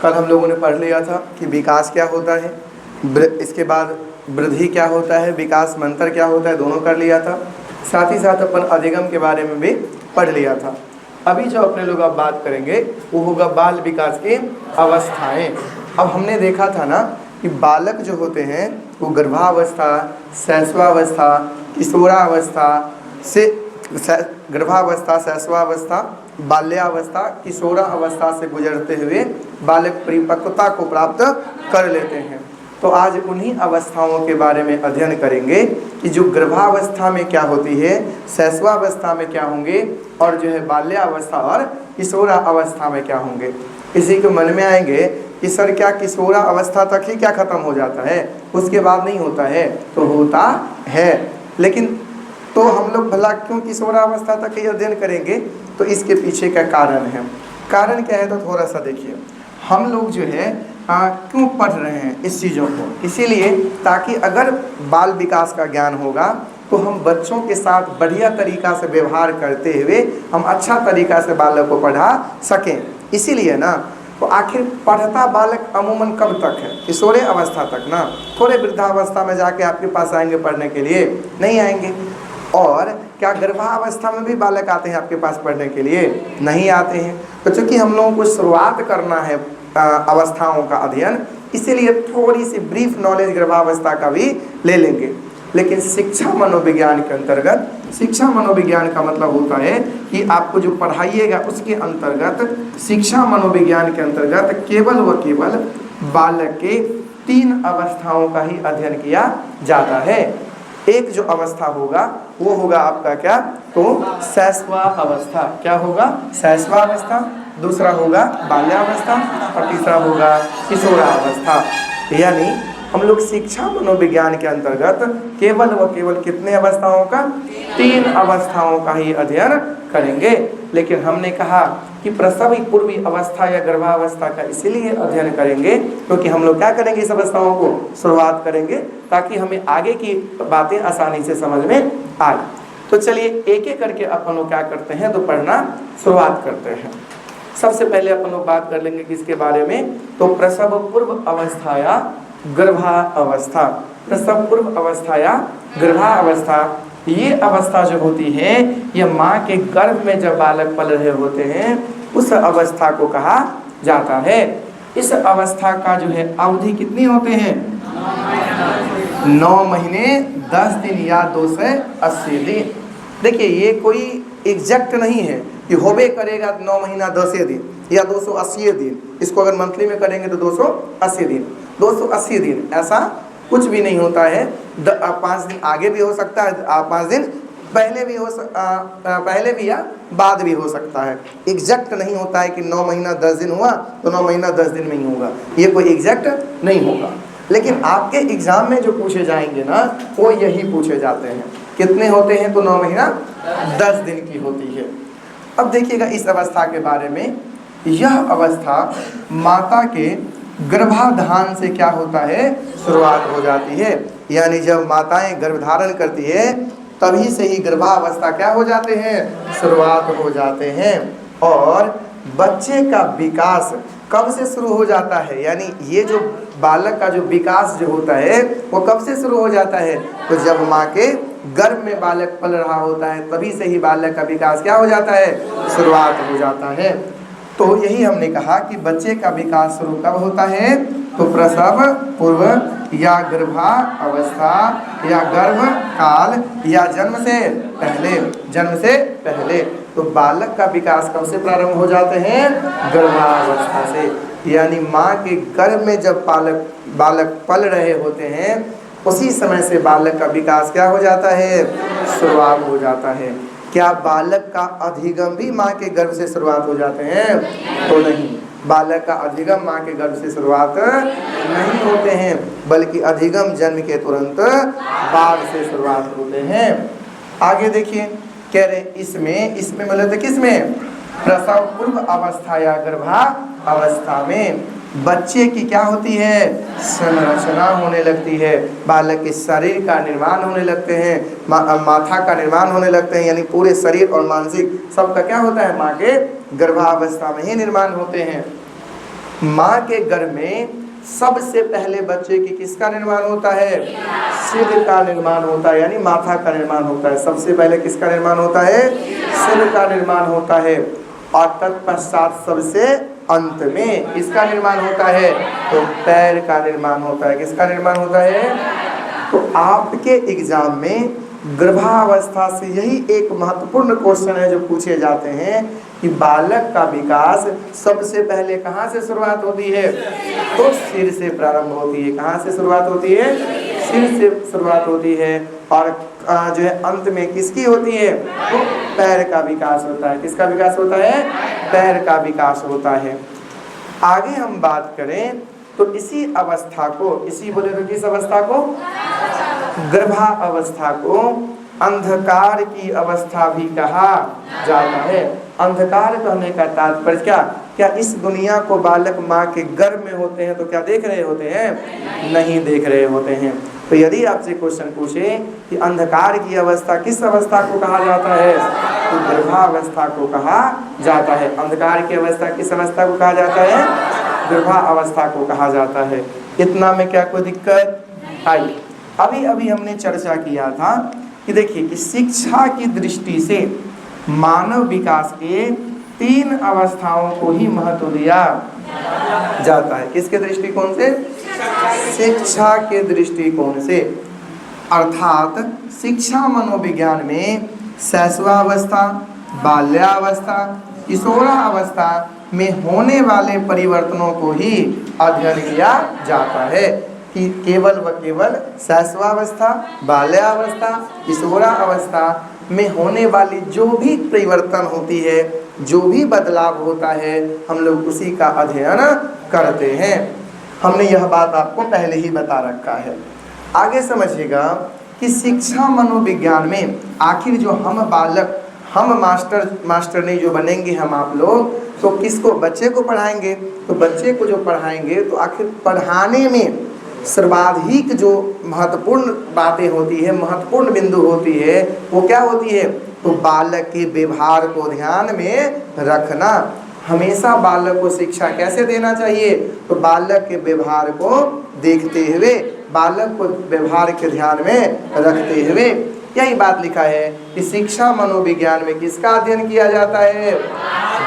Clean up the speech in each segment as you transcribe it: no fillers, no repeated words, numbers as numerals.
कल हम लोगों ने पढ़ लिया था कि विकास क्या होता है, इसके बाद वृद्धि क्या होता है, विकास मंत्र क्या होता है, दोनों कर लिया था। साथ ही साथ अपन अधिगम के बारे में भी पढ़ लिया था। अभी जो अपने लोग अब बात करेंगे वो होगा बाल विकास की अवस्थाएं। अब हमने देखा था ना कि बालक जो होते हैं वो गर्भावस्था, शैशवावस्था, किशोरावस्था से गर्भावस्था, शैशवावस्था, बाल्यावस्था, किशोरावस्था से गुजरते हुए बालक परिपक्वता को प्राप्त कर लेते हैं। तो आज उन्हीं अवस्थाओं के बारे में अध्ययन करेंगे कि जो गर्भावस्था में क्या होती है, शैशवावस्था में क्या होंगे और जो है बाल्यावस्था और किशोरावस्था में क्या होंगे। किसी के मन में आएंगे कि सर क्या किशोरावस्था तक ही क्या खत्म हो जाता है, उसके बाद नहीं होता है? तो होता है, लेकिन तो हम लोग भला क्यों किशोरावस्था तक ही अध्ययन करेंगे? तो इसके पीछे का कारण है। कारण क्या है तो थोड़ा सा देखिए। हम लोग जो है क्यों पढ़ रहे हैं इस चीज़ों को? इसीलिए ताकि अगर बाल विकास का ज्ञान होगा तो हम बच्चों के साथ बढ़िया तरीक़ा से व्यवहार करते हुए हम अच्छा तरीक़ा से बालक को पढ़ा सकें। इसीलिए ना, तो आखिर पढ़ता बालक अमूमन कब तक है? किशोरे अवस्था तक ना। थोड़े वृद्धावस्था में जाके आपके पास आएंगे पढ़ने के लिए? नहीं आएंगे। और क्या गर्भावस्था में भी बालक आते हैं आपके पास पढ़ने के लिए? नहीं आते हैं। तो चूँकि हम लोगों को शुरुआत करना है अवस्थाओं का अध्ययन, इसीलिए थोड़ी सी ब्रीफ नॉलेज गर्भावस्था का भी ले लेंगे। लेकिन शिक्षा मनोविज्ञान के अंतर्गत, शिक्षा मनोविज्ञान का मतलब होता है कि आपको जो पढ़ाइएगा उसके अंतर्गत, शिक्षा मनोविज्ञान के अंतर्गत केवल व केवल बालक के 3 अवस्थाओं का ही अध्ययन किया जाता है। एक जो अवस्था होगा वो होगा आपका क्या? तो शैशवा अवस्था। क्या होगा? शैशवावस्था। दूसरा होगा बाल्यावस्था और तीसरा होगा किशोरावस्था। यानी हम लोग शिक्षा मनोविज्ञान के अंतर्गत केवल व केवल कितने अवस्थाओं का? 3 अवस्थाओं का ही अध्ययन करेंगे। लेकिन हमने कहा कि प्रसव पूर्वी अवस्था या गर्भावस्था का इसीलिए अध्ययन करेंगे क्योंकि हम लोग क्या करेंगे, इस अवस्थाओं को शुरुआत करेंगे ताकि हमें आगे की बातें आसानी से समझ में आए। तो चलिए एक एक करके अपन लोग क्या करते हैं तो पढ़ना शुरुआत करते हैं। सबसे पहले अपन लोग बात कर लेंगे किसके बारे में? तो प्रसव पूर्व अवस्था या गर्भावस्था। प्रसव पूर्व अवस्था या गर्भावस्था, ये अवस्था जो होती है ये माँ के गर्भ में जब बालक पल रहे होते हैं उस अवस्था को कहा जाता है। इस अवस्था का जो है अवधि कितनी होते हैं? 9 महीने 10 दिन या 280 दिन। देखिए ये कोई एग्जैक्ट नहीं है कि होबे करेगा 9 महीना 10 दिन या 280 दिन। इसको अगर मंथली में करेंगे तो 280 दिन, 280 दिन ऐसा कुछ भी नहीं होता है। 5 दिन आगे भी हो सकता है, 5 दिन पहले भी पहले भी या बाद भी हो सकता है। एग्जैक्ट नहीं होता है कि 9 महीना 10 दिन हुआ तो 9 महीना 10 दिन में ही होगा, ये कोई एग्जैक्ट नहीं होगा। लेकिन आपके एग्जाम में जो पूछे जाएंगे ना वो यही पूछे जाते हैं। कितने होते हैं? तो 9 महीना 10 दिन की होती है। अब देखिएगा इस अवस्था के बारे में। यह अवस्था माता के गर्भाधान से क्या होता है? शुरुआत हो जाती है। यानी जब माताएं गर्भधारण करती है तभी से ही गर्भावस्था क्या हो जाते हैं? शुरुआत हो जाते हैं। और बच्चे का विकास कब से शुरू हो जाता है? यानी ये जो बालक का जो विकास जो होता है वो कब से शुरू हो जाता है? तो जब माँ के गर्भ में बालक पल रहा होता है तभी से ही बालक का विकास क्या हो जाता है? शुरुआत हो जाता है। तो यही हमने कहा कि बच्चे का विकास शुरू कब होता है? तो प्रसव पूर्व या गर्भावस्था या गर्भ काल या जन्म से पहले, जन्म से पहले। तो बालक का विकास कब से प्रारंभ हो जाते हैं? गर्भावस्था से। यानी माँ के गर्भ में जब बालक पल रहे होते हैं उसी समय से बालक का विकास क्या हो जाता है? शुरुआत हो जाता है। क्या बालक का अधिगम भी माँ के गर्भ से शुरुआत हो जाते हैं? तो नहीं, बालक का अधिगम माँ के गर्भ से शुरुआत नहीं होते हैं, बल्कि अधिगम जन्म के तुरंत बाद से शुरुआत होते हैं। आगे देखिए कह रहे इसमें बोले थे किसमें? प्रसव पूर्व अवस्था या गर्भावस्था में बच्चे की क्या होती है? संरचना होने लगती है। बालक के शरीर का निर्माण होने लगते हैं, माथा का निर्माण होने लगते हैं। यानी पूरे शरीर और मानसिक सबका क्या होता है? माँ के गर्भावस्था में ही निर्माण होते हैं। माँ के गर्भ में सबसे पहले बच्चे की किसका निर्माण होता है? सिर का निर्माण होता है, यानी माथा का निर्माण होता है। सबसे पहले किसका निर्माण होता है? सिर का निर्माण होता है। और तत्पश्चात सबसे अंत में किसका निर्माण होता है? तो पैर का निर्माण होता है। किसका निर्माण होता है? तो आपके एग्जाम में गर्भावस्था से यही एक महत्वपूर्ण क्वेश्चन है जो पूछे जाते हैं कि बालक का विकास सबसे पहले कहाँ से शुरुआत होती है? तो सिर से प्रारंभ होती है। कहाँ से शुरुआत होती है? सिर से शुरुआत होती है। और जो है अंत में किसकी होती है? तो पैर का विकास होता है। किसका विकास होता है? पैर का विकास होता है। आगे हम बात करें तो इसी अवस्था को, इसी बोले तो किस अवस्था को? गर्भावस्था को अंधकार की अवस्था भी कहा जाता है। अंधकार कहने का तात्पर्य क्या? क्या इस दुनिया को बालक माँ के गर्भ में होते हैं तो क्या देख रहे होते हैं? नहीं देख रहे होते हैं। तो यदि आपसे क्वेश्चन पूछे कि अंधकार की अवस्था किस अवस्था को कहा जाता है, तो गर्भावस्था को कहा जाता है। अंधकार की अवस्था किस अवस्था को कहा जाता है? गर्भावस्था को कहा जाता है। इतना में क्या कोई दिक्कत आई? अभी अभी हमने चर्चा किया था कि देखिए कि शिक्षा की दृष्टि से मानव विकास के 3 अवस्थाओं को ही महत्व दिया जाता है। किसके दृष्टिकोण से? शिक्षा के दृष्टिकोण से। अर्थात शिक्षा मनोविज्ञान में शैशवावस्था, बाल्यावस्था, किशोरावस्था में होने वाले परिवर्तनों को ही अध्ययन किया जाता है कि केवल व केवल शैशवावस्था, बाल्यावस्था, किशोरावस्था में होने वाली जो भी परिवर्तन होती है, जो भी बदलाव होता है, हम लोग उसी का अध्ययन करते हैं। हमने यह बात आपको पहले ही बता रखा है। आगे समझिएगा कि शिक्षा मनोविज्ञान में आखिर जो हम बालक, हम मास्टर नहीं जो बनेंगे हम आप लोग, तो किसको? बच्चे को पढ़ाएंगे। तो बच्चे को जो पढ़ाएंगे तो आखिर पढ़ाने में सर्वाधिक जो महत्वपूर्ण बातें होती है, महत्वपूर्ण बिंदु होती है, वो क्या होती है? तो बालक के व्यवहार को ध्यान में रखना। हमेशा बालक को शिक्षा कैसे देना चाहिए? तो बालक के व्यवहार को देखते हुए, बालक को व्यवहार के ध्यान में रखते हुए। यही बात लिखा है कि शिक्षा मनोविज्ञान में किसका अध्ययन किया जाता है?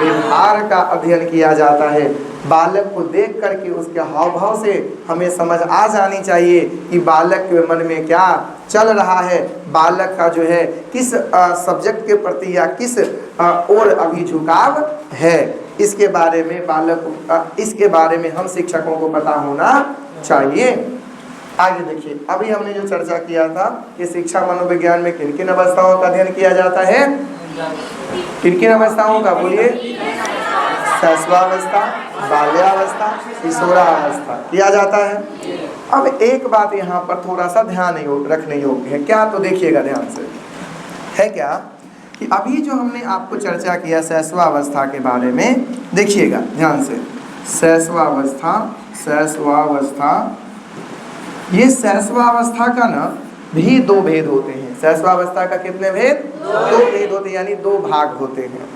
व्यवहार का अध्ययन किया जाता है। बालक को देख करके उसके हाव भाव से हमें समझ आ जानी चाहिए कि बालक के मन में क्या चल रहा है, बालक का जो है किस सब्जेक्ट के प्रति या किस और अभी झुकाव है। इसके बारे में इसके बारे में हम शिक्षकों को पता होना चाहिए। आगे देखिए, अभी हमने जो चर्चा किया था कि शिक्षा मनोविज्ञान में किन किन अवस्थाओं का अध्ययन किया जाता है? किन किन अवस्थाओं का? बोलिए। शैशवावस्था, बाल्यावस्था, किशोरावस्था किया जाता है। अब एक बात यहाँ पर थोड़ा सा ध्यान रखने योग्य है। क्या? तो देखिएगा ध्यान से, है क्या कि अभी जो हमने आपको चर्चा किया शैशवावस्था के बारे में, देखिएगा ध्यान से। शैशवावस्था, ये शैशवावस्था का ना भी 2 भेद होते हैं। शैशवावस्था का कितने भेद? 2 भेद होते हैं, यानी 2 भाग होते हैं।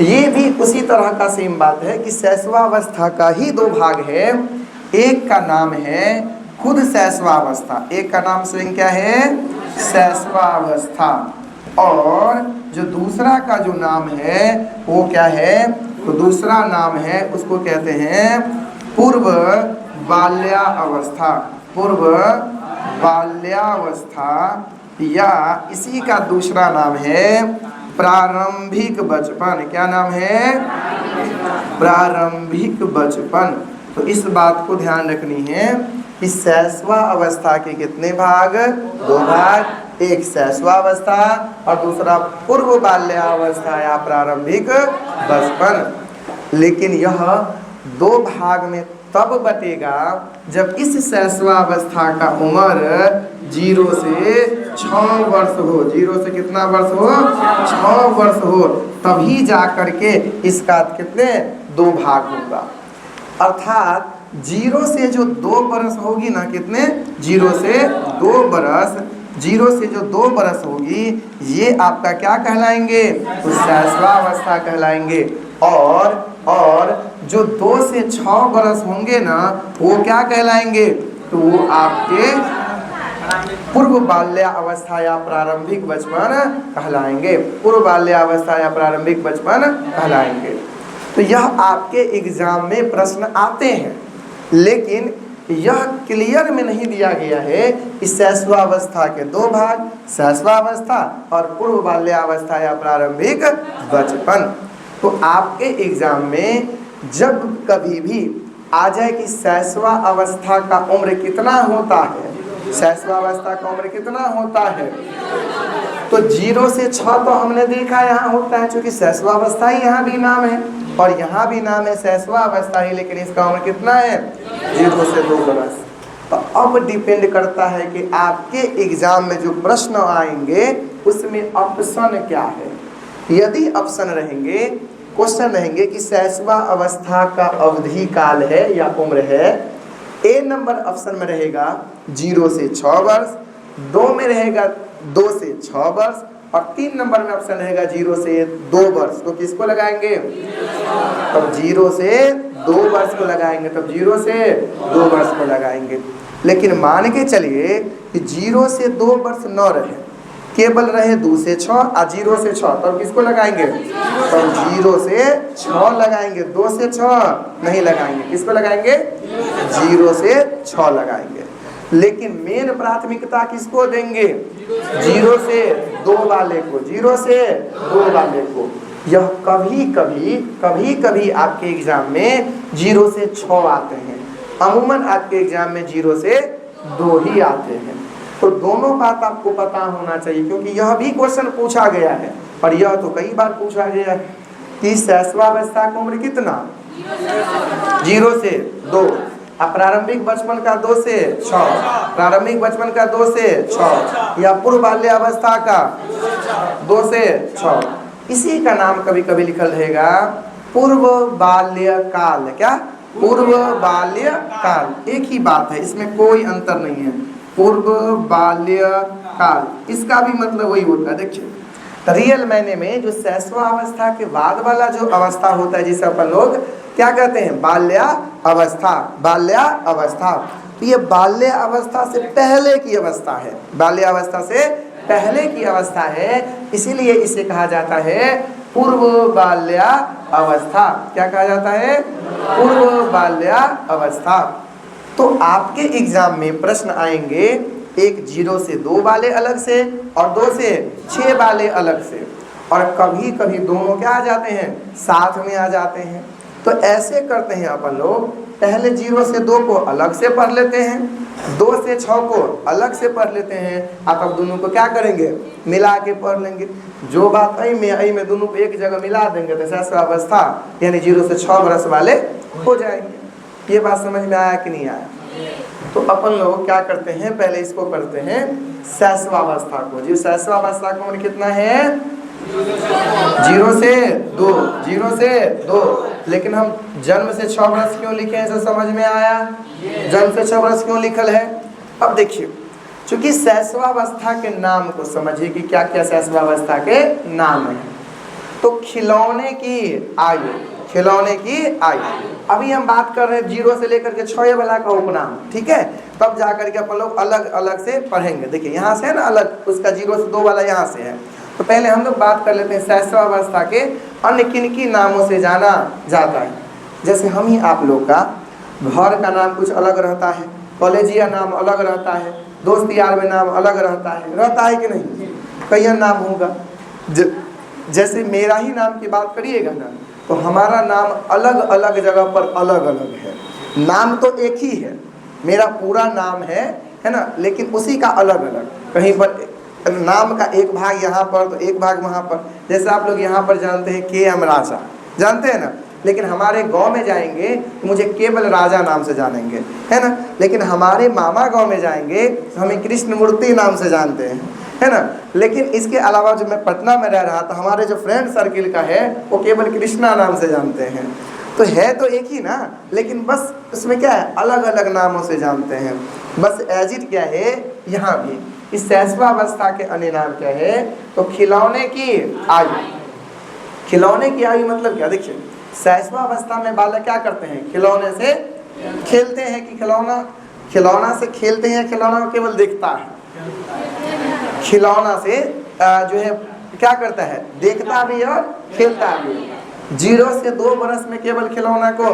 ये भी उसी तरह का सेम बात है कि शैशवावस्था का ही 2 भाग है। एक का नाम है खुद शैशवावस्था, एक का नाम स्वयं क्या है? शैशवावस्था। और जो दूसरा का जो नाम है वो क्या है? तो दूसरा नाम है, उसको कहते हैं पूर्व बाल्यावस्था। पूर्व बाल्यावस्था, या इसी का दूसरा नाम है प्रारंभिक बचपन। क्या नाम है? प्रारंभिक बचपन। तो इस बात को ध्यान रखनी है कि शैशवावस्था के कितने भाग? 2 भाग। एक शैशवावस्था और दूसरा पूर्व बाल्यावस्था या प्रारंभिक बचपन। लेकिन यह 2 भाग में तब बटेगा जब इस शैशवावस्था का उम्र 0 से 6 वर्ष हो। 0 से कितना वर्ष हो? 6 वर्ष हो। तभी जा करके इसका कितने? 2 भाग होगा। अर्थात 0 से जो 2 बरस होगी ना, कितने? 0 से 2 बरस, 0 से जो 2 बरस होगी, ये आपका क्या कहलाएंगे? तो शैशवावस्था कहलाएंगे। और जो 2 से 6 बरस होंगे ना, वो क्या कहलाएंगे? तो वो आपके पूर्व बाल्यावस्था या प्रारंभिक बचपन कहलाएंगे। पूर्व बाल्यावस्था या प्रारंभिक बचपन कहलाएंगे। तो यह आपके एग्जाम में प्रश्न आते हैं, लेकिन यह क्लियर में नहीं दिया गया है कि शैशवावस्था के 2 भाग, शैशवावस्था और पूर्व बाल्यावस्था या प्रारंभिक बचपन। तो आपके एग्जाम में जब कभी भी आ जाए कि शैशवावस्था का उम्र कितना होता है, शैशवावस्था का उम्र कितना होता है, तो 0 से 6 तो हमने देखा यहाँ होता है, क्योंकि शैशवावस्था ही यहाँ भी नाम है और यहाँ भी नाम है शैशवावस्था ही, लेकिन इसका उम्र कितना है? 0 से 2 बरस। तो अब डिपेंड करता है कि आपके एग्जाम में जो प्रश्न आएंगे उसमें ऑप्शन क्या है। यदि ऑप्शन रहेंगे, क्वेश्चन रहेंगे कि शैशवावस्था का अवधि काल है या उम्र है, ए नंबर ऑप्शन में रहेगा 0 से 6 वर्ष, 2 में रहेगा 2 से 6 वर्ष और 3 नंबर में ऑप्शन रहेगा 0 से 2 वर्ष। तो किसको लगाएंगे? तब 0 से 2 वर्ष को लगाएंगे, तब 0 से 2 वर्ष को लगाएंगे। लेकिन मान के चलिए कि 0 से 2 वर्ष न रहे, केवल रहे 2 से 6 और 0 से 6, तब किसको लगाएंगे? तब 0 से 6 लगाएंगे, 2 से 6 नहीं लगाएंगे। किसको लगाएंगे? 0 से 6 लगाएंगे। लेकिन मेन प्राथमिकता किसको देंगे? 0 से 2 वाले को, 0 से 2 वाले को। यह कभी कभी आपके एग्जाम में 0 से 6 आते हैं, अमूमन आपके एग्जाम में 0 से 2 ही आते हैं। तो दोनों बात आपको पता होना चाहिए, क्योंकि यह भी क्वेश्चन पूछा गया है और यह तो कई बार पूछा गया है कि शैशवावस्था की उम्र कितना? 0 से 2। अब प्रारंभिक बचपन का 2 से 6, प्रारंभिक बचपन का 2 से 6 या पूर्व बाल्यावस्था का 2 से 6। इसी का नाम कभी कभी लिखल रहेगा पूर्व बाल्यकाल। क्या? पूर्व बाल्यकाल। एक ही बात है, इसमें कोई अंतर नहीं है। पूर्व बाल्यकाल, इसका भी मतलब वही होता है। देखिए, रियल मायने में जो शैशवावस्था के बाद वाला जो अवस्था होता है, जिसे अपन लोग क्या कहते हैं? बाल्यावस्था। बाल्यावस्था, तो ये बाल्यावस्था से पहले की अवस्था है, बाल्यावस्था से पहले की अवस्था है, इसीलिए इसे कहा जाता है पूर्व बाल्यावस्था। क्या कहा जाता है? पूर्व बाल्यावस्था। तो आपके एग्जाम में प्रश्न आएंगे, एक 0 से 2 वाले अलग से और 2 से 6 वाले अलग से, और कभी कभी दोनों क्या आ जाते हैं? साथ में आ जाते हैं। तो ऐसे करते हैं अपन लोग, पहले 0 से 2 को अलग से पढ़ लेते हैं, 2 से 6 को अलग से पढ़ लेते हैं, और तब दोनों को क्या करेंगे? मिला के पढ़ लेंगे। जो बात आई में दोनों को एक जगह मिला देंगे तो शैशवावस्था यानी 0 से 6 वर्ष वाले हो जाएंगे। ये बात समझ में आया कि नहीं आया? तो अपन लोग क्या करते हैं, पहले इसको करते हैं शैशवावस्था को। जी, शैशवावस्था का उम्र कितना है? 0 से 2, 0 से 2। लेकिन हम जन्म से 6 वर्ष क्यों लिखे हैं, ऐसा समझ में आया? जन्म से 6 वर्ष क्यों लिखल है? अब देखिए, चूंकि शैशवावस्था के नाम को समझिए कि क्या क्या शैशवावस्था के नाम है। तो खिलौने की आयु, खिलौने की आयु। अभी हम बात कर रहे हैं 0 से लेकर के 6 वाला का उपनाम, ठीक है? तब जा करके अपन लोग अलग अलग से पढ़ेंगे। देखिए, यहाँ से है ना अलग, उसका 0 से 2 वाला यहाँ से है। तो पहले हम लोग बात कर लेते हैं शैशवावस्था के अन्य किन की नामों से जाना जाता है। जैसे हम ही आप लोग का घर का नाम कुछ अलग रहता है, कॉलेजिया नाम अलग रहता है, दोस्त यार में नाम अलग रहता है कि नहीं? कई नाम होगा। जैसे मेरा ही नाम की बात करिएगा ना, तो हमारा नाम अलग अलग जगह पर अलग अलग है। नाम तो एक ही है, मेरा पूरा नाम है ना, लेकिन उसी का अलग अलग, कहीं पर नाम का एक भाग यहाँ पर तो एक भाग वहाँ पर। जैसे आप लोग यहाँ पर जानते हैं KM राजा, जानते हैं ना, लेकिन हमारे गांव में जाएंगे तो मुझे केवल राजा नाम से जानेंगे, है ना। लेकिन हमारे मामा गांव में जाएंगे तो हमें कृष्णमूर्ति नाम से जानते हैं, है ना। लेकिन इसके अलावा जो मैं पटना में रह रहा था, हमारे जो फ्रेंड सर्किल का है वो केवल कृष्णा नाम से जानते हैं। तो है तो एक ही ना, लेकिन बस उसमें क्या है, अलग अलग नामों से जानते हैं। बस एजिट क्या है यहाँ भी, इस शैशवावस्था के अन्य नाम क्या है, तो खिलौने की आयु। खिलौने की आयु मतलब क्या, देखिए शैशव अवस्था में बालक क्या करते हैं? खिलौने से खेलते हैं कि खिलौना से खेलते हैं, खिलौना को केवल देखता है। खिलौना से जो है क्या करता है? देखता भी और खेलता भी। 0 से 2 बरस में केवल खिलौना को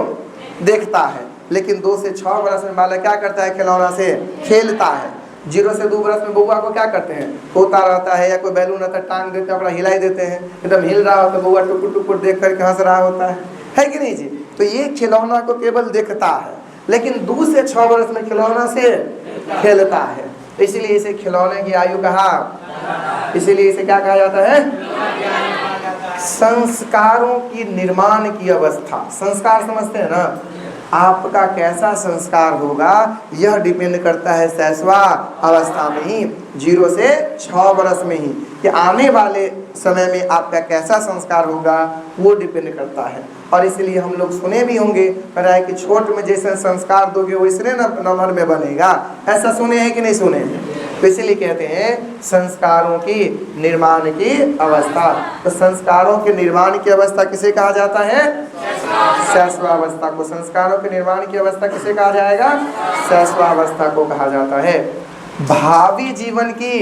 देखता है, लेकिन 2 से 6 बरस में बालक क्या करता है? खिलौना से खेलता है। 0 से 2 बरस में बउआ को क्या करते हैं? होता रहता है या कोई बैलून रहता है, टांग देते हैं, अपना हिलाई देते हैं, एकदम हिल रहा होता है, बउआ टुकुर टुकुर देख कर हंस रहा होता है कि नहीं जी? तो ये खिलौना को केवल देखता है, लेकिन 2 से 6 बरस में खिलौना से खेलता है। इसीलिए इसे खिलौने की आयु कहा, इसीलिए इसे क्या कहा जाता है? संस्कारों की निर्माण की अवस्था। संस्कार समझते हैं ना? आपका कैसा संस्कार होगा यह डिपेंड करता है शैशवा अवस्था में ही, 0 से 6 बरस में ही, कि आने वाले समय में आपका कैसा संस्कार होगा वो डिपेंड करता है। और इसलिए हम लोग सुने भी होंगे पर है कि छोट में जैसे संस्कार दोगे वैसे नंबर में बनेगा, ऐसा सुने हैं कि नहीं सुने हैं? तो इसलिए कहते हैं संस्कारों की निर्माण की अवस्था। तो संस्कारों के निर्माण की अवस्था किसे कहा जाता है? शैशवावस्था को। संस्कारों के निर्माण की अवस्था किसे कहा जाएगा? शैशवावस्था को कहा जाता है। भावी जीवन की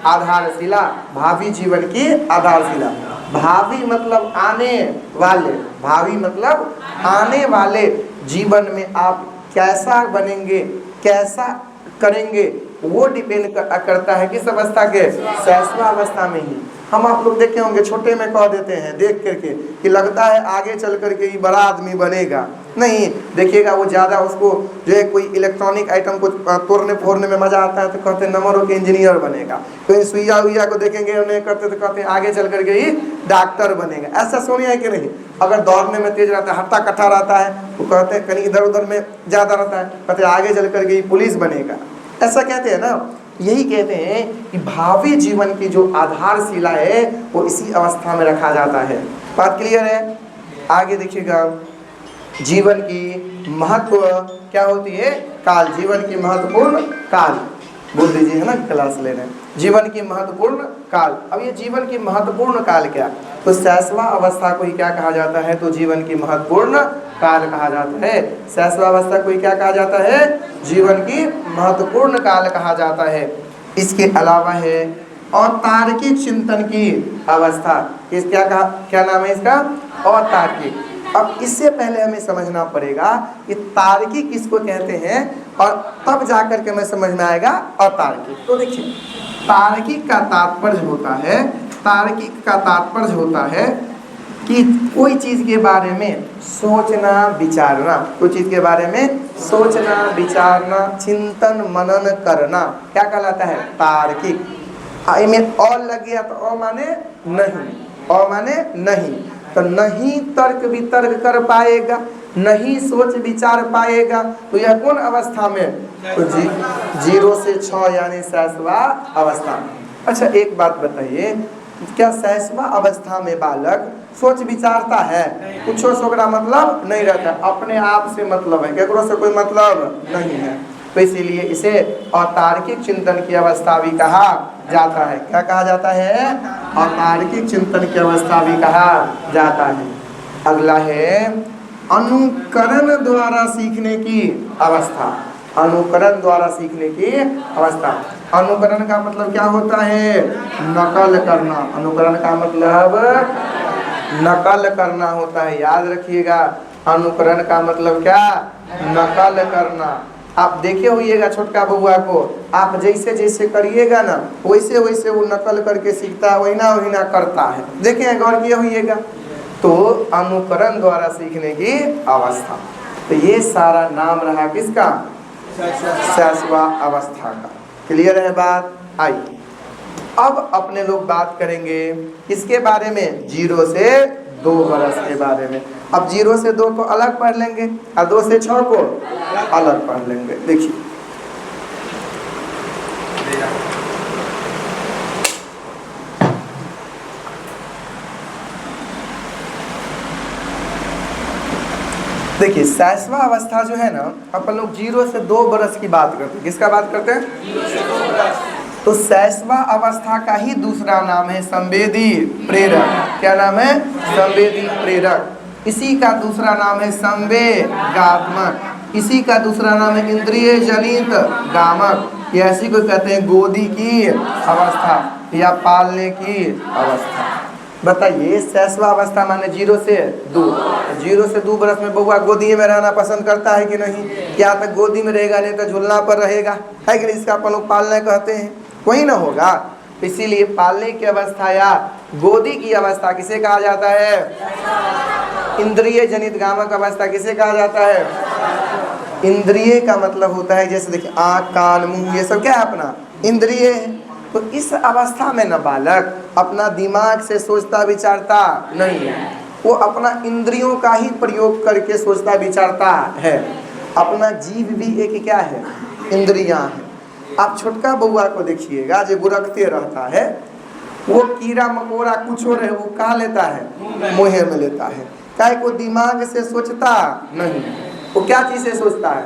आधारशिला, भावी जीवन की आधारशिला। भावी मतलब आने वाले, भावी मतलब आने वाले जीवन में आप कैसा बनेंगे, कैसा करेंगे, वो डिपेंड करता है किस अवस्था के? शैशवावस्था में ही। हम आप लोग देखे होंगे छोटे में कह देते हैं देख करके कि लगता है आगे चल करके ये बड़ा आदमी बनेगा। नहीं, देखिएगा वो ज़्यादा उसको जो है कोई इलेक्ट्रॉनिक आइटम को तोड़ने फोड़ने में मज़ा आता है तो कहते हैं नंबर हो के इंजीनियर बनेगा। कोई सुइया उइया को देखेंगे उन्हें करते तो कहते हैं आगे चल करके ही डॉक्टर बनेगा। ऐसा सुनिए है कि नहीं? अगर दौड़ने में तेज रहता है, हट्टा कट्टा रहता है, तो कहते हैं कहीं इधर उधर में ज़्यादा रहता है, कहते हैं आगे चल करके ही पुलिस बनेगा। ऐसा कहते हैं ना? यही कहते हैं कि भावी जीवन की जो आधारशिला है वो इसी अवस्था में रखा जाता है। बात क्लियर है? आगे देखिएगा, जीवन की महत्व क्या होती है? काल। जीवन की महत्वपूर्ण काल। बोल दीजिए, है ना, क्लास ले रहे हैं। जीवन की महत्वपूर्ण काल। अब ये जीवन की महत्वपूर्ण काल क्या? तो शैशवा अवस्था को ही क्या कहा जाता है? तो जीवन की महत्वपूर्ण काल कहा जाता है। शैशवा अवस्था को ही क्या कहा जाता है? जीवन की महत्वपूर्ण काल कहा जाता है। इसके अलावा है अतार्किक चिंतन की अवस्था। इस क्या नाम है इसका? अतार्किक। अब इससे पहले हमें समझना पड़ेगा कि तार्किक किसको कहते हैं और तब जाकर के हमें समझ में आएगा अतार्किक। तो देखिए, तार्किक का तात्पर्य होता है, तार्किक का तात्पर्य होता है कि कोई चीज़ के बारे में सोचना विचारना, कोई चीज़ के बारे में सोचना विचारना, चिंतन मनन करना, क्या कहलाता है? तार्किक। में अ लग गया तो अ माने नहीं, अ माने नहीं, तो नहीं तर्क वितर्क कर पाएगा, नहीं सोच विचार पाएगा, तो यह कौन अवस्था में? तो 0 से 6 यानी शैशवा अवस्था में। अच्छा एक बात बताइए, क्या शैशवा अवस्था में बालक सोच विचारता है? कुछ सोचना मतलब नहीं रहता, अपने आप से मतलब है, केकरो से कोई मतलब नहीं है। तो इसीलिए इसे अतार्किक चिंतन की अवस्था भी कहा जाता है। क्या कहा जाता है? अतार्किक चिंतन की अवस्था भी कहा जाता है। अगला है अनुकरण द्वारा सीखने की अवस्था। अनुकरण द्वारा सीखने की अवस्था। अनुकरण का मतलब क्या होता है? नकल करना। अनुकरण का मतलब नकल करना होता है, याद रखिएगा। अनुकरण का मतलब क्या? नकल करना। आप देखे होइएगा छोटका बउआ को, आप जैसे जैसे करिएगा ना वैसे वैसे वो नकल करके सीखता है, वही ना करता है। देखे, गौर किए होइएगा। तो अनुकरण द्वारा सीखने की अवस्था। तो ये सारा नाम रहा किसका? शैशवा अवस्था का। क्लियर है बात? आइए अब अपने लोग बात करेंगे किसके बारे में? 0 से 2 बरस के बारे में। अब 0 से 2 को अलग पढ़ लेंगे और 2 से 6 को अलग पढ़ लेंगे। देखिए, देखिए शैशवा अवस्था जो है ना, अपन लोग 0 से 2 बरस की बात करते हैं। किसका बात करते हैं? 0 से 2 बरस। तो शैशवा अवस्था का ही दूसरा नाम है संवेदी प्रेरक। क्या नाम है? संवेदी प्रेरक। इसी का दूसरा नाम है संवेगात्मक, इसी का दूसरा नाम है इंद्रिय जनित गामक, या ऐसी को कहते हैं गोदी की अवस्था या पालने की अवस्था। बताइए शैशवा अवस्था माने 0 से 2, 0 से 2 बरस में बउआ गोदी में रहना पसंद करता है कि नहीं? क्या तक गोदी में रहेगा, नहीं तो झूलना पर रहेगा, है कि नहीं? इसका अपन लोग पालना कहते हैं, वही ना होगा। इसीलिए पालने की अवस्था या गोदी की अवस्था किसे कहा जाता है? इंद्रिय जनित गामक अवस्था किसे कहा जाता है? इंद्रिय का मतलब होता है, जैसे देखिए आँख कान मुंह ये सब क्या है अपना इंद्रिय है। तो इस अवस्था में न बालक अपना दिमाग से सोचता विचारता नहीं है, वो अपना इंद्रियों का ही प्रयोग करके सोचता विचारता है। अपना जीव भी एक क्या है? इंद्रियां है। आप छोटका बउआ को देखिएगा जो गुरकते रहता है, वो कीड़ा मकोड़ा कुछ हो रहे वो कहाँ लेता है? मुँह में लेता है। काहे को दिमाग से सोचता नहीं, वो क्या चीज़ से सोचता है?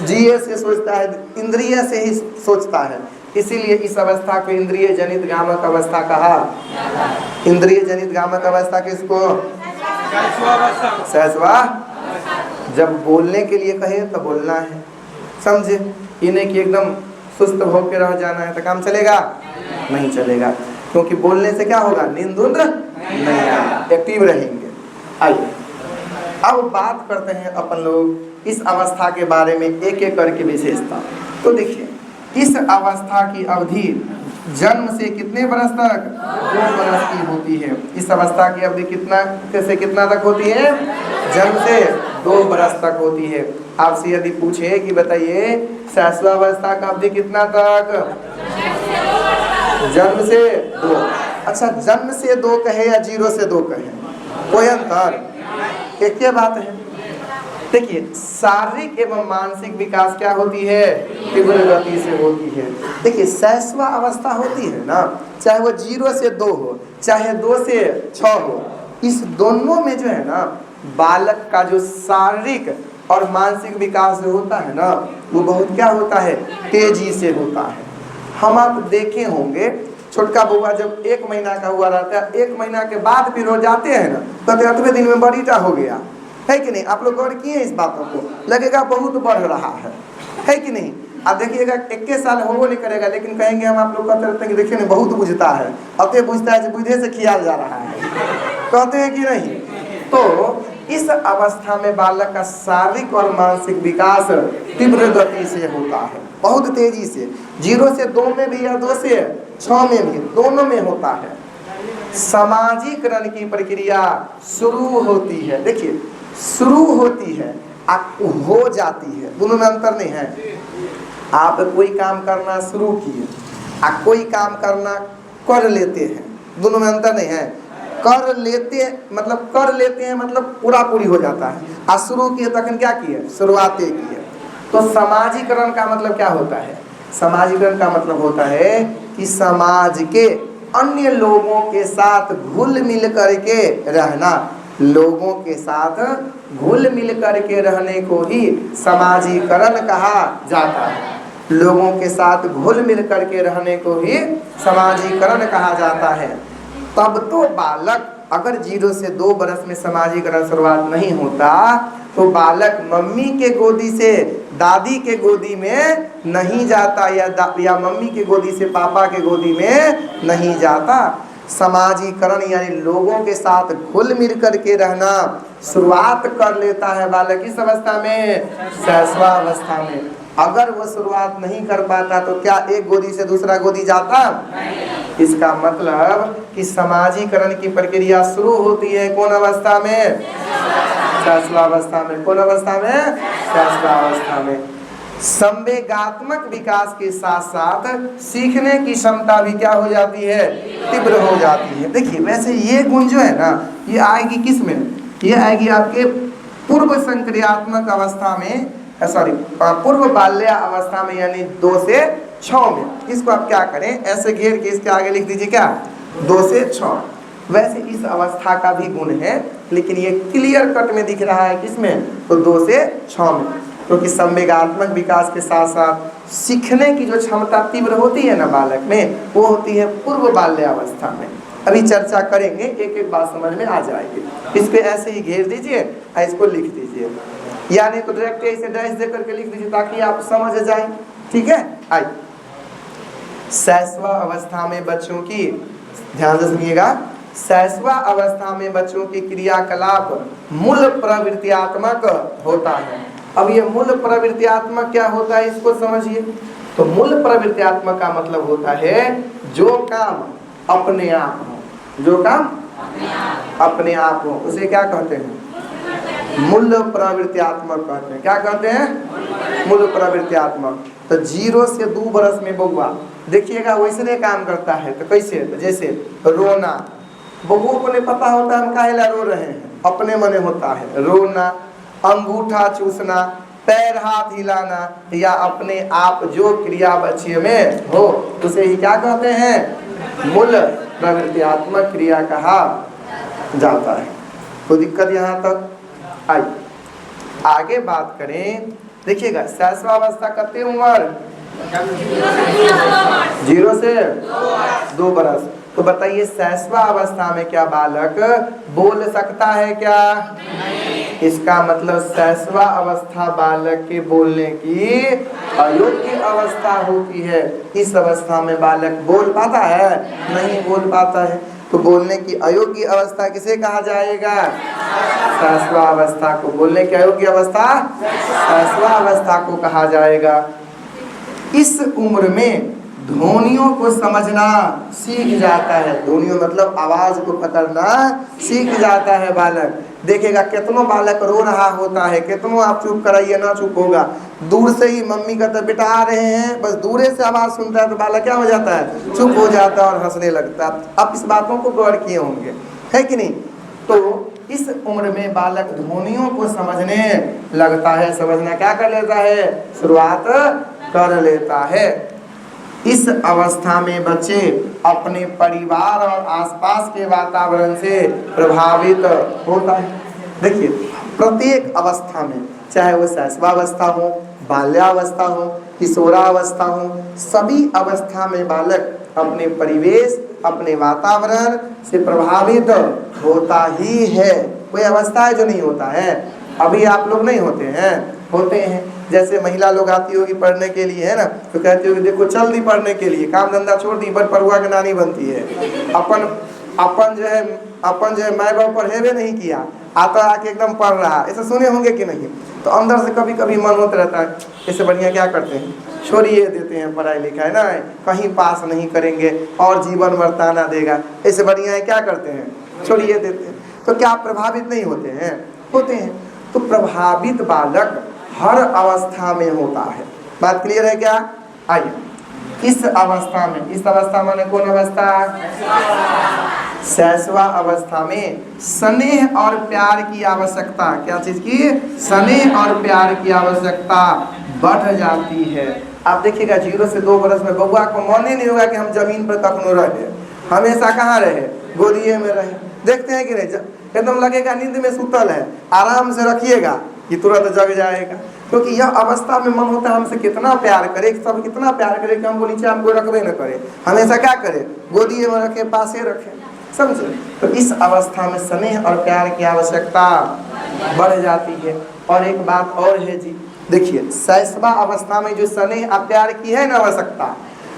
जीव से सोचता है, इंद्रिय से ही सोचता है। इसीलिए इस अवस्था को इंद्रिय जनित गामक अवस्था कहा। इंद्रिय जनित गामक अवस्था किसको? शैशवा। जब बोलने के लिए कहे तो बोलना है, समझे? इन्हें कि एकदम सुस्त होकर रह जाना है तो काम चलेगा? नहीं चलेगा, क्योंकि बोलने से क्या होगा? नींद नहीं आएगा, एक्टिव रहेंगे। आइए अब बात करते हैं अपन लोग इस अवस्था के बारे में एक एक करके विशेषता। तो देखिए इस अवस्था की अवधि जन्म से कितने बरस तक? 2 बरस की होती है। इस अवस्था की अवधि कितना से कितना तक होती है? जन्म से 2 बरस तक होती है। आपसे यदि पूछे कि बताइए शैशवावस्था का अवधि कितना तक? जन्म से 2। अच्छा जन्म से 2 कहे या 0 से 2 कहे, कोई अंतर? एक बात है। देखिए शारीरिक एवं मानसिक विकास क्या होती है? तीव्र गति से होती है। देखिए शैशवा अवस्था होती है ना, चाहे वो 0 से 2 हो, चाहे 2 से 6 हो, इस दोनों में जो है ना बालक का जो शारीरिक और मानसिक विकास जो होता है ना, वो बहुत क्या होता है? तेजी से होता है। हम आप देखे होंगे छोटका बउआ जब 1 महीना का हुआ रहता है, 1 महीना के बाद फिर हो जाते हैं ना, तो 8वें दिन में बड़ीटा हो गया, है कि नहीं? आप लोग गौर किए इस बातों को? लगेगा बहुत बढ़ रहा है कि नहीं? आप देखिएगा 21 साल हो नहीं करेगा, लेकिन कहेंगे हम आप लोग कहते रहते हैं कि देखिए नहीं बहुत बुझता है, अतः बुझता है, बुझे से खियाल जा रहा है, कहते हैं कि नहीं? तो इस अवस्था में बालक का शारीरिक और मानसिक विकास तीव्र गति से होता है, बहुत तेजी से। 0 से 2 में भी या 2 से 6 में भी, दोनों में होता है। समाजीकरण की प्रक्रिया शुरू होती है। देखिए शुरू होती है, हो जाती है, दोनों में अंतर नहीं है। आप कोई काम करना शुरू किए, कोई काम करना कर लेते हैं, दोनों में अंतर नहीं है। कर लेते मतलब पूरा पूरी हो जाता है, और शुरू किए तक क्या किए? शुरुआतें किए। तो समाजीकरण का मतलब क्या होता है? समाजीकरण का मतलब होता है कि समाज के अन्य लोगों के साथ घुल मिल करके रहना। लोगों के साथ घुल मिल करके रहने को ही समाजीकरण कहा जाता है। लोगों के साथ घुल मिल करके रहने को ही समाजीकरण कहा जाता है। तब तो बालक अगर 0 से 2 बरस में समाजीकरण शुरुआत नहीं होता तो बालक मम्मी के गोदी से दादी के गोदी में नहीं जाता, या मम्मी के गोदी से पापा के गोदी में नहीं जाता। समाजीकरण यानी लोगों के साथ घुल मिल करके रहना शुरुआत कर लेता है बालक इस अवस्था में, शैशवा अवस्था में। अगर वो शुरुआत नहीं कर पाता तो क्या एक गोदी से दूसरा गोदी जाता? इसका मतलब कि समाजीकरण की प्रक्रिया शुरू होती है कौन अवस्था में? शैशवा अवस्था में। कौन अवस्था में? शैशवा अवस्था में। संवेगात्मक विकास के साथ साथ सीखने की क्षमता भी क्या हो जाती है? तीव्र हो जाती है। देखिए वैसे ये गुण जो है ना, ये आएगी किस में? ये आएगी आपके पूर्व संक्रियात्मक अवस्था में, पूर्व बाल्य अवस्था में, यानी 2 से 6 में। इसको आप क्या करें, ऐसे घेर के इसके आगे लिख दीजिए क्या? 2 से 6। वैसे इस अवस्था का भी गुण है, लेकिन ये क्लियर कट में दिख रहा है किसमें? तो 2 से 6 में। क्योंकि संवेगात्मक विकास के साथ साथ सीखने की जो क्षमता तीव्र होती है ना बालक में, वो होती है पूर्व बाल्यावस्था में। अभी चर्चा करेंगे, एक एक बात समझ में आ जाएगी। इस पे ऐसे ही घेर दीजिए और इसको लिख दीजिए, या नहीं तो डायरेक्ट ऐसे डैश दे करके लिख दीजिए ताकि आप समझ जाएं। ठीक है, आइए। शैशव अवस्था में बच्चों की, ध्यान से सुनिएगा, शैशव अवस्था में बच्चों की क्रियाकलाप मूल प्रवृत्त्यात्मक होता है। अब ये मूल प्रवृत्त्यात्मक क्या होता है इसको समझिए। तो मूल प्रवृत्त्यात्मक का मतलब होता है जो काम अपने आप हो, जो काम अपने आप हो उसे क्या कहते हैं? मूल प्रवृत्त्यात्मक कहते हैं। क्या कहते हैं? मूल प्रवृत्त्यात्मक। तो 0 से 2 बरस में बउआ देखिएगा वैसे काम करता है। तो कैसे? तो जैसे रोना, बउओं को नहीं पता होता हम काहे ला रो रहे हैं, अपने मने होता है रोना, अंगूठा चूसना, पैर हाथ हिलाना, या अपने आप जो क्रिया बच्चे में हो उसे ही क्या कहते हैं? मूल प्रवृत्त्यात्मक क्रिया कहा जाता है। तो दिक्कत यहाँ तक आई। आगे बात करें, देखिएगा शैशवावस्था कितनी उम्र? 0 से 2 बरस। तो बताइए शैशवावस्था में क्या बालक बोल सकता है क्या? इसका मतलब शैशवावस्था बालक के बोलने की अयोग्य अवस्था होती है। इस अवस्था में बालक बोल पाता है? नहीं बोल पाता है। तो बोलने की अयोग्य अवस्था किसे कहा जाएगा? शैशवावस्था को। बोलने की अयोग्य अवस्था शैशवावस्था को कहा जाएगा। इस उम्र में ध्वनियों को समझना सीख जाता है। ध्वनियों मतलब आवाज को पकड़ना सीख जाता है बालक। देखिएगा कितनों बालक रो रहा होता है, कितनों आप चुप कराइए ना चुप होगा। दूर से ही मम्मी का तो बेटा आ रहे हैं, बस दूरे से आवाज सुनता है तो बालक क्या हो जाता है? चुप हो जाता है और हंसने लगता है। आप इस बातों को गौर किए होंगे, है कि नहीं? तो इस उम्र में बालक ध्वनियों को समझने लगता है। समझना क्या कर लेता है? शुरुआत कर लेता है। इस अवस्था में बच्चे अपने परिवार और आसपास के वातावरण से प्रभावित होता है। देखिए प्रत्येक अवस्था में, चाहे वो शैशवावस्था हो, बाल्यावस्था हो, किशोरावस्था हो, सभी अवस्था में बालक अपने परिवेश, अपने वातावरण से प्रभावित होता ही है। कोई अवस्था है जो नहीं होता है? अभी आप लोग नहीं होते हैं? होते हैं। जैसे महिला लोग आती होगी पढ़ने के लिए, है ना, तो कहती होगी देखो चल दी पढ़ने के लिए, काम धंधा छोड़ दी, बट पढ़ुआ के नानी बनती है। अपन जो है माँ बाप पढ़ेबे नहीं किया, आता आके एकदम पढ़ रहा। ऐसा सुने होंगे कि नहीं? तो अंदर से कभी कभी मन होता रहता है इससे बढ़िया क्या करते हैं, छोड़िए देते हैं पढ़ाई लिखाई, ना कहीं पास नहीं करेंगे और जीवन वर्ताना देगा, इससे बढ़िया है क्या करते हैं, छोड़िए देते हैं। तो क्या प्रभावित नहीं होते हैं? होते हैं। तो प्रभावित बालक हर अवस्था में होता है। बात क्लियर है क्या? आइए इस अवस्था में, इस अवस्था में कौन अवस्था? शैशवा अवस्था में स्नेह और प्यार की आवश्यकता, क्या चीज की? स्नेह और प्यार की आवश्यकता बढ़ जाती है। आप देखिएगा 0 से 2 बरस में बउआ को मन ही नहीं होगा कि हम जमीन पर कखनो रहे, हमेशा कहाँ रहे? गोदिए में रहे। देखते हैं कि नहीं? एकदम लगेगा नींद में सुतल है, आराम से रखिएगा कि तुरंत जग जाएगा। क्योंकि यह अवस्था में मन होता है हमसे कितना प्यार करे, सब कितना प्यार करे कि हमको नीचे हमको रखबे न करे, हमेशा क्या करे? गोदिए में रखे, पासे रखे। समझे? तो इस अवस्था में स्नेह और प्यार की आवश्यकता बढ़ जाती है। और एक बात और है जी, देखिए शैशवा अवस्था में जो स्नेह और प्यार की है ना आवश्यकता,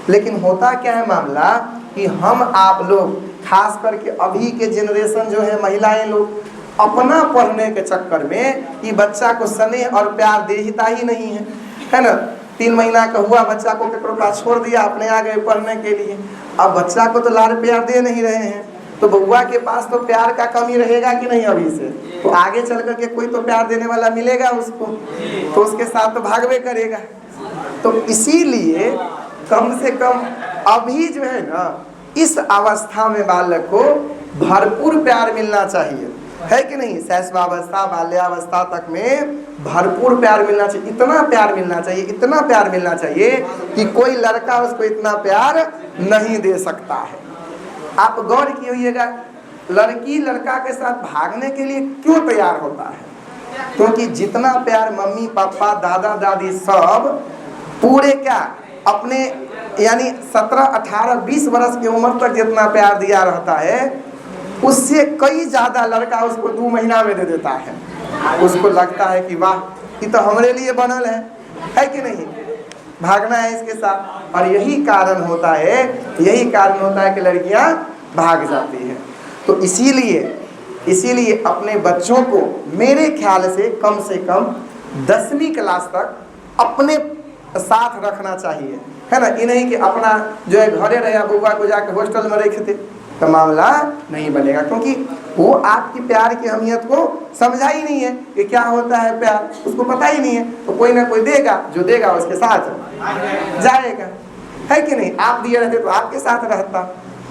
लेकिन होता क्या है मामला कि हम आप लोग खास करके अभी के जनरेशन जो है महिलाएं लोग अपना पढ़ने के चक्कर में कि बच्चा को स्नेह और प्यार देता ही नहीं है, है ना। 3 महीना का हुआ बच्चा को केकरो पास छोड़ दिया, अपने आ गए पढ़ने के लिए। अब बच्चा को तो लाड़ प्यार दे नहीं रहे हैं, तो बउआ के पास तो प्यार का कमी रहेगा कि नहीं अभी से? तो आगे चल करके कोई तो प्यार देने वाला मिलेगा उसको, तो उसके साथ तो भागवे करेगा। तो इसीलिए कम से कम अभी जो है ना इस अवस्था में बालक को भरपूर प्यार मिलना चाहिए, है कि नहीं? शैशवावस्था बाल्यावस्था तक में भरपूर प्यार मिलना चाहिए। इतना प्यार मिलना चाहिए, इतना प्यार मिलना चाहिए कि कोई लड़का उसको इतना प्यार नहीं दे सकता है। आप गौर कीजिएगा, लड़की लड़का के साथ भागने के लिए क्यों तैयार होता है? क्योंकि जितना प्यार मम्मी पापा दादा दादी सब पूरे क्या अपने यानी 17, 18, 20 वर्ष की उम्र तक जितना प्यार दिया रहता है उससे कई ज़्यादा लड़का उसको 2 महीना में दे देता है। उसको लगता है कि वाह ये तो हमारे लिए बनल है कि नहीं, भागना है इसके साथ। और यही कारण होता है कि लड़कियां भाग जाती हैं। तो इसीलिए अपने बच्चों को मेरे ख्याल से कम 10वीं क्लास तक अपने साथ रखना चाहिए, है ना। ये नहीं कि अपना जो है घरे रहे बुआ को जाकर हॉस्टल में रखते तो मामला नहीं बनेगा, क्योंकि वो आपकी प्यार की अहमियत को समझा ही नहीं है कि क्या होता है प्यार, उसको पता ही नहीं है। तो कोई ना कोई देगा, जो देगा उसके साथ जाएगा, है कि नहीं। आप दिए रहते तो आपके साथ रहता।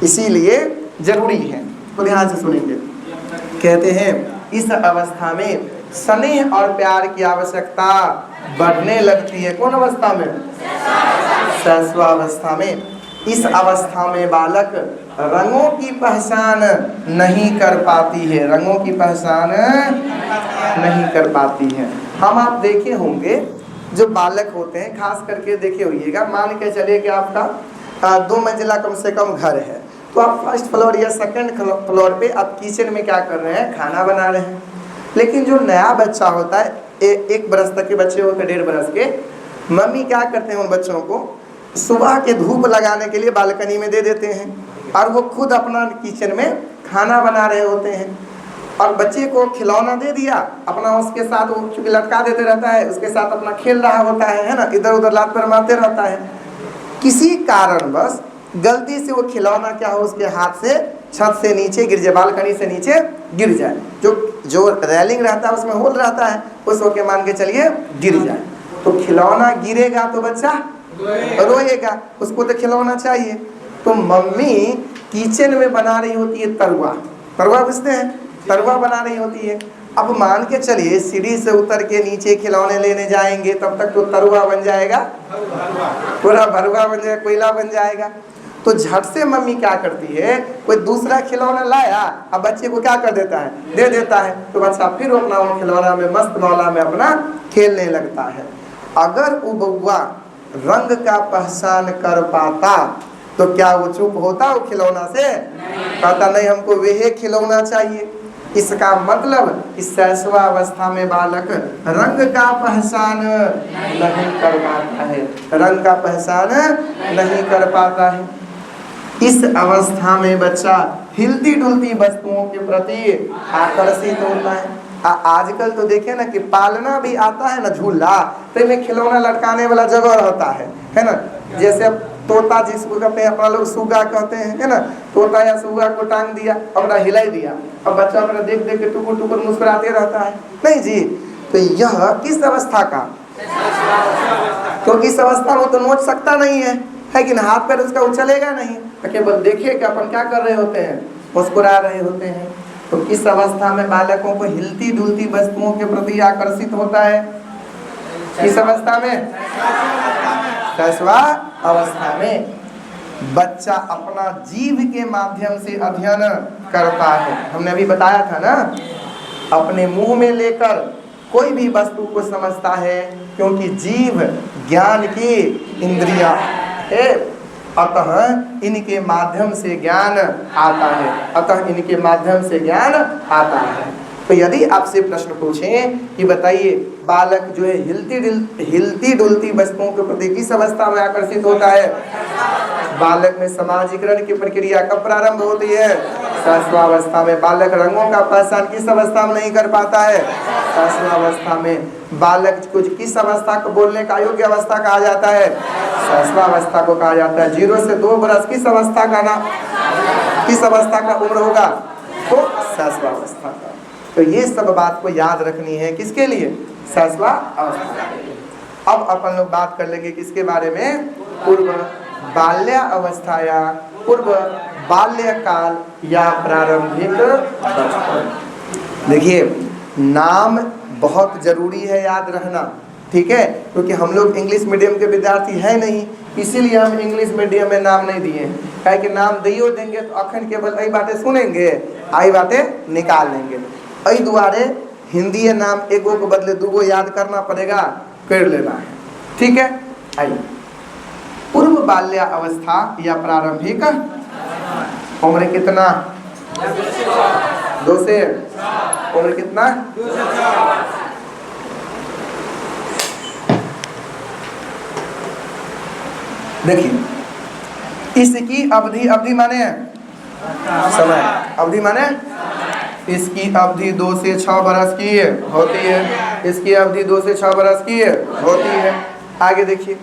इसीलिए जरूरी है, तो ध्यान से सुनेंगे। कहते हैं इस अवस्था में स्नेह और प्यार की आवश्यकता बढ़ने लगती है। कौन अवस्था में? शैशवावस्था में। इस अवस्था में बालक रंगों की पहचान नहीं कर पाती है, रंगों की पहचान नहीं कर पाती है। हम आप देखे होंगे जो बालक होते हैं, खास करके देखे होइएगा, मान के चलिए कि आपका 2 मंजिला कम से कम घर है, तो आप फर्स्ट फ्लोर या सेकंड फ्लोर पे आप किचन में क्या कर रहे हैं, खाना बना रहे हैं। लेकिन जो नया बच्चा होता है, 1 बरस तक के बच्चे होते हैं, 1.5 बरस के, मम्मी क्या करते हैं उन बच्चों को सुबह के धूप लगाने के लिए बालकनी में दे देते हैं, और वो खुद अपना किचन में खाना बना रहे होते हैं। और बच्चे को खिलौना दे दिया, अपना उसके साथ वो चूँकि लटका देते रहता है, उसके साथ अपना खेल रहा होता है ना, इधर उधर लात पर मारते रहता है। किसी कारणवश गलती से वो खिलौना क्या हो उसके हाथ से छत से नीचे गिर जाए, बालकनी से नीचे गिर जाए, जो रेलिंग रहता है उसमें होल रहता है, उस होके मान के चलिए गिर जाए, तो खिलौना गिरेगा तो बच्चा रोएगा, उसको तो खिलौना चाहिए। तो मम्मी किचन में बना रही होती है तरुआ, बुझते हैं, तरुआ बना रही होती है। अब मान के चलिए सीढ़ी से उतर के नीचे खिलौने लेने जाएंगे, तब तक तो तरुआ बन जाएगा, पूरा भरुआ बन जाएगा, कोयला बन जाएगा। तो झट से मम्मी क्या करती है, कोई दूसरा खिलौना लाया, अब बच्चे को क्या कर देता है, दे देता है, तो बच्चा फिर अपना वो खिलौना में मस्त मौला में अपना खेलने लगता है। अगर वो बउआ रंग का पहचान कर पाता तो क्या वो चुप होता वो खिलौना से? कहता नहीं, हमको वही खिलौना चाहिए। इसका मतलब इस शैशवावस्था में बालक रंग का पहचान नहीं कर पाता है, रंग का पहचान नहीं कर पाता है। इस अवस्था में बच्चा हिलती डुलती वस्तुओं के प्रति आकर्षित होता है। आजकल तो देखे ना कि पालना भी आता है ना झूला, तो इनमें खिलौना लटकाने वाला जगह रहता है ना। जैसे तोता जिसको कहते हैं अपना लोग सुगा कहते हैं, है ना, तोता या सुगा को टांग दिया, अपना हिलाई दिया, अब बच्चा अपना देख देख के टुकुर टुकुर मुस्कुराते रहता है। नहीं जी, तो यह किस अवस्था का? क्योंकि इस अवस्था में तो नोच सकता नहीं है कि ना, हाथ पैर उसका उछलेगा नहीं, तो केवल देखिए कि अपन क्या कर रहे होते हैं, मुस्कुरा रहे होते हैं। तो इस अवस्था में बालकों को हिलती डुलती वस्तुओं के प्रति आकर्षित होता है। इस अवस्था में, शैशवा अवस्था में बच्चा अपना जीव के माध्यम से अध्ययन करता है। हमने अभी बताया था ना, अपने मुंह में लेकर कोई भी वस्तु को समझता है, क्योंकि जीव ज्ञान की इंद्रियां है, अतः इनके माध्यम से ज्ञान आता है। तो यदि आपसे प्रश्न पूछें कि बताइए बालक जो है हिलती डुलती वस्तुओं के प्रति किस अवस्था में आकर्षित होता है? बालक में समाजीकरण की प्रक्रिया कब प्रारंभ होती है? शैशवावस्था में। बालक रंगों का पहचान किस अवस्था में नहीं कर पाता है? शैशवावस्था में। बालक कुछ किस अवस्था को बोलने का योग्य अवस्था कहा जाता है? शैशवावस्था को कहा जाता है। 0 से 2 बरस किस अवस्था का उम्र होगा? तो शैशवावस्था का। तो ये सब बात को याद रखनी है, किसके लिए? शैशवावस्था। अब अपन लोग बात कर लेंगे किसके बारे में? पूर्व बाल्यावस्था या पूर्व बाल्यकाल या प्रारंभिक बचपन। देखिए, नाम बहुत जरूरी है याद रहना, ठीक है, क्योंकि हम लोग इंग्लिश मीडियम के विद्यार्थी है नहीं, इसीलिए हम इंग्लिश मीडियम में नाम नहीं दिए। है कि नाम दियो देंगे तो अखन केवल यही बातें सुनेंगे, आई बातें निकाल लेंगे। यही दुआरे हिंदी नाम एगो को बदले दूगो याद करना पड़ेगा, कर लेना है, ठीक है। आइए, पूर्व बाल्यावस्था या प्रारंभिक उम्र कितना? 2 से उम्र कितना? देखिए इसकी अवधि, अवधि माने समय, अवधि माने इसकी अवधि 2 से 6 बरस की होती है, इसकी अवधि 2 से 6 बरस की होती है। आगे देखिए,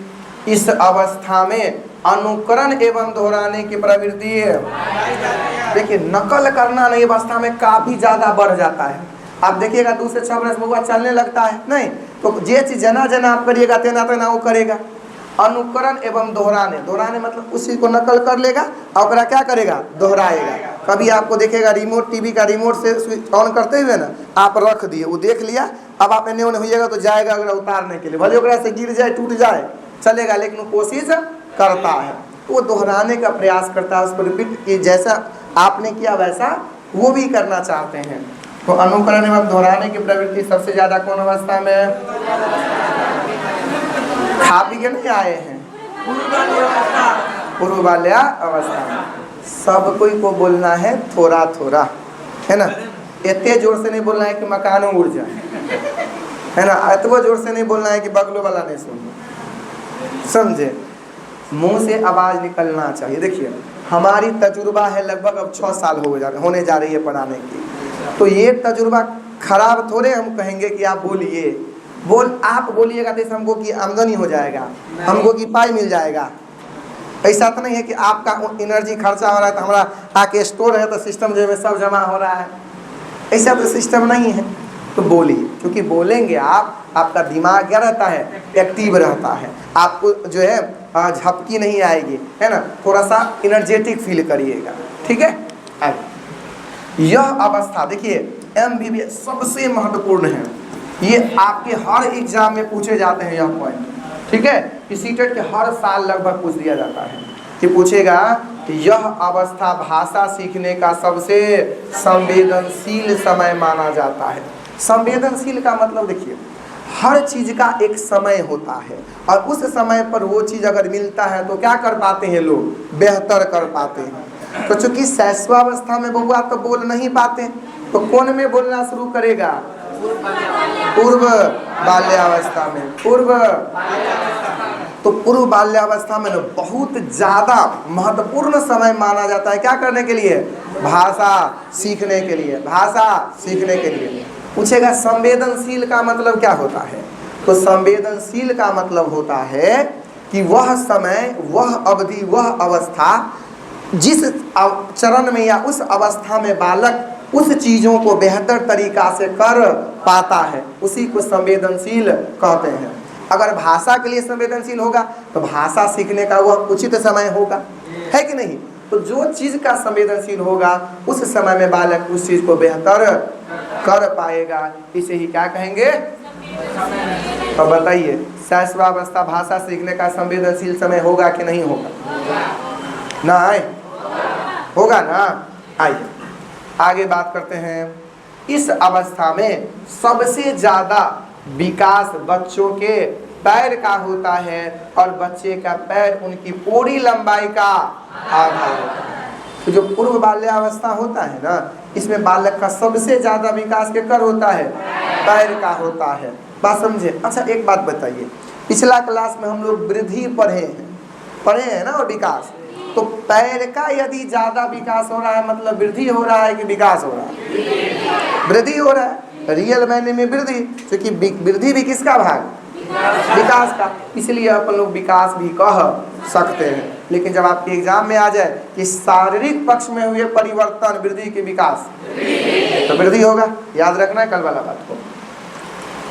इस अवस्था में अनुकरण एवं दोहराने की प्रवृत्ति है। देखिए नकल करना नई अवस्था में काफी ज्यादा बढ़ जाता है। आप देखिएगा 2 से 6 बरस में वो चलने लगता है नहीं, तो जे चीज जना जना आप करिएगा तेना तेना वो करेगा। अनुकरण एवं दोहराने, दोहराने मतलब उसी को नकल कर लेगा और क्या करेगा? दोहराएगा। कभी आपको देखेगा रिमोट, टीवी का रिमोट से स्विच ऑन करते हुए ना आप रख दिए, वो देख लिया, अब आप एने ओने होइएगा तो जाएगा अगर उतारने के लिए, भले ओकरा से गिर जाए टूट जाए चलेगा, लेकिन वो कोशिश करता है, वो दोहराने का प्रयास करता है, उसको रिपीट कि जैसा आपने किया वैसा वो भी करना चाहते हैं। तो अनुकरण एवं दोहराने की प्रवृत्ति सबसे ज्यादा कौन अवस्था में? खा पी के नहीं आए हैं, पूर्व बाल्यावस्था में। सब कोई को बोलना है थोड़ा थोड़ा, है ना, इतने जोर से नहीं बोलना है कि मकान उड़ जाए, है ना, इतना जोर से नहीं बोलना है कि बगलों वाला नहीं सुन, समझे, मुंह से आवाज निकलना चाहिए। देखिए हमारी तजुर्बा है लगभग अब 6 साल होने जा रही है पढ़ाने की, तो ये तजुर्बा खराब थोड़े हम कहेंगे कि आप बोलिए, आप बोलिएगा तो हमको की आमदनी हो जाएगा, हमको की पाई मिल जाएगा। ऐसा तो नहीं है कि आपका एनर्जी खर्चा हो रहा है तो हमारा आके स्टोर है तो सिस्टम जो है सब जमा हो रहा है, ऐसा तो सिस्टम नहीं है। तो बोलिए, क्योंकि बोलेंगे आपका दिमाग क्या रहता है? एक्टिव रहता है, आपको जो है झपकी नहीं आएगी, है ना, थोड़ा सा एनर्जेटिक फील करिएगा, ठीक है। यह अवस्था देखिए MBBS सबसे महत्वपूर्ण है, ये आपके हर एग्जाम में पूछे जाते हैं यह पॉइंट, ठीक है, कि सीटेट के हर साल लगभग पूछ दिया जाता है कि पूछेगा कि यह अवस्था भाषा सीखने का सबसे संवेदनशील समय माना जाता है। संवेदनशील का मतलब देखिए हर चीज का एक समय होता है और उस समय पर वो चीज अगर मिलता है तो क्या कर पाते हैं लोग? बेहतर कर पाते हैं। तो चूंकि शैशवावस्था में बबुआ तो बोल नहीं पाते, तो कौन में बोलना शुरू करेगा? पूर्व बाल्यावस्था में। तो पूर्व बाल्यावस्था में बहुत ज्यादा महत्वपूर्ण समय माना जाता है, क्या करने के लिए? भाषा सीखने के लिए, भाषा सीखने के लिए। पूछेगा संवेदनशील का मतलब क्या होता है? तो संवेदनशील का मतलब होता है कि वह समय, वह अवधि, वह अवस्था जिस चरण में या उस अवस्था में बालक उस चीज़ों को बेहतर तरीका से कर पाता है, उसी को संवेदनशील कहते हैं। अगर भाषा के लिए संवेदनशील होगा तो भाषा सीखने का वह उचित समय होगा, है कि नहीं? तो जो चीज़ का संवेदनशील होगा उस समय में बालक उस चीज़ को बेहतर कर पाएगा, इसे ही क्या कहेंगे? तो बताइए शैशवावस्था भाषा सीखने का संवेदनशील समय होगा कि नहीं होगा? ना होगा ना। आइए आगे बात करते हैं। इस अवस्था में सबसे ज्यादा विकास बच्चों के पैर का होता है और बच्चे का पैर उनकी पूरी लंबाई का आधा होता है। तो जो पूर्व बाल्यावस्था होता है ना, इसमें बालक का सबसे ज्यादा विकास के कर होता है? पैर का होता है। बात समझे? अच्छा एक बात बताइए, पिछला क्लास में हम लोग वृद्धि पढ़े हैं ना, और विकास, तो पैर का यदि ज्यादा विकास हो रहा है मतलब वृद्धि हो रहा है कि विकास हो रहा है? वृद्धि हो रहा है, रियल मायने में वृद्धि, क्योंकि वृद्धि भी किसका भाग? विकास का, इसलिए अपन लोग विकास भी कह सकते हैं। लेकिन जब आपके एग्जाम में आ जाए कि शारीरिक पक्ष में हुए परिवर्तन वृद्धि के विकास, तो वृद्धि होगा, याद रखना है कल वाला बात को।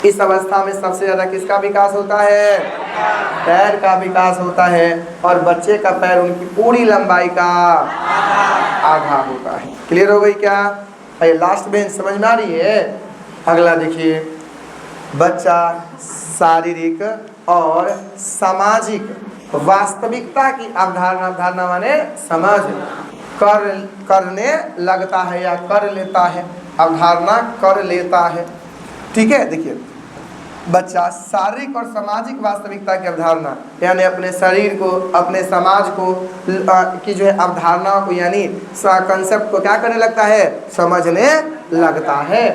इस अवस्था में सबसे ज्यादा किसका विकास होता है? पैर का विकास होता है और बच्चे का पैर उनकी पूरी लंबाई का आधा होता है। क्लियर हो गई क्या? ये लास्ट बेंच समझ में आ रही है? अगला देखिए, बच्चा शारीरिक और सामाजिक वास्तविकता की अवधारणा माने समझ करने लगता है या कर लेता है, अवधारणा कर लेता है। ठीक है, देखिए बच्चा शारीरिक और सामाजिक वास्तविकता की अवधारणा यानी अपने शरीर को, अपने समाज को की जो है अवधारणा को यानी कंसेप्ट को क्या करने लगता है, समझने लगता है।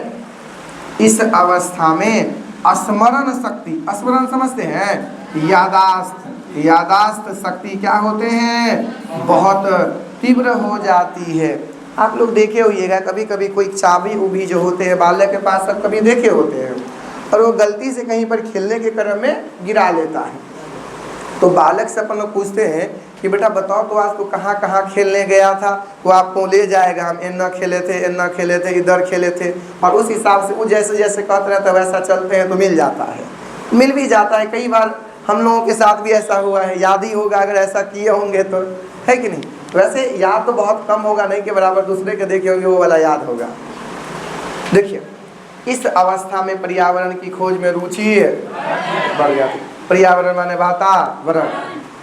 इस अवस्था में स्मरण शक्ति, स्मरण समझते हैं, यादाश्त शक्ति क्या होते हैं, बहुत तीव्र हो जाती है। आप लोग देखे होइएगा कभी कभी कोई चाबी उबी जो होते हैं बालक के पास, सब कभी देखे होते हैं, और वो गलती से कहीं पर खेलने के क्रम में गिरा लेता है। तो बालक से अपन लोग पूछते हैं कि बेटा बताओ तो आज तो कहाँ कहाँ खेलने गया था, वो आपको ले जाएगा, हम इन्ना खेले थे, इन्ना खेले थे, इधर खेले थे, और उस हिसाब से वो जैसे जैसे कहते रहते वैसा चलते हैं तो मिल जाता है, मिल भी जाता है। कई बार हम लोगों के साथ भी ऐसा हुआ है, याद ही होगा अगर ऐसा किए होंगे तो, है कि नहीं। वैसे याद तो बहुत कम होगा, नहीं के बराबर दूसरे के देखे होंगे वो वाला याद होगा। देखिए इस अवस्था में पर्यावरण की खोज में रुचि बढ़ जाती। पर्यावरण माने वातावरण।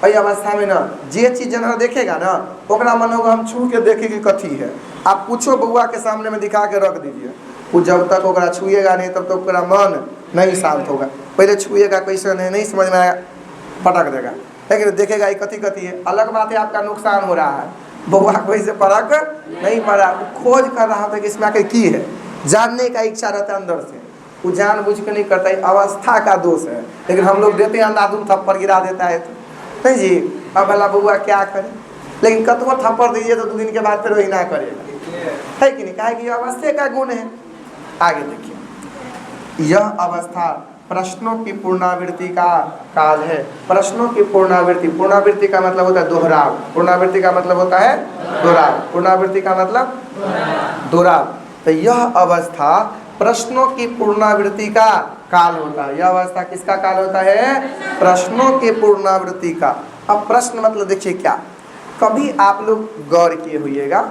वही अवस्था में ना जे चीज जना देखेगा ना ओकरा मन होगा हम छू के देखे कि कथी है। आप पूछो बउआ के सामने में दिखा के रख दीजिए, वो जब तक ओकरा छुएगा नहीं तब तक ओकरा मन नहीं शांत होगा। पहले छुएगा कैसे नहीं समझ में आएगा, पटक देगा, लेकिन देखेगा ये कथी कथी है। अलग बात है आपका नुकसान हो रहा है, बउआ कोई से परख नहीं पड़ा, खोज कर रहा था कि इसमें आके की है, जानने का इच्छा रहता है अंदर से, वो जानबूझ के नहीं करता है, अवस्था का दोष है। लेकिन हम लोग देते हैं अंधाधुन थप्पड़ गिरा देता है तो नहीं जी, अब भला बउआ क्या करे, लेकिन कतवा थप्पड़ दीजिए तो 2 दिन के बाद फिर वही ना करेगा, है कि नहीं, कहे कि अवस्था का गुण है। आगे देखिए यह अवस्था प्रश्नों की पुनरावृत्ति का काल है। प्रश्नों की पुनरावृत्ति, पुनरावृत्ति का मतलब होता है दोहराव, पुनरावृत्ति का मतलब होता है दोहराव, पुनरावृत्ति का मतलब दोहराव। तो यह अवस्था प्रश्नों की पुनरावृत्ति का काल होता है। यह अवस्था किसका काल होता है, प्रश्नों के पुनरावृत्ति का। अब प्रश्न मतलब देखिए क्या, कभी आप लोग गौर किए होइएगा,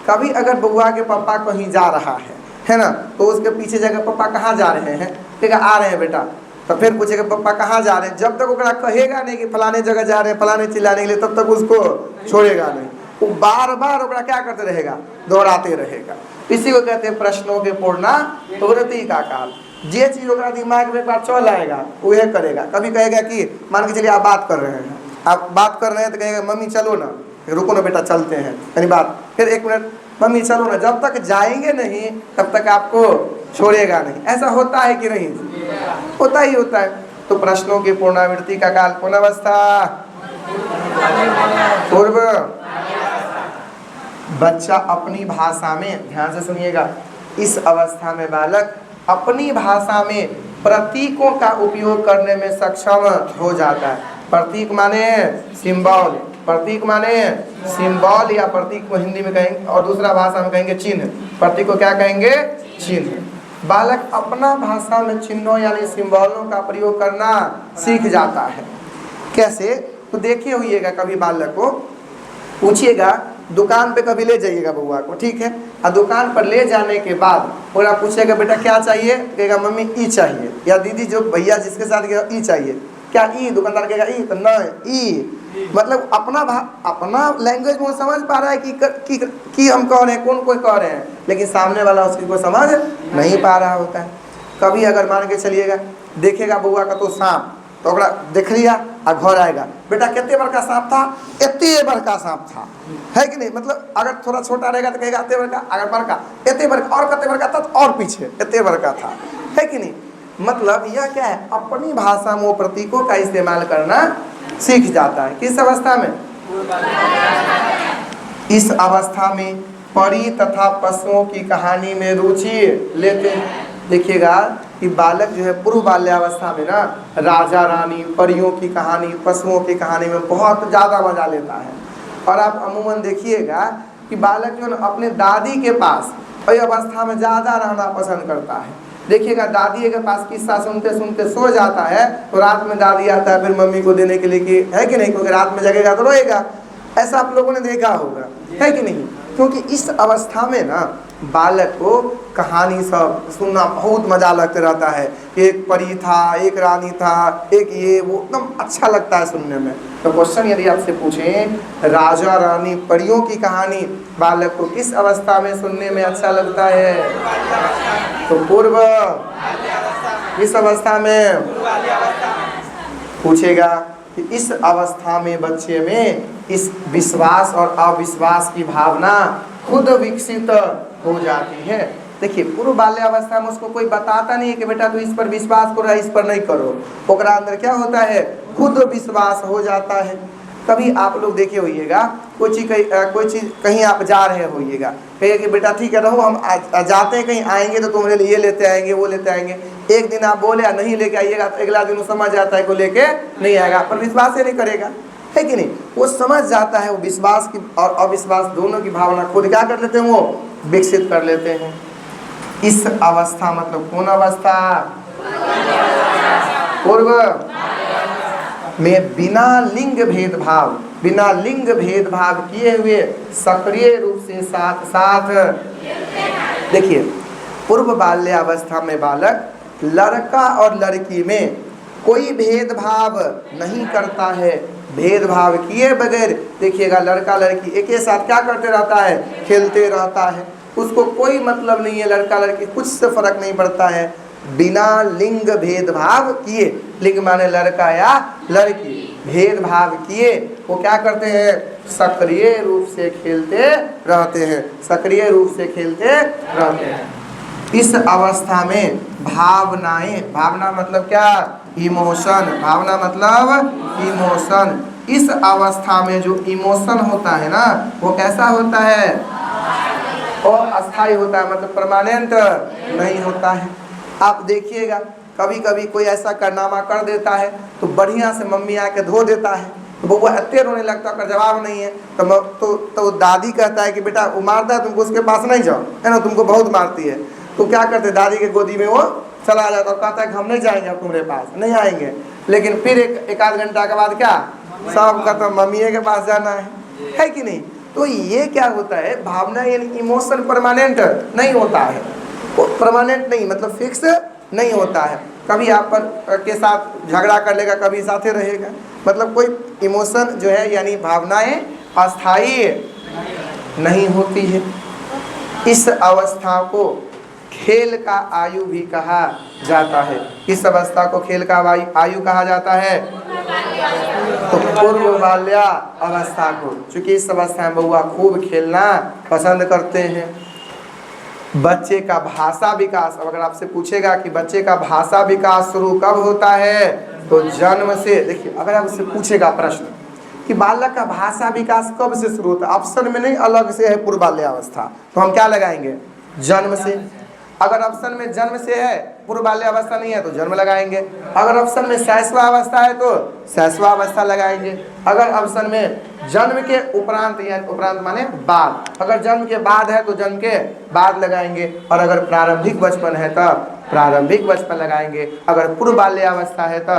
कभी अगर बउआ के पापा कहीं जा रहा है ना, तो उसके पीछे जगह पापा कहाँ जा रहे हैं, ठीक है आ रहे हैं बेटा, तो फिर पूछेगा पापा कहाँ जा रहे हैं, जब तक ओकरा कहेगा नहीं कि फलाने जगह जा रहे हैं फलाने चिल्लाने के लिए, तब तक उसको छोड़ेगा नहीं, वो बार बार ओकरा क्या करते रहेगा, दोहराते रहेगा। इसी को कहते हैं प्रश्नों के पुनरावृत्ति का काल। जे चीज ओकरा दिमाग में एक बार चल आएगा वह करेगा। कभी कहेगा कि मान के चलिए आप बात कर रहे हैं, आप बात कर रहे हैं तो कहेगा मम्मी चलो ना, रुको ना बेटा चलते हैं यानी बात, फिर 1 मिनट मम्मी चलो ना, जब तक जाएंगे नहीं तब तक आपको छोड़ेगा नहीं। ऐसा होता है कि नहीं, होता ही होता है। तो प्रश्नों की पुनरावृत्ति का काल, पुनर्वस्था, पूर्व। बच्चा अपनी भाषा में, ध्यान से सुनिएगा, इस अवस्था में बालक अपनी भाषा में प्रतीकों का उपयोग करने में सक्षम हो जाता है। प्रतीक माने सिंबल, प्रतीक माने सिंबल, या प्रतीक को हिंदी में कहेंगे और दूसरा भाषा में कहेंगे चिन्ह। प्रतीक को क्या कहेंगे, चिन्ह। बालक अपना भाषा में चिन्हों यानी सिंबलों का प्रयोग करना सीख जाता है। कैसे, तो देखिए होइएगा कभी बालक को पूछिएगा, दुकान पे कभी ले जाइएगा बउआ को, ठीक है, और दुकान पर ले जाने के बाद और पूछेगा बेटा क्या चाहिए, कहेगा मम्मी ई चाहिए, या दीदी जो भैया जिसके साथ गया ई चाहिए, क्या ई, दुकानदार कहेगा ई, तो नहीं ई, मतलब अपना लैंग्वेज में वो समझ पा रहा है कि हम कह रहे हैं, कौन कोई कह रहे हैं, लेकिन सामने वाला उसकी को समझ नहीं पा रहा होता है। कभी अगर मान के चलिएगा देखेगा बउआ का तो सांप, तो ओकरा देख लिया और घर आएगा, बेटा कितने बड़का सांप था, इतने बड़का सांप था, है कि नहीं, मतलब अगर थोड़ा छोटा रहेगा तो कहेगा इतने बड़का, अगर बड़का इतने बड़का, और कितने बड़का था तो और पीछे इतने बड़का था, है कि नहीं। मतलब यह क्या है, अपनी भाषा में वो प्रतीकों का इस्तेमाल करना सीख जाता है। किस अवस्था में, इस अवस्था में परी तथा पशुओं की कहानी में रुचि लेते हैं। देखिएगा कि बालक जो है पूर्व बाल्यावस्था में ना राजा रानी, परियों की कहानी, पशुओं की कहानी में बहुत ज़्यादा मजा लेता है। और आप अमूमन देखिएगा कि बालक जो है अपने दादी के पास वही अवस्था में ज़्यादा रहना पसंद करता है। देखिएगा दादी के पास किस्सा सुनते सुनते सो जाता है, तो रात में दादी आता है फिर मम्मी को देने के लिए कि, है कि नहीं, क्योंकि रात में जगेगा तो रोएगा। ऐसा आप लोगों ने देखा होगा, है कि नहीं, क्योंकि इस अवस्था में ना बालक को कहानी सब सुनना बहुत मजा लगता रहता है। एक परी था, एक रानी था, एक ये वो, एकदम अच्छा लगता है सुनने में। तो क्वेश्चन यदि आपसे पूछें, राजा रानी परियों की कहानी बालक को किस अवस्था में सुनने में अच्छा लगता है, तो पूर्व इस अवस्था में पूछेगा कि इस अवस्था में बच्चे में इस विश्वास और अविश्वास की भावना खुद विकसित हो जाती है। देखिए पूर्व बाल्यावस्था में उसको कोई बताता नहीं है कि बेटा तू इस पर विश्वास करो, इस पर नहीं करो। ओकरा अंदर क्या होता है, खुद विश्वास हो जाता है। कभी आप लोग देखे होइएगा कोई चीज़ कहीं आप जा रहे होइएगा, कहिए कि बेटा ठीक है रहो, हम जाते हैं कहीं, आएंगे तो तुम्हारे लिए ये लेते आएंगे वो लेते आएंगे। एक दिन आप बोले नहीं लेके आइएगा तो अगला दिन वो समझ जाता है को लेके नहीं आएगा, पर विश्वास ही नहीं करेगा, है कि नहीं। वो समझ जाता है, वो विश्वास की और अविश्वास दोनों की भावना खुद क्या कर लेते हैं, वो विकसित कर लेते हैं। इस अवस्था मतलब कौन अवस्था, पूर्व में बिना लिंग भेदभाव किए हुए सक्रिय रूप से साथ साथ। देखिए पूर्व बाल्यावस्था में बालक लड़का और लड़की में कोई भेदभाव नहीं करता है, भेदभाव किए बगैर। देखिएगा लड़का लड़की एक ही साथ क्या करते रहता है, खेलते रहता है, उसको कोई मतलब नहीं है, लड़का लड़की कुछ से फर्क नहीं पड़ता है, बिना लिंग भेदभाव किए। लिंग माने लड़का या लड़की, भेदभाव किए वो क्या करते हैं, सक्रिय रूप से खेलते रहते हैं, सक्रिय रूप से खेलते रहते हैं। इस अवस्था में भावनाएं, भावना मतलब क्या, इमोशन, भावना मतलब इमोशन। इस अवस्था में जो इमोशन होता है ना वो कैसा होता है, और अस्थायी होता है, मतलब परमानेंट नहीं होता है। आप देखिएगा कभी कभी कोई ऐसा कारनामा कर देता है तो बढ़िया से मम्मी आके धो देता है, तो वो अत्ते रोने लगता है, जवाब नहीं है तो दादी कहता है कि बेटा वो मारता है तुमको उसके पास नहीं जाओ, है ना, तुमको बहुत मारती है। तो क्या करते, दादी के गोदी में वो चला जाता और कहता है कि हम नहीं जाएंगे तुम्हारे पास, नहीं आएंगे। लेकिन फिर एक आध घंटा के बाद क्या, सब कहता तो मम्मी के पास जाना है कि नहीं। तो ये क्या होता है, भावना यानी इमोशन परमानेंट नहीं होता है, परमानेंट नहीं मतलब फिक्स नहीं होता है। कभी आप पर के साथ झगड़ा कर लेगा, कभी साथे रहेगा, मतलब कोई इमोशन जो है यानी भावनाएं अस्थायी नहीं होती है। इस अवस्था को खेल का आयु भी कहा जाता है। इस अवस्था को खेल का आयु कहा जाता है, तो पूर्व बाल्या अवस्था को। चूंकि इस अवस्था में बउआ खूब खेलना पसंद करते हैं। बच्चे का भाषा विकास, अगर आपसे पूछेगा कि बच्चे का भाषा विकास शुरू कब होता है, तो जन्म से। देखिए अगर आपसे पूछेगा प्रश्न कि बालक का भाषा विकास कब से शुरू होता है, ऑप्शन में नहीं अलग से है पूर्व बाल्यावस्था, तो हम क्या लगाएंगे, जन्म से। अगर ऑप्शन में जन्म से है, पूर्व बाल्यावस्था नहीं है तो जन्म लगाएंगे। अगर ऑप्शन में शैशवा अवस्था है तो शैशवा अवस्था लगाएंगे। अगर ऑप्शन में जन्म के उपरांत या उपरांत माने बाद, अगर जन्म के बाद है तो जन्म के बाद लगाएंगे। और अगर प्रारंभिक बचपन है तो प्रारंभिक बचपन लगाएंगे। अगर पूर्व बाल्यावस्था है तो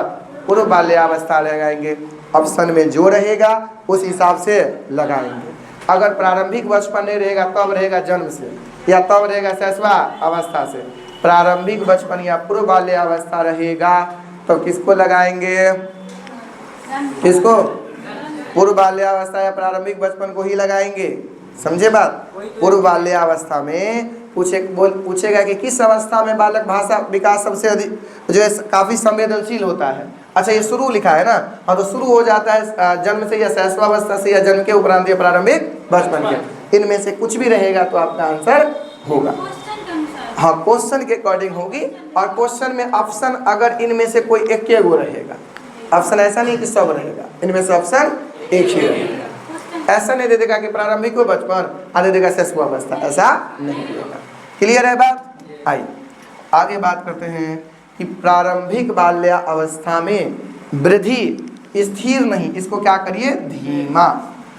पूर्व बाल्यावस्था लगाएंगे। ऑप्शन में जो रहेगा उस हिसाब से लगाएंगे। अगर प्रारंभिक बचपन नहीं रहेगा तब रहेगा जन्म से, या तब रहेगा शैशवा अवस्था से। प्रारंभिक बचपन या पूर्व बाल्यावस्था रहेगा तो किसको लगाएंगे, किसको, पूर्व बाल्यावस्था या प्रारंभिक बचपन को ही लगाएंगे। समझे बात। पूर्व बाल्यावस्था में पूछेगा कि किस अवस्था में बालक भाषा विकास सबसे अधिक जो है काफी संवेदनशील होता है। अच्छा ये शुरू लिखा है ना, हाँ, तो शुरू हो जाता है जन्म से या शैशवावस्था से, या जन्म के उपरांत या प्रारंभिक बचपन के। इनमें से कुछ भी रहेगा तो आपका आंसर होगा। हाँ, क्वेश्चन के अकॉर्डिंग होगी। और क्वेश्चन में ऑप्शन अगर इनमें से कोई एक के गो रहेगा, ऑप्शन ऐसा नहीं कि सब रहेगा, इनमें से ऑप्शन एक ही रहेगा। ऐसा नहीं दे देगा कि प्रारंभिक हो बचपन, दे देगा शैशवावस्था, ऐसा नहीं देगा। क्लियर है बात। आइए आगे बात करते हैं कि प्रारंभिक बाल्यावस्था में वृद्धि स्थिर नहीं, इसको क्या करिए, धीमा,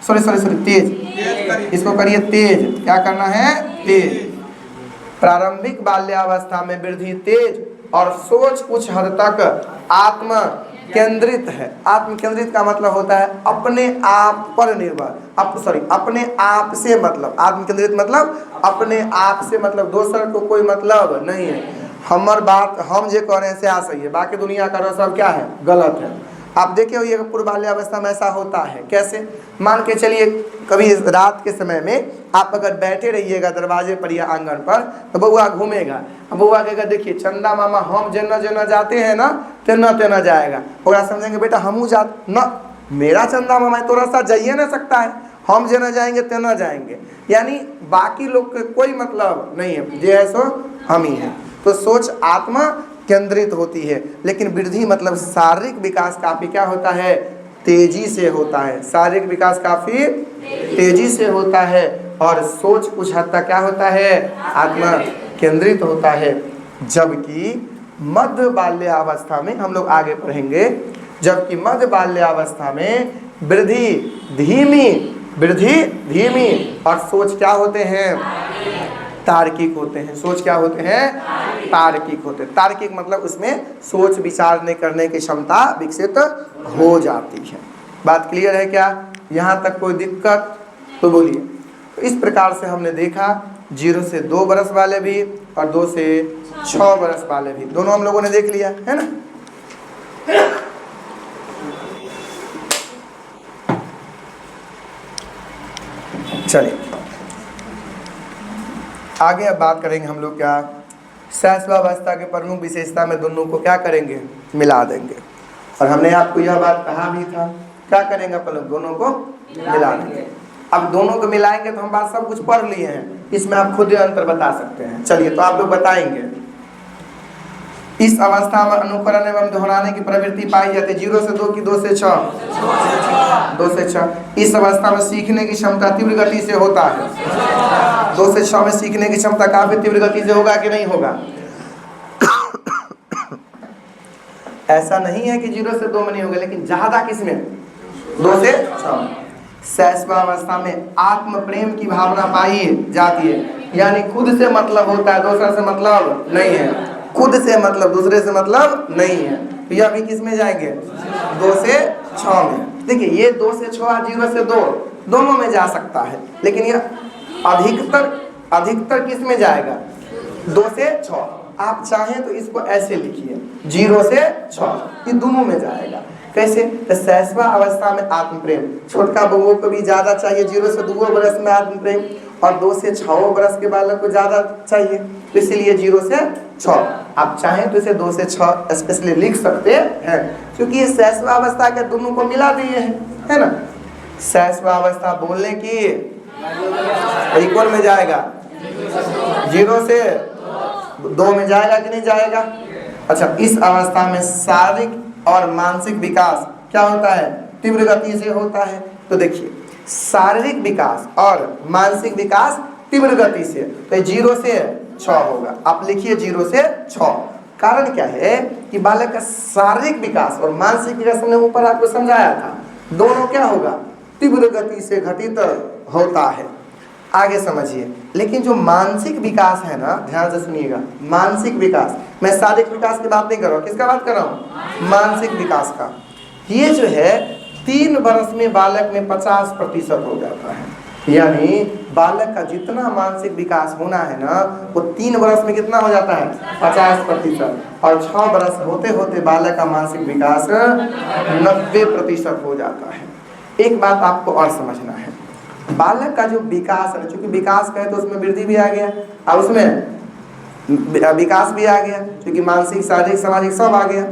सॉरी तेज, इसको करिए तेज। क्या करना है, तेज। प्रारंभिक बाल्यावस्था में वृद्धि तेज और सोच कुछ हद तक आत्म केंद्रित है। आत्म केंद्रित का मतलब होता है अपने आप पर निर्भर, अपने आप से, मतलब आत्म केंद्रित मतलब अपने आप से, मतलब दूसर को कोई मतलब नहीं है। हमार बात हम जो कह रहे हैं से आ सही है, बाकी दुनिया का सब क्या है, गलत है। आप देखे होइए पूर्व बाल्यावस्था में ऐसा होता है। कैसे? मान के चलिए कभी रात के समय में आप अगर बैठे रहिएगा दरवाजे पर या आंगन पर, तो बउआ घूमेगा। अब बउआ कहेगा देखिए चंदा मामा हम जेना जेना जाते हैं ना तेना तेना जाएगा। और समझेंगे बेटा हमू जा न, मेरा चंदा मामा तोरा साथ जाइए ना सकता है, हम जेना जाएंगे तेना जाएंगे। यानी बाकी लोग के कोई मतलब नहीं है, जे है सो हम ही हैं। तो सोच आत्मा केंद्रित होती है, लेकिन वृद्धि मतलब शारीरिक विकास काफी क्या होता है? तेजी से होता है। शारीरिक विकास काफी तेजी से होता है और सोच कुछ हद तक क्या होता है? आत्मा केंद्रित होता है। जबकि मध्य बाल्यावस्था में, हम लोग आगे पढ़ेंगे, जबकि मध्य बाल्यावस्था में वृद्धि धीमी और सोच क्या होते हैं? तार्किक होते हैं। सोच क्या होते हैं? तार्किक होते हैं। तार्किक मतलब उसमें सोच विचार करने की क्षमता विकसित हो जाती है। बात क्लियर है क्या? यहाँ तक कोई दिक्कत तो बोलिए। तो इस प्रकार से हमने देखा 0 से 2 बरस वाले भी और 2 से 6 बरस वाले भी, दोनों हम लोगों ने देख लिया है ना। चलिए आगे अब बात करेंगे हम लोग क्या? शैशवावस्था के प्रमुख विशेषता में दोनों को क्या करेंगे? मिला देंगे। और हमने आपको यह बात कहा भी था, क्या करेंगे अपन लोग? दोनों को मिला देंगे। अब दोनों को मिलाएंगे तो हम बात सब कुछ पढ़ लिए हैं, इसमें आप खुद अंतर बता सकते हैं। चलिए तो आप लोग बताएंगे। इस अवस्था में अनुकरण एवं दोहराने की प्रवृत्ति पाई जाती है। 0 से 2 की 2 से 6, 2 से 6। इस अवस्था में सीखने की क्षमता तीव्र गति से होता है। 2 से 6 में सीखने की क्षमता काफी तीव्र गति से होगा कि नहीं होगा? ऐसा नहीं है कि 0 से 2 में नहीं होगा, लेकिन ज्यादा किसमें? 2 से 6। शैशवावस्था में आत्म प्रेम की भावना पाई जाती है, यानी खुद से मतलब होता है, दूसरे से मतलब नहीं है। खुद से मतलब, दूसरे से मतलब नहीं है। तो यह भी किस में जाएंगे? 2 से 6 में। देखिए ये 2 से 6 और 0 से 2 दोनों में जा सकता है, लेकिन यह अधिकतर किस में जाएगा? 2 से 6। आप चाहें तो इसको ऐसे लिखिए 0 से 6, ये दोनों में जाएगा। कैसे? तो शैशवा अवस्था में आत्म प्रेम, छोटका बउओं को भी ज्यादा चाहिए 0 से 2 बरस में आत्म प्रेम, और 2 से 6 बरस के बालक को ज्यादा चाहिए, तो इसलिए 0 से 6। आप चाहें तो इसे 2 से 6 स्पेशली लिख सकते हैं, क्योंकि ये शैशवावस्था के दोनों को मिला दिए हैं, है ना। शैशवावस्था बोलने की इक्वल में जाएगा, 0 से 2 में जाएगा कि नहीं जाएगा? अच्छा, इस अवस्था में शारीरिक और मानसिक विकास क्या होता है? तीव्र गति से होता है। तो देखिए शारीरिक विकास और मानसिक विकास तीव्र गति से, तो 0 से 6 होगा। आप लिखिए 0 से 6। कारण क्या है कि बालक का शारीरिक विकास और मानसिक विकास हमने ऊपर आपको समझाया था, दोनों क्या होगा? तीव्र गति से घटित होता है। आगे समझिए। लेकिन जो मानसिक विकास है ना, ध्यान से सुनिएगा, मानसिक विकास, मैं शारीरिक विकास की बात नहीं कर रहा हूँ, किसका बात कर रहा हूँ? मानसिक विकास का। ये जो है 3 वर्ष में बालक में 50% हो जाता है। यानी बालक का जितना मानसिक विकास होना है ना, वो 3 वर्ष में कितना हो जाता है? 50%। और 6 वर्ष होते होते बालक का मानसिक विकास 90% हो जाता है। एक बात आपको और समझना है, बालक का जो विकास है, चूंकि विकास कहे तो उसमें वृद्धि भी आ गया और उसमें विकास भी आ गया, क्योंकि मानसिक शारीरिक सामाजिक सब आ गया।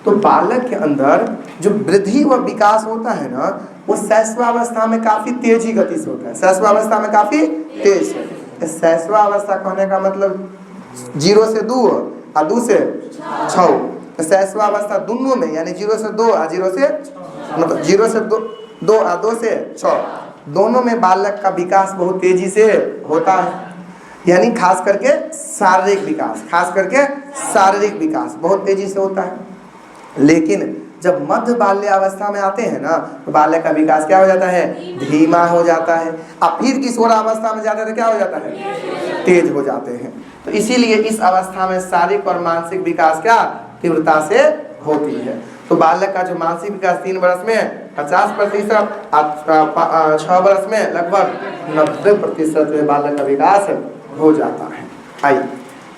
तो बालक के अंदर जो वृद्धि व विकास होता है ना, वो शैशवावस्था में काफी तेजी गति से होता है। शैशवावस्था में काफी तेज है। शैशवावस्था कहने का मतलब 0 से 2 और 2 से 6। शैशवावस्था दोनों में, यानी 0 से 2 और 0 से मतलब 0 से 2 और 2 से 6 दोनों में बालक का विकास बहुत तेजी से होता है। यानी खास करके शारीरिक विकास बहुत तेजी से होता है। लेकिन जब मध्य बाल्यावस्था में आते हैं ना, तो बालक का विकास क्या हो जाता है? धीमा हो जाता है। अब फिर किशोरावस्था में जाते हैं तो क्या हो जाता है? तेज हो जाते हैं। तो इसीलिए इस अवस्था में शारीरिक और मानसिक विकास क्या तीव्रता से होती है। तो बालक का जो मानसिक विकास 3 वर्ष में 50%, 6 वर्ष में लगभग 90% में बालक का विकास हो जाता है। आइए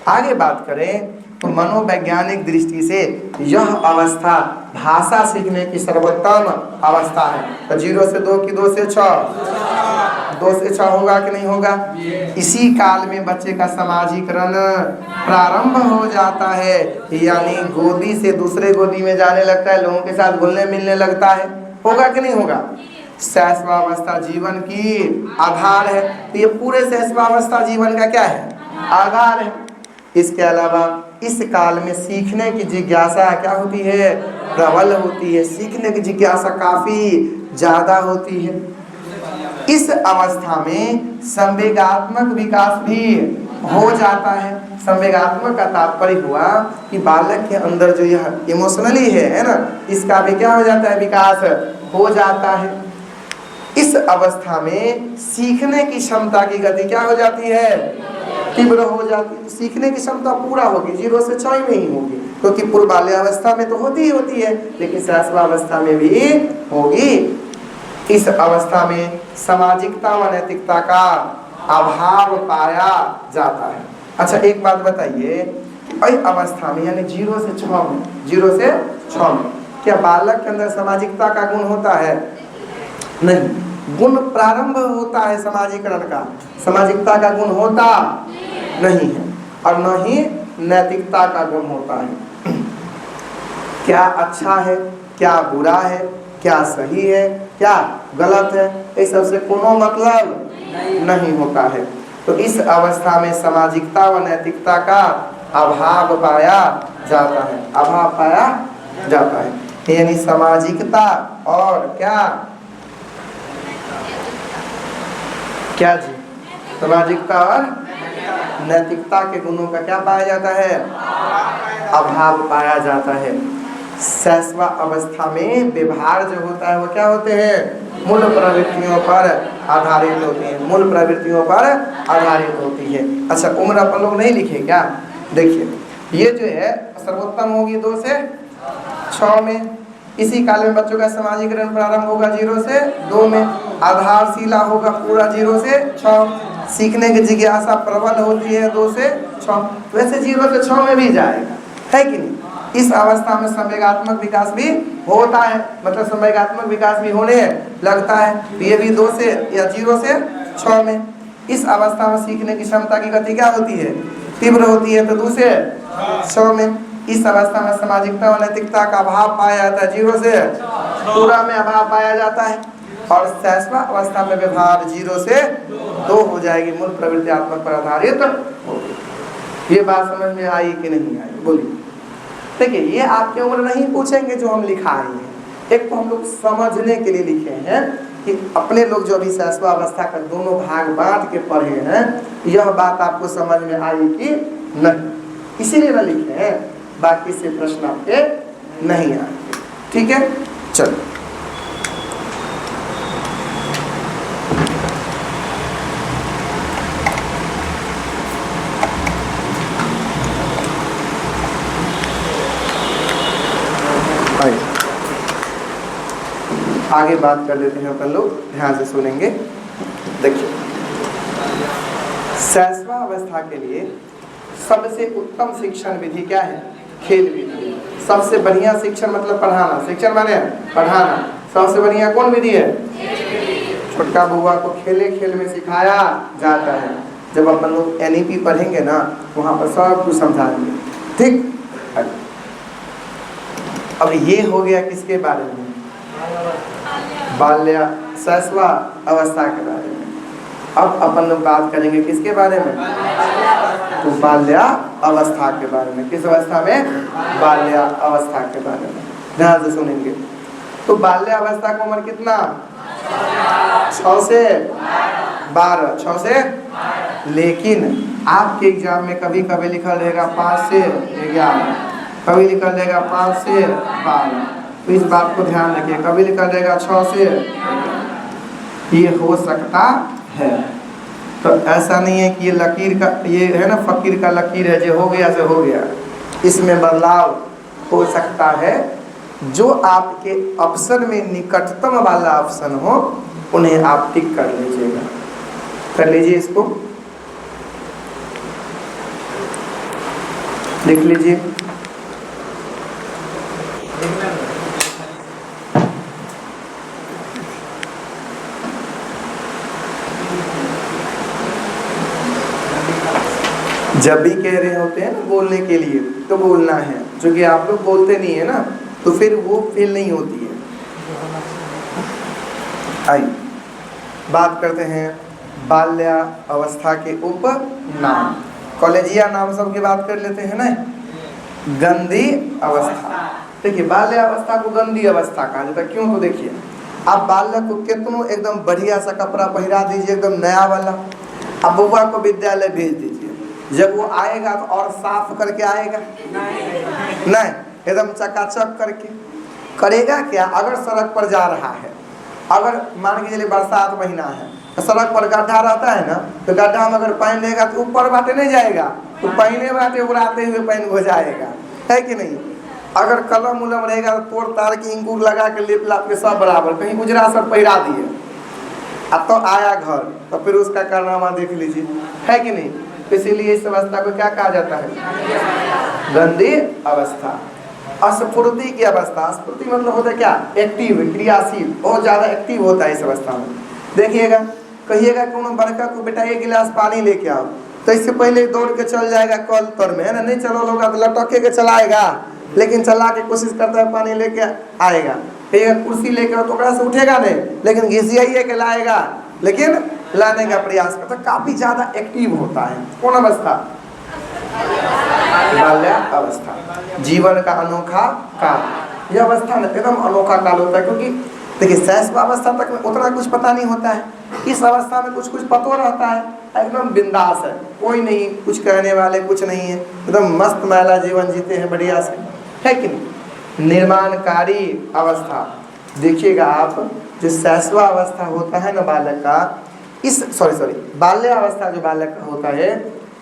आगे बात करें तो मनोवैज्ञानिक दृष्टि से यह अवस्था भाषा सीखने की सर्वोत्तम अवस्था है। तो 0 से 2 की 2 से 6, 2 से 6 होगा कि नहीं होगा? इसी काल में बच्चे का सामाजिकरण प्रारंभ हो जाता है, यानी गोदी से दूसरे गोदी में जाने लगता है, लोगों के साथ घुलने मिलने लगता है। होगा कि नहीं होगा? शैशवावस्था जीवन की आधार है। तो ये पूरे शैशवावस्था जीवन का क्या है? आधार है। इसके अलावा इस काल में सीखने की जिज्ञासा क्या होती है? प्रबल होती है। सीखने की जिज्ञासा काफी ज्यादा होती है। इस अवस्था में संवेगात्मक विकास भी हो जाता है। संवेगात्मक का तात्पर्य हुआ कि बालक के अंदर जो यह इमोशनली है ना, इसका भी क्या हो जाता है? विकास हो जाता है। इस अवस्था में सीखने की क्षमता की गति क्या हो जाती है? तीव्र हो जाती है। सीखने की क्षमता पूरा होगी, 0 से 6 में ही होगी, क्योंकि पूर्व बाल्यावस्था में तो होती ही होती है, लेकिन शैशवावस्था में भी होगी। इस अवस्था में सामाजिकता व नैतिकता का अभाव पाया जाता है। अच्छा, एक बात बताइए, इस अवस्था में यानी 0 से 6 में, 0 से 6 में क्या बालक के अंदर सामाजिकता का गुण होता है? नहीं। गुण प्रारंभ होता है सामाजिकरण का, सामाजिकता का गुण होता नहीं है, और न ही नैतिकता का गुण होता है। क्या अच्छा है, क्या बुरा है, क्या सही है, क्या गलत है, इस सबसे कोनो मतलब नहीं होता है। तो इस अवस्था में सामाजिकता व नैतिकता का अभाव पाया जाता है। अभाव पाया जाता है, यानी सामाजिकता और क्या जी? सामाजिकता और नैतिकता के गुणों का क्या पाया जाता है? अभाव पाया जाता है। शैशवा अवस्था में व्यवहार जो होता है वो क्या होते हैं? मूल प्रवृत्तियों पर आधारित होती है। मूल प्रवृत्तियों पर आधारित होती है। अच्छा, उम्र अपन लोग नहीं लिखे क्या? देखिए, ये जो है सर्वोत्तम होगी 2 से 6 में। इसी काल में बच्चों का सामाजिकरण प्रारंभ होगा 0 से 2 में। आधारशिला होगा पूरा 0 से 6। सीखने की जिज्ञासा प्रबल होती है 2 से 6। वैसे 0 से 6 में भी जाएगा, है कि नहीं? इस अवस्था में संवेगात्मक विकास भी होता है, मतलब संवेगात्मक विकास भी होने लगता है। तो ये भी 2 से या 0 से 6 में। इस अवस्था में सीखने की क्षमता की गति क्या होती है? तीव्र होती है। तो 2 से 6 में इस अवस्था में सामाजिकता और नैतिकता का अभाव पाया जाता है। 0 से पूरा में अभाव पाया जाता है। और शैशवा अवस्था में व्यवहार 0 से 2 हो जाएगी, मूल प्रवृत्तियात्मक पर आधारित होगी। ये बात समझ में आई कि नहीं आई? बोलिए। देखिए, ये आपकी उम्र नहीं पूछेंगे जो हम लिखाए हैं। एक तो हम लोग समझने के लिए लिखे हैं कि अपने लोग जो अभी शैशवा अवस्था का दोनों भाग बांट के पढ़े हैं, यह बात आपको समझ में आई कि नहीं, इसीलिए ना लिखे हैं। बाकी से प्रश्न आपके नहीं आएंगे। ठीक है, चलो। आगे बात कर लेते हैं अपन लोग, ध्यान से सुनेंगे। देखिए, शैशवा अवस्था के लिए सबसे उत्तम शिक्षण विधि क्या है? खेल विधि। सबसे बढ़िया शिक्षण मतलब पढ़ाना। शिक्षण माने पढ़ाना। सबसे बढ़िया कौन विधि है? छोटका बुआ को खेले खेल में सिखाया जाता है। जब अपन लोग NEP पढ़ेंगे ना, वहाँ पर सब कुछ समझाएंगे। ठीक। अब ये हो गया किसके बारे में? बाल्या शैशवा अवस्था के बारे में। अब अपन लोग बात करेंगे किसके बारे में? तो बाल्या अवस्था के बारे में। किस अवस्था में? बाल्या अवस्था के बारे में। ध्यान से सुनेंगे। तो बाल्या अवस्था की उम्र कितना? 6 से 12। 6 से, लेकिन आपके एग्जाम में कभी कभी लिखा रहेगा 5 से 11, कभी लिखा रहेगा 5 से 12। तो इस बात को ध्यान रखिए। कभी लिखा रहेगा 6 से, ये हो सकता है। तो ऐसा नहीं है कि ये लकीर का, ये है ना फकीर का लकीर है, जो हो गया से हो गया। इसमें बदलाव हो सकता है। जो आपके ऑप्शन में निकटतम वाला ऑप्शन हो, उन्हें आप टिक कर लीजिएगा। कर लीजिए इसको। लिख लीजिए। जब भी कह रहे होते हैं ना बोलने के लिए तो बोलना है, जो कि आप लोग बोलते नहीं है ना तो फिर वो फील नहीं होती है। आइए बात करते हैं बाल्या अवस्था के ऊपर नाम। कॉलेजिया नाम सब की बात कर लेते हैं ना। गंदी अवस्था, देखिए बाल्य अवस्था को गंदी अवस्था कहा जाता है। क्यों? तो देखिए आप बालक को कितनों एकदम बढ़िया सा कपड़ा पहरा दीजिए, एकदम नया वाला, अब बुआ को विद्यालय भेज दीजिए, जब वो आएगा तो और साफ करके आएगा? नहीं, एकदम चकाचक करके करेगा क्या? अगर सड़क पर जा रहा है, अगर मान के चलिए बरसात महीना है, सड़क पर गड्ढा रहता है ना, तो गड्ढा में अगर पानी रहेगा तो ऊपर बाटे नहीं जाएगा, तो पहले बाटे उड़ाते हुए पानी हो जाएगा, है कि नहीं? अगर कलम उलम रहेगा तो तोड़ तार के इंगूर लगा के लेप लाप के सब बराबर, कहीं गुजरा सब पहिरा दिए, अब तो आया घर तो फिर उसका कारनामा देख लीजिए, है कि नहीं? इसीलिए इस अवस्था को क्या कहा जाता है? गंदी अवस्था। अस्फूर्ति की अवस्था, अस्फूर्ति मतलब होता है क्या? एक्टिव, क्रियाशील, बहुत ज़्यादा एक्टिव होता है इस अवस्था में। देखिएगा, कहिएगा कि उन्होंने बड़का को बेटा एक गिलास पानी लेके आओ, तो इससे पहले दौड़ के चल जाएगा कल तर में, है ना? नहीं चलो लोग तो लटके के चलाएगा, लेकिन चला के कोशिश करता है पानी लेके आएगा। कहिएगा कुर्सी लेके आओ तो ओकरा से उठेगा नहीं, लेकिन घिसियाइए के लाएगा, लेकिन लाने का प्रयास करता है, काफी ज्यादा एक्टिव होता है। कौन अवस्था? बाल्यावस्था। जीवन का अनोखा काल, यह अवस्था में एकदम अनोखा काल होता है, क्योंकि देखिए शैशवावस्था तक में उतना कुछ पता नहीं होता है, इस अवस्था में कुछ कुछ पतो रहता है, एकदम बिंदास है, कोई नहीं कुछ कहने वाले कुछ नहीं है, एकदम मस्त मैला जीवन जीते हैं बढ़िया से, है कि नहीं? निर्माणकारी अवस्था, देखिएगा आप जो शैशवा अवस्था होता है ना बालक का, इस बाल्यावस्था जो बालक का होता है,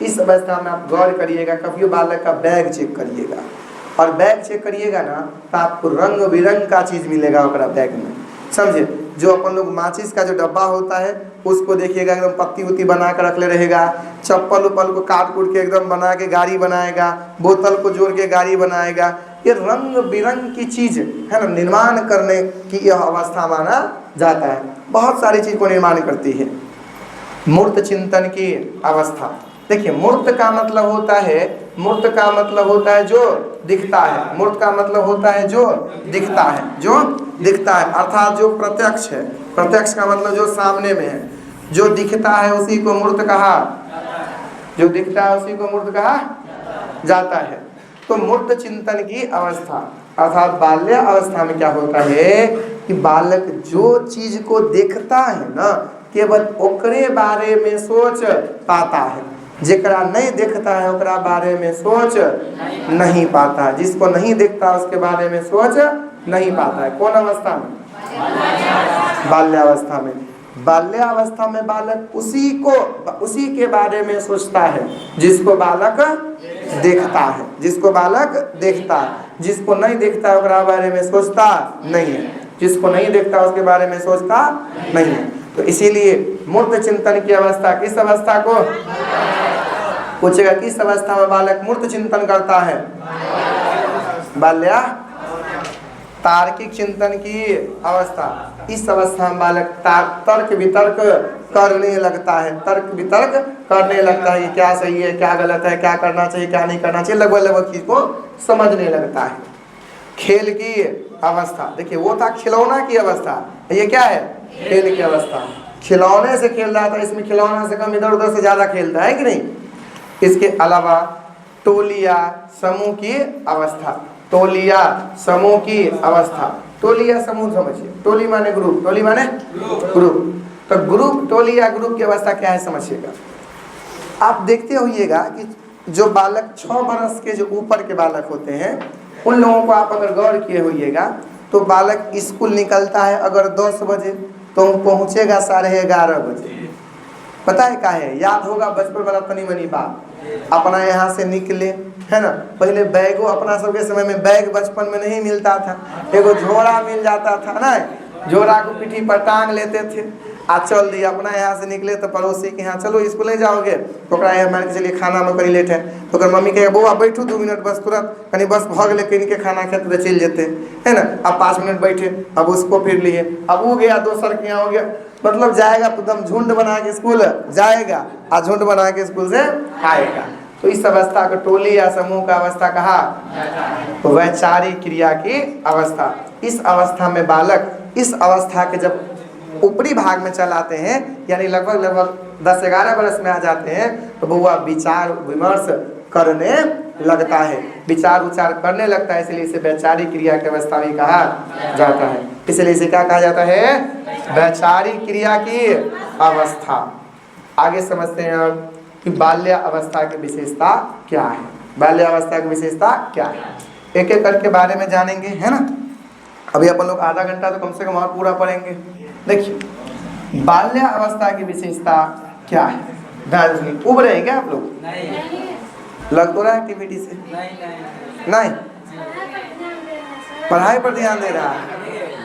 इस अवस्था में आप गौर करिएगा, कभी बालक का बैग चेक करिएगा, और बैग चेक करिएगा ना तो आपको रंग बिरंग का चीज मिलेगा ओकरा बैग में, समझे? जो अपन लोग माचिस का जो डब्बा होता है उसको देखिएगा एकदम पत्ती उत्ती बना कर रख ले रहेगा, चप्पल उप्पल को काट कूट के एकदम बना के गाड़ी बनाएगा, बोतल को जोड़ के गाड़ी बनाएगा, ये रंग बिरंग की चीज है ना, निर्माण करने की यह अवस्था माना जाता है। बहुत सारी चीज को निर्माण करती है। मूर्त चिंतन की अवस्था, देखिए मूर्त का मतलब होता है, मूर्त का मतलब होता है जो दिखता है, मूर्त का मतलब होता है जो दिखता है, जो दिखता है अर्थात जो प्रत्यक्ष है, प्रत्यक्ष का मतलब जो सामने में है, जो दिखता है उसी को मूर्त कहा, जो दिखता है उसी को मूर्त कहा जाता है। तो मूर्त चिंतन की अवस्था अर्थात बाल्य अवस्था में क्या होता है कि बालक जो चीज को देखता है ना, केवल ओकरे बारे में सोच पाता है, जेकरा नहीं देखता है ओकरा बारे में सोच नहीं पाता, जिसको नहीं देखता उसके बारे में सोच नहीं पाता है। कौन अवस्था में? बाल्यावस्था में। बाल्यावस्था में बालक उसी के बारे में सोचता है जिसको बालक देखता है, जिसको बालक देखता है, जिसको नहीं देखता है उसके बारे में सोचता नहीं है, जिसको नहीं देखता उसके बारे में सोचता नहीं है। तो इसीलिए मूर्त चिंतन की अवस्था, किस अवस्था को पूछेगा, किस अवस्था में बालक मूर्त चिंतन करता है? बाल्या। तार्किक चिंतन की अवस्था, इस अवस्था में बालक तर्क वितर्क करने लगता है, तर्क वितर्क करने लगता है, ये क्या सही है क्या गलत है, क्या करना चाहिए क्या नहीं करना चाहिए, लगभग लगभग चीज को समझने लगता है। खेल की अवस्था, देखिए वो था खिलौना की अवस्था, ये क्या है? खेल की अवस्था। खिलौने से खेल रहा था, इसमें खिलौना से कम इधर उधर से ज्यादा खेलता है कि नहीं? इसके अलावा टोलिया समूह की अवस्था, टोलिया समूह की अवस्था, टोलिया समूह समझिए, टोली माने ग्रुप, टोली माने ग्रुप, तो ग्रुप टोलिया ग्रुप की अवस्था क्या है समझिएगा। आप देखते होइएगा कि जो बालक 6 वर्ष के जो ऊपर के बालक होते हैं उन लोगों को आप अगर गौर किए होइएगा तो बालक स्कूल निकलता है अगर 10 बजे तो पहुंचेगा 11:30 बजे। पता है क्या है? याद होगा बचपन वाला तनी मनी बात, अपना यहाँ से निकले, है ना, पहले बैगो, अपना सबके समय में बैग बचपन में नहीं मिलता था, एगो झोरा मिल जाता था ना, झोरा को पीठी पर टांग लेते थे, आज चल दिया अपना यहाँ से निकले तो पड़ोसी के यहाँ चलो स्कूल नहीं जाओगे तो यहाँ मान के चलिए खाना में कहीं लेट है तो अगर मम्मी कहे बउआ बैठू 2 मिनट बस तुरंत कहीं बस भग लेके इनके खाना खेते तो चल जेते है ना। अब 5 मिनट बैठे अब उसको फिर लिए अब वो गया दोसर के यहाँ हो गया, मतलब जाएगा तो एकदम झुंड बना के स्कूल जाएगा और झुंड बना के स्कूल से आएगा। तो इस अवस्था को टोली या समूह का अवस्था कहा तो वैचारिक क्रिया की अवस्था। इस अवस्था में बालक इस अवस्था के जब ऊपरी भाग में चल आते हैं यानी लगभग 10-11 वर्ष में आ जाते हैं तो बउआ विचार विमर्श करने लगता है, विचार उचार करने लगता है, इसलिए इसे वैचारिक क्रिया की अवस्था भी कहा जाता है। इसलिए इसे क्या कहा जाता है? वैचारिक क्रिया की अवस्था। आगे समझते हैं कि बाल्य अवस्था की विशेषता क्या है। बाल्य अवस्था की विशेषता क्या है, एक एक करके बारे में जानेंगे, है ना। अभी अपन लोग आधा घंटा तो कम से कम और पूरा पढ़ेंगे। देखिए बाल्य अवस्था की विशेषता क्या है। उब रहे हैं क्या आप लोग? लग तो रहा है एक्टिविटी से नहीं पढ़ाई पर ध्यान दे रहा है।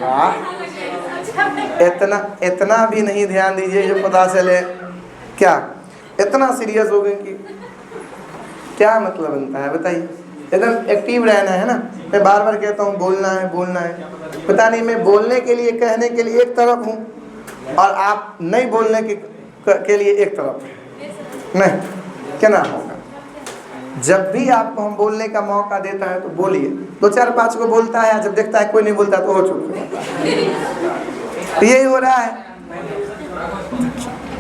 वाह, इतना भी नहीं ध्यान दीजिए जो पता चले क्या इतना सीरियस हो गए कि क्या मतलब बनता है बताइए। एकदम एक्टिव रहना है ना। मैं बार बार कहता हूँ बोलना है, पता नहीं मैं बोलने के लिए कहने के लिए एक तरफ हूँ और आप नहीं बोलने के लिए एक तरफ नहीं, क्या ना होगा। जब भी आपको हम बोलने का मौका देता है तो बोलिए। 2-4-5 को बोलता है, जब देखता है कोई नहीं बोलता तो हो चुका है। यही हो रहा है।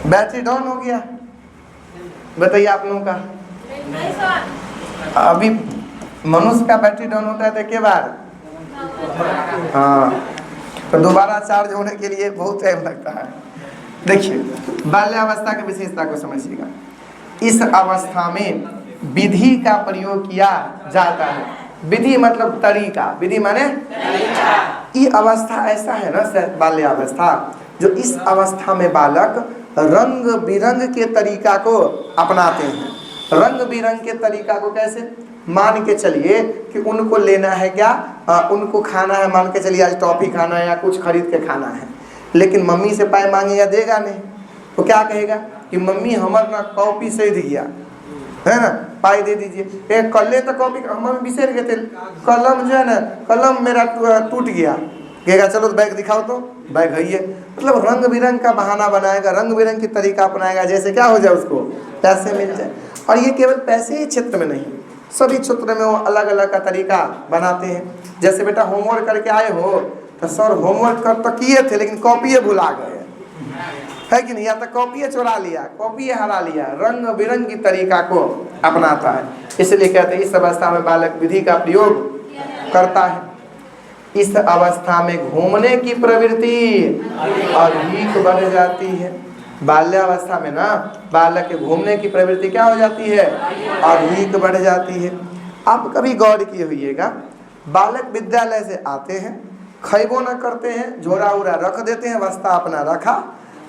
बैटरी डाउन हो गया, बताइए आप लोगों का। अभी मनुष्य का बैटरी डाउन होता है तो के बार हाँ, तो दोबारा चार्ज होने के लिए बहुत टाइम लगता है। देखिए बाल्यावस्था की विशेषता को समझिएगा। इस अवस्था में विधि का प्रयोग किया जाता है। विधि मतलब तरीका, विधि माने ये अवस्था ऐसा है ना बाल्यावस्था, जो इस अवस्था में बालक रंग बिरंग के तरीका को अपनाते हैं। रंग बिरंग के तरीका को कैसे? मान के चलिए कि उनको लेना है क्या, उनको खाना है, मान के चलिए आज टॉफी खाना है या कुछ खरीद के खाना है, लेकिन मम्मी से पाए मांगे या देगा नहीं, तो क्या कहेगा कि मम्मी हमार ना कॉपी से दिया है ना, पाई दे दीजिए। एक कल तो कॉपी मम्मी बिसर गए थे, कलम जो है ना कलम मेरा टूट गया, कहेगा चलो तो बैग दिखाओ, तो बैग है ये। मतलब रंग बिरंग का बहाना बनाएगा, रंग बिरंग की तरीका अपनाएगा, जैसे क्या हो जाए उसको पैसे मिल जाए। और ये केवल पैसे ही क्षेत्र में नहीं, सभी क्षेत्र में वो अलग अलग का तरीका बनाते हैं। जैसे बेटा होमवर्क करके आए हो तो सर होमवर्क कर तो किए थे लेकिन कॉपी भुला गए, है कि नहीं, या तो कॉपी चुरा लिया, कॉपी हरा लिया। रंग बिरंग की तरीका को अपनाता है। इसलिए कहते हैं इस अवस्था में बालक विधि का प्रयोग करता है। इस अवस्था में घूमने की प्रवृत्ति अधिक बढ़ जाती है। बाल्यावस्था में ना बालक के घूमने की प्रवृत्ति क्या हो जाती है? अधिक बढ़ जाती है। आप कभी गौर किए होइएगा, बालक विद्यालय से आते हैं, खैबो न करते हैं, झोरा उरा रख देते हैं, बस्ता अपना रखा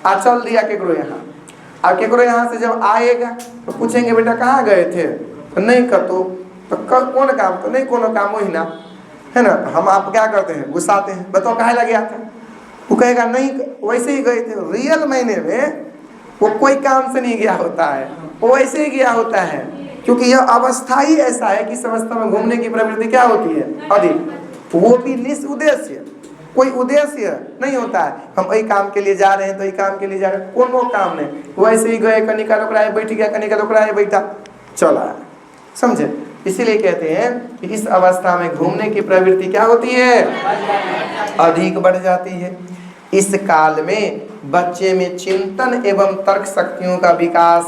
आ चल दिया केकरो यहाँ। और केकरो यहाँ से जब आएगा तो पूछेंगे बेटा कहाँ गए थे, तो नहीं कतो, तो कौन काम, तो नहीं कोनो काम हो ही ना, है ना। हम आप क्या करते हैं, गुस्साते हैं, बताओ कहाँ लग गया था, वो कहेगा नहीं वैसे ही गए थे। रियल मायने में वो कोई काम से नहीं गया होता है, वो वैसे ही गया होता है, क्योंकि यह अवस्था ही ऐसा है कि इस अवस्था में घूमने की प्रवृत्ति क्या होती है? अधिक। वो भी निष्उद्देश्य, कोई उद्देश्य नहीं होता है। हम यही काम के लिए जा रहे हैं तो यही काम के लिए जा रहे हैं, कोनो काम नहीं, वैसे ही गए, कनिका लोकराए बैठ गया, कनिका लोकराए बैठा, चला, समझे। इसीलिए कहते हैं कि इस अवस्था में घूमने की प्रवृत्ति क्या होती है? अधिक बढ़ जाती है। इस काल में बच्चे में चिंतन एवं तर्क शक्तियों का विकास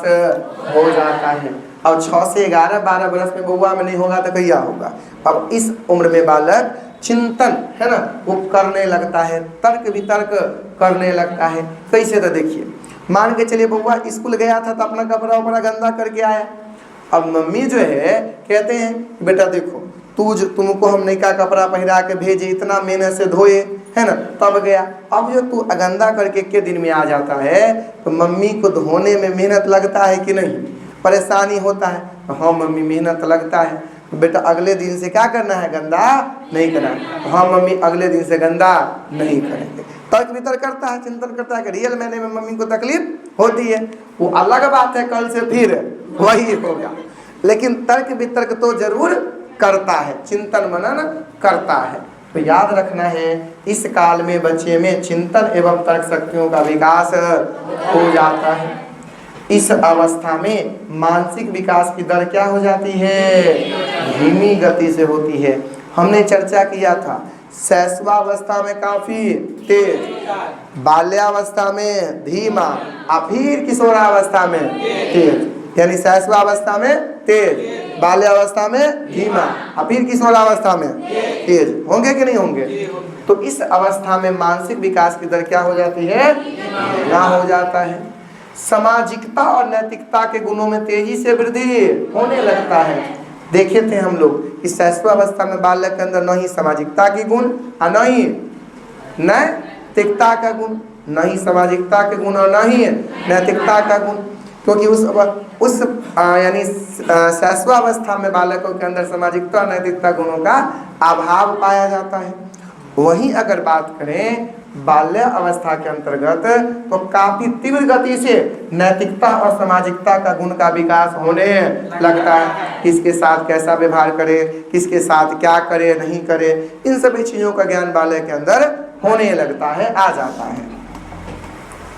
हो जाता है। और 6 से 11-12 वर्ष में बउआ में नहीं होगा तो क्या होगा। अब इस उम्र में बालक चिंतन है ना वो करने लगता है, तर्क वितर्क करने लगता है। कैसे? तो देखिए मान के चलिए बउआ स्कूल गया था तो अपना कपड़ा उपड़ा गंदा करके आया। अब मम्मी जो है कहते हैं बेटा देखो तुमको हम नयका कपड़ा पहरा के भेजे, इतना मेहनत से धोए, है ना, तब गया। अब जो तू गंदा करके के दिन में आ जाता है तो मम्मी को धोने में मेहनत लगता है कि नहीं, परेशानी होता है। हाँ मम्मी मेहनत लगता है, बेटा अगले दिन से क्या करना है, गंदा नहीं करना है। हाँ मम्मी अगले दिन से गंदा नहीं करेंगे। तर्क वितर्क करता है, चिंतन करता है कि रियल मैंने में मम्मी को तकलीफ होती है, वो अलग बात है, कल से फिर वही होगा। लेकिन तर्क वितर्क तो जरूर करता है, चिंतन मनन करता है। तो याद रखना है, इस काल में बच्चे में चिंतन एवं तर्क शक्तियों का विकास हो जाता है। इस अवस्था में मानसिक विकास की दर क्या हो जाती है? धीमी गति से होती है। हमने चर्चा किया था, शैशवावस्था में काफी तेज, बाल्यावस्था में धीमा, और फिर किशोरावस्था में तेज। यानी शैशवावस्था में तेज, बाल्यावस्था में धीमा, और फिर किशोरावस्था में तेज। होंगे कि नहीं होंगे? तो इस अवस्था में मानसिक विकास की दर क्या हो जाती है? धीमा हो जाता है। सामाजिकता और नैतिकता के गुणों में तेजी से वृद्धि होने लगता है। देखे थे हम लोग इस शैशवावस्था में बालक के अंदर न ही सामाजिकता के गुण और न ही नैतिकता का गुण, न ही सामाजिकता के गुण और न ही नैतिकता का गुण, क्योंकि उस यानी शैशवावस्था में बालकों के अंदर सामाजिकता और नैतिकता गुणों का अभाव पाया जाता है। वहीं अगर बात करें बाल्य अवस्था के अंतर्गत, तो काफी तीव्र गति से नैतिकता और सामाजिकता का गुण का विकास होने लगता है। किसके साथ कैसा व्यवहार करे, किसके साथ क्या करे नहीं करे, इन सभी चीजों का ज्ञान बाल्य के अंदर होने लगता है, आ जाता है।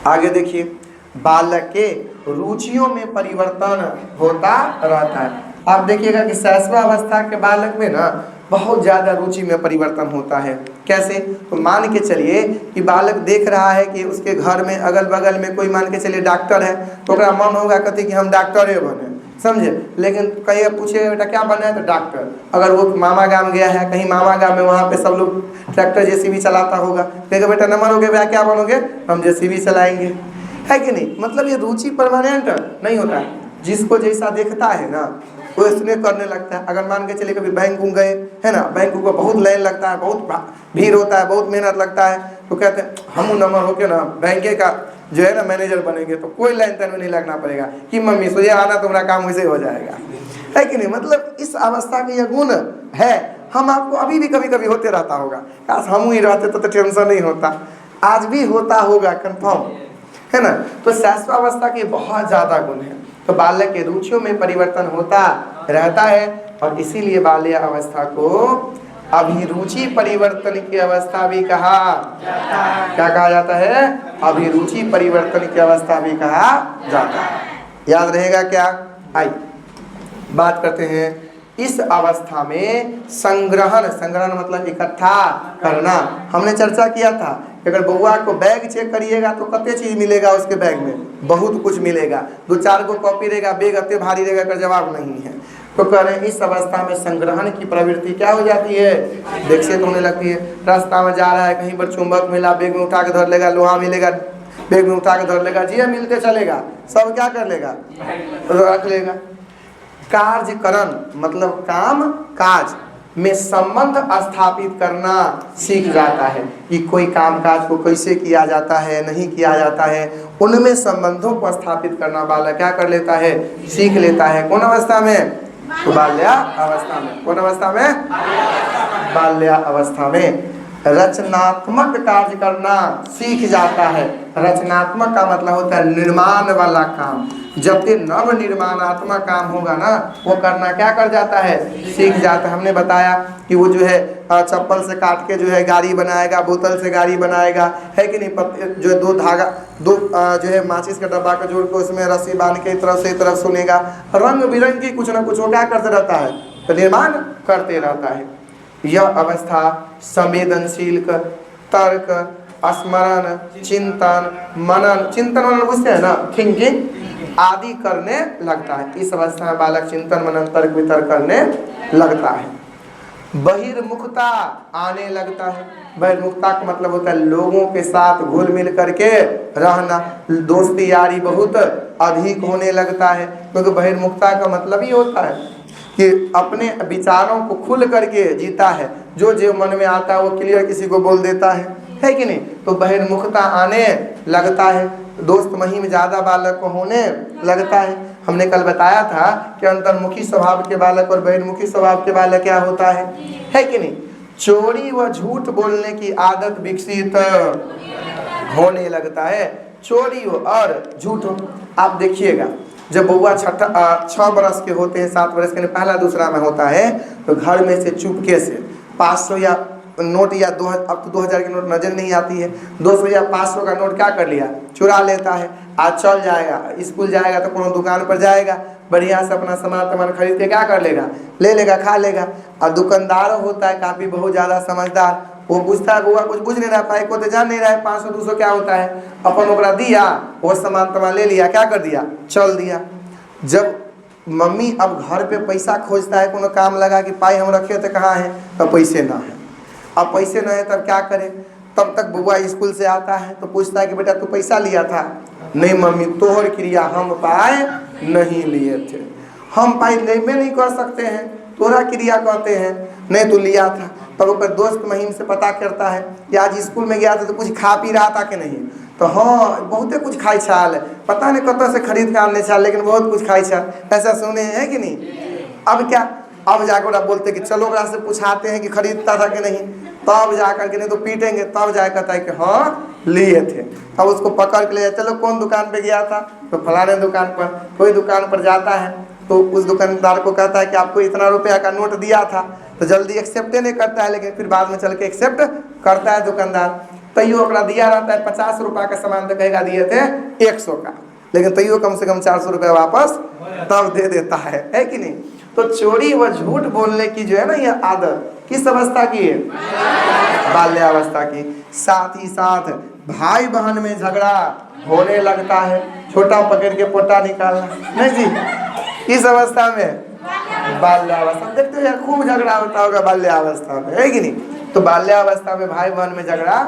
आगे देखिए, बालक के रुचियों में परिवर्तन होता रहता है। आप देखिएगा कि शैशवावस्था के बालक में ना बहुत ज़्यादा रुचि में परिवर्तन होता है। कैसे? तो मान के चलिए कि बालक देख रहा है कि उसके घर में अगल बगल में कोई, मान के चलिए डॉक्टर है, तो उसका मन होगा कहते कि हम डॉक्टर बने, समझे। लेकिन कहीं पूछेगा बेटा क्या बनना है, तो डॉक्टर। अगर वो मामा गांव गया है, कहीं मामा गांव में वहाँ पे सब लोग ट्रैक्टर जेसीबी चलाता होगा, कहेगा बेटा नंबर हो गया भैया क्या बनोगे, हम जेसीबी चलाएंगे, है कि नहीं। मतलब ये रुचि परमानेंट नहीं होता है, जिसको जैसा देखता है ना वो इसने करने लगता है। अगर मान के चलिए कभी बैंक गए है ना, बैंक को बहुत लाइन लगता है, बहुत भीड़ होता है, बहुत मेहनत लगता है, तो कहते हैं हम नंबर होके ना बैंक का जो है ना मैनेजर बनेंगे, तो कोई लाइन तन में नहीं लगना पड़ेगा कि मम्मी सोचे आना तुम्हारा काम वैसे हो जाएगा, है कि नहीं। मतलब इस अवस्था का यह गुण है। हम आपको अभी भी कभी कभी होते रहता होगा, काश हम ही रहते तो टेंशन नहीं होता, आज भी होता होगा कंफर्म, है ना। तो शैशवावस्था के बहुत ज़्यादा गुण है। तो बालक के रुचियों में परिवर्तन होता रहता है, और इसीलिए बाल्य अवस्था को अभिरुचि परिवर्तन की अवस्था भी कहा जाता है। क्या कहा जाता है? अभिरुचि परिवर्तन की अवस्था भी कहा जाता है। याद रहेगा क्या? आइए बात करते हैं। इस अवस्था में संग्रहण, संग्रहण मतलब इकट्ठा करना। हमने चर्चा किया था कि अगर बउआ को बैग चेक करिएगा तो कितने चीज मिलेगा उसके बैग में, बहुत कुछ मिलेगा। 2-4 को कॉपी रहेगा, बैग अत्ते भारी रहेगा का जवाब नहीं है। तो कह रहे हैं इस अवस्था में संग्रहण की प्रवृत्ति क्या हो जाती है? विकसित होने लगती है। रास्ता में जा रहा है, कहीं पर चुंबक मिला, बैग में उठा के धर लेगा, लोहा मिलेगा, बैग में उठा के धर लेगा, जी मिलते चलेगा, सब क्या कर लेगा, रख लेगा। कार्यकरण मतलब काम काज में संबंध स्थापित करना सीख जाता है कि कोई काम काज को कैसे किया जाता है, नहीं किया जाता है, उनमें संबंधों को स्थापित करना बालक क्या कर लेता है? सीख लेता है। कौन अवस्था में? तो बाल्या अवस्था में। कौन अवस्था में? बाल्या अवस्था में रचनात्मक कार्य करना सीख जाता है। रचनात्मक का मतलब होता है निर्माण वाला काम। जब भी नव निर्माणात्मक काम होगा ना, वो करना क्या कर जाता है? सीख जाता है। हमने बताया कि वो जो है चप्पल से काट के जो है गाड़ी बनाएगा, बोतल से गाड़ी बनाएगा, है कि नहीं। जो 2 धागा, 2 जो है माचिस का डब्बा का जोड़ के उसमें रस्सी बांध के तरफ से तरफ सुनेगा, रंग बिरंगी कुछ ना कुछ वो क्या करते रहता है? तो निर्माण करते रहता है। यह अवस्था संवेदनशील तर्क, स्मरण, चिंतन मनन, चिंतन मनन बुझते हैं ना, थिंकिंग आदि करने लगता है। इस अवस्था में बालक चिंतन मनन तर्क वितर्क करने लगता है। बहिर्मुखता आने लगता है। बहिर्मुखता का मतलब होता है लोगों के साथ घुल मिल करके रहना, दोस्ती यारी बहुत अधिक होने लगता है। क्योंकि बहिर्मुखता का मतलब ही होता है कि अपने विचारों को खुल करके जीता है, जो मन में आता है वो क्लियर किसी को बोल देता है कि नहीं। तो बहिर्मुखता आने लगता है, दोस्त महिम ज़्यादा बालक को होने लगता है। हमने कल बताया था कि अंतर्मुखी स्वभाव के बालक और बहिर्मुखी स्वभाव के बालक क्या होता है कि नहीं। चोरी व झूठ बोलने की आदत विकसित होने लगता है। चोरी हो और झूठ हो। आप देखिएगा जब बउआ 6 बरस के होते हैं, 7 बरस के, पहला दूसरा में होता है, तो घर में से चुपके से 500 या नोट या अब तो 2000 की नोट नजर नहीं आती है, 200 या 500 का नोट क्या कर लिया, चुरा लेता है। आज चल जाएगा, स्कूल जाएगा तो कोनो दुकान पर जाएगा, बढ़िया से अपना सामान खरीद के क्या कर लेगा, ले लेगा, खा लेगा। और दुकानदार होता है काफ़ी बहुत ज़्यादा समझदार, वो पूछता है बउआ कुछ बुझ नहीं रहा, पाई को तो जान नहीं रहा है 500-200 क्या होता है, अपन ओकरा दिया, वो सामान ले लिया, क्या कर दिया, चल दिया। जब मम्मी अब घर पे पैसा खोजता है, कोनो काम लगा कि पाई हम रखे थे कहाँ है, तो पैसे ना है। अब पैसे ना है तब क्या करे, तब तक बुआ स्कूल से आता है तो पूछता है कि बेटा तू पैसा लिया था, नहीं मम्मी तोहर क्रिया, हम पाए नहीं लिए थे, हम पाई लेबे नहीं कर सकते हैं, तोरा क्रिया कहते हैं, नहीं तू लिया था। तब ऊपर दोस्त महीम से पता करता है कि आज स्कूल में गया था तो कुछ खा पी रहा था कि नहीं, तो हाँ बहुते कुछ खाई छाल, पता नहीं कतौ से खरीद के आने छाल, लेकिन बहुत कुछ खाई छाल, ऐसा सुने हैं कि नहीं। अब क्या, अब जाकर बोलते कि चलो ओकरा से पूछाते हैं कि खरीदता था कि नहीं, तब जाकर के, नहीं तो पीटेंगे, तब जा कहता है कि हाँ लिए थे। तब उसको पकड़ के ले जाए, चलो कौन दुकान पे गया था, तो फलाने दुकान पर। कोई दुकान पर जाता है तो उस दुकानदार को कहता है कि आपको इतना रुपया का नोट दिया था, तो जल्दी एक्सेप्ट नहीं करता है, लेकिन फिर बाद में चल के एक्सेप्ट करता है दुकानदार। तैयो ओकरा दिया रहता है 50 रुपये का सामान, तो कहेगा दिए थे 100 का, लेकिन तैयो कम से कम 400 रुपये वापस तब दे देता है कि नहीं। तो चोरी व झूठ बोलने की जो है ना यह आदत किस अवस्था की है, बाल्यावस्था की। साथ ही साथ भाई बहन में झगड़ा होने लगता है, छोटा पकड़ के पोटा निकालना, नहीं जी, किस अवस्था में, बाल्यावस्था। देखते हो यार खूब झगड़ा होता होगा बाल्यावस्था में, है कि नहीं। तो बाल्यावस्था में भाई बहन में झगड़ा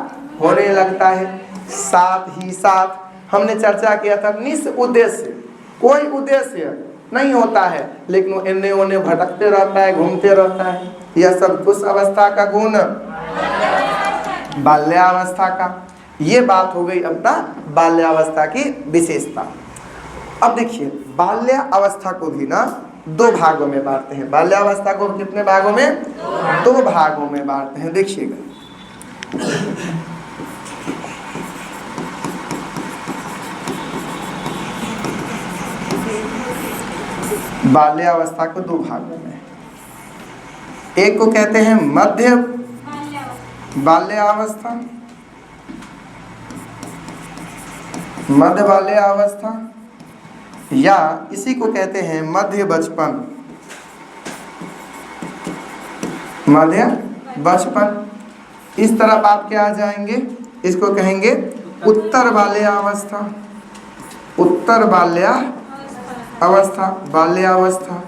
होने लगता है। साथ ही साथ हमने चर्चा किया था निस उद्देश्य, कोई उद्देश्य नहीं होता है, लेकिन वो इन्ने ओने भटकते रहता है, घूमते रहता है। यह सब कुछ अवस्था का गुण, बाल्यावस्था का। ये बात हो गई अपना बाल्यावस्था की विशेषता। अब देखिए बाल्यावस्था को भी ना 2 भागों में बांटते हैं। बाल्यावस्था को कितने भागों में, 2 भागों में बांटते हैं। देखिएगा बाल्यावस्था को 2 भागों में, एक को कहते हैं मध्य बाल्यावस्था, मध्य बाल्यावस्था, या इसी को कहते हैं मध्य बचपन, मध्य बचपन। इस तरफ आप क्या आ जाएंगे, इसको कहेंगे उत्तर बाल्यावस्था, उत्तर बाल्यावस्था, बाल्यावस्था,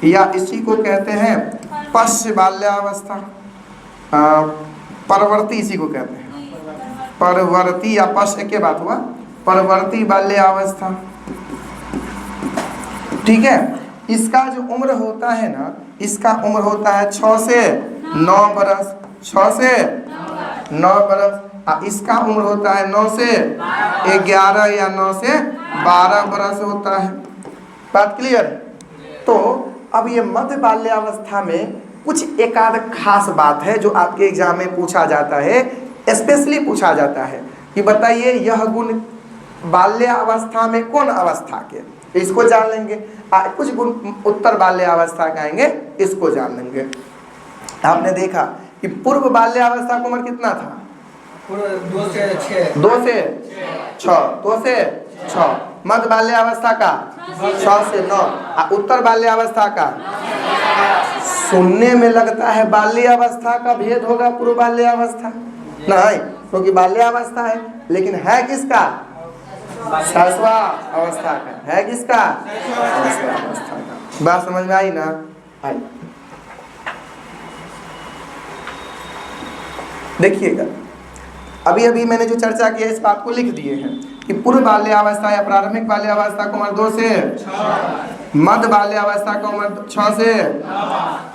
या इसी को कहते हैं पश्च बाल्यावस्था, परवर्ती इसी को कहते हैं, परवर्ती या पश्च एक बात हुआ, परवर्ती बाल्यावस्था। ठीक है। इसका जो उम्र होता है ना, इसका उम्र होता है 6 से 9 बरस, 6 से 9 बरस। इसका उम्र होता है 9 से 11 या 9 से 12 बरस होता है। बात क्लियर है। तो अब ये मध्य बाल्यावस्था में कुछ एक आध खास बात है जो आपके एग्जाम में पूछा जाता है, स्पेशली पूछा जाता है कि बताइए यह गुण बाल्यावस्था में कौन अवस्था के, इसको जान लेंगे। कुछ गुण उत्तर बाल्यावस्था का आएंगे, इसको जान लेंगे। आपने देखा कि पूर्व बाल्यावस्था का उम्र कितना था, 2 से 6, 2 से 6, 2 से 6। मध्य बाल्यावस्था का 6 से 9, उत्तर बाल्यावस्था का। सुनने में लगता है बाल्यावस्था का भेद होगा पूर्व बाल्यावस्था, नहीं, क्योंकि बाल्यावस्था है, लेकिन है किसका, सरसवा अवस्था का, है किसका, सरसवा अवस्था का। बात समझ में आई ना, आई। देखिएगा अभी अभी मैंने जो चर्चा किया इस बात को लिख दिए हैं कि पूर्व बाल्यावस्था या प्रारंभिक बाल्यावस्था का उम्र 2 से, मध्य बाल्यावस्था का उम्र 6 से।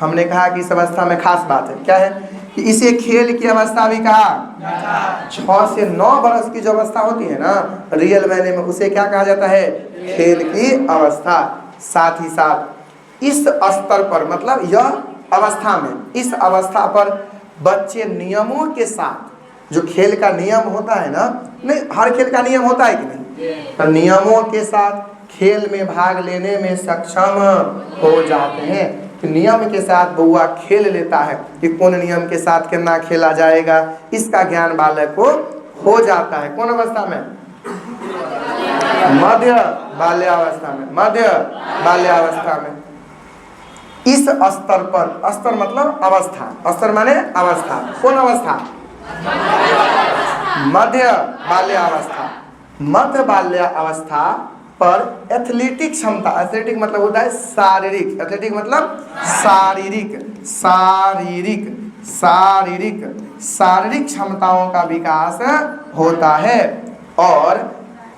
हमने कहा कि इस अवस्था में खास बात है, क्या है कि इसे खेल की अवस्था भी कहा। 6 से 9 बरस की जो अवस्था होती है ना रियल मैंने में, उसे क्या कहा जाता है, खेल की अवस्था। साथ ही साथ इस स्तर पर, मतलब यह अवस्था में, इस अवस्था पर बच्चे नियमों के साथ, जो खेल का नियम होता है ना, नहीं हर खेल का नियम होता है कि नहीं, तो नियमों के साथ खेल में भाग लेने में सक्षम हो जाते हैं। तो नियम के साथ बउआ खेल लेता है कि कौन नियम के साथ कितना खेला जाएगा, इसका ज्ञान बालक को हो जाता है। कौन अवस्था में? मध्य बाल्यावस्था में। मध्य बाल्यावस्था में इस स्तर पर, स्तर मतलब अवस्था, स्तर माने अवस्था, कौन अवस्था? मध्य बाल्यावस्था। मध्य बाल्यावस्था पर एथलेटिक क्षमता, एथलेटिक मतलब होता है शारीरिक, एथलेटिक मतलब शारीरिक, शारीरिक शारीरिक शारीरिक क्षमताओं का विकास होता है और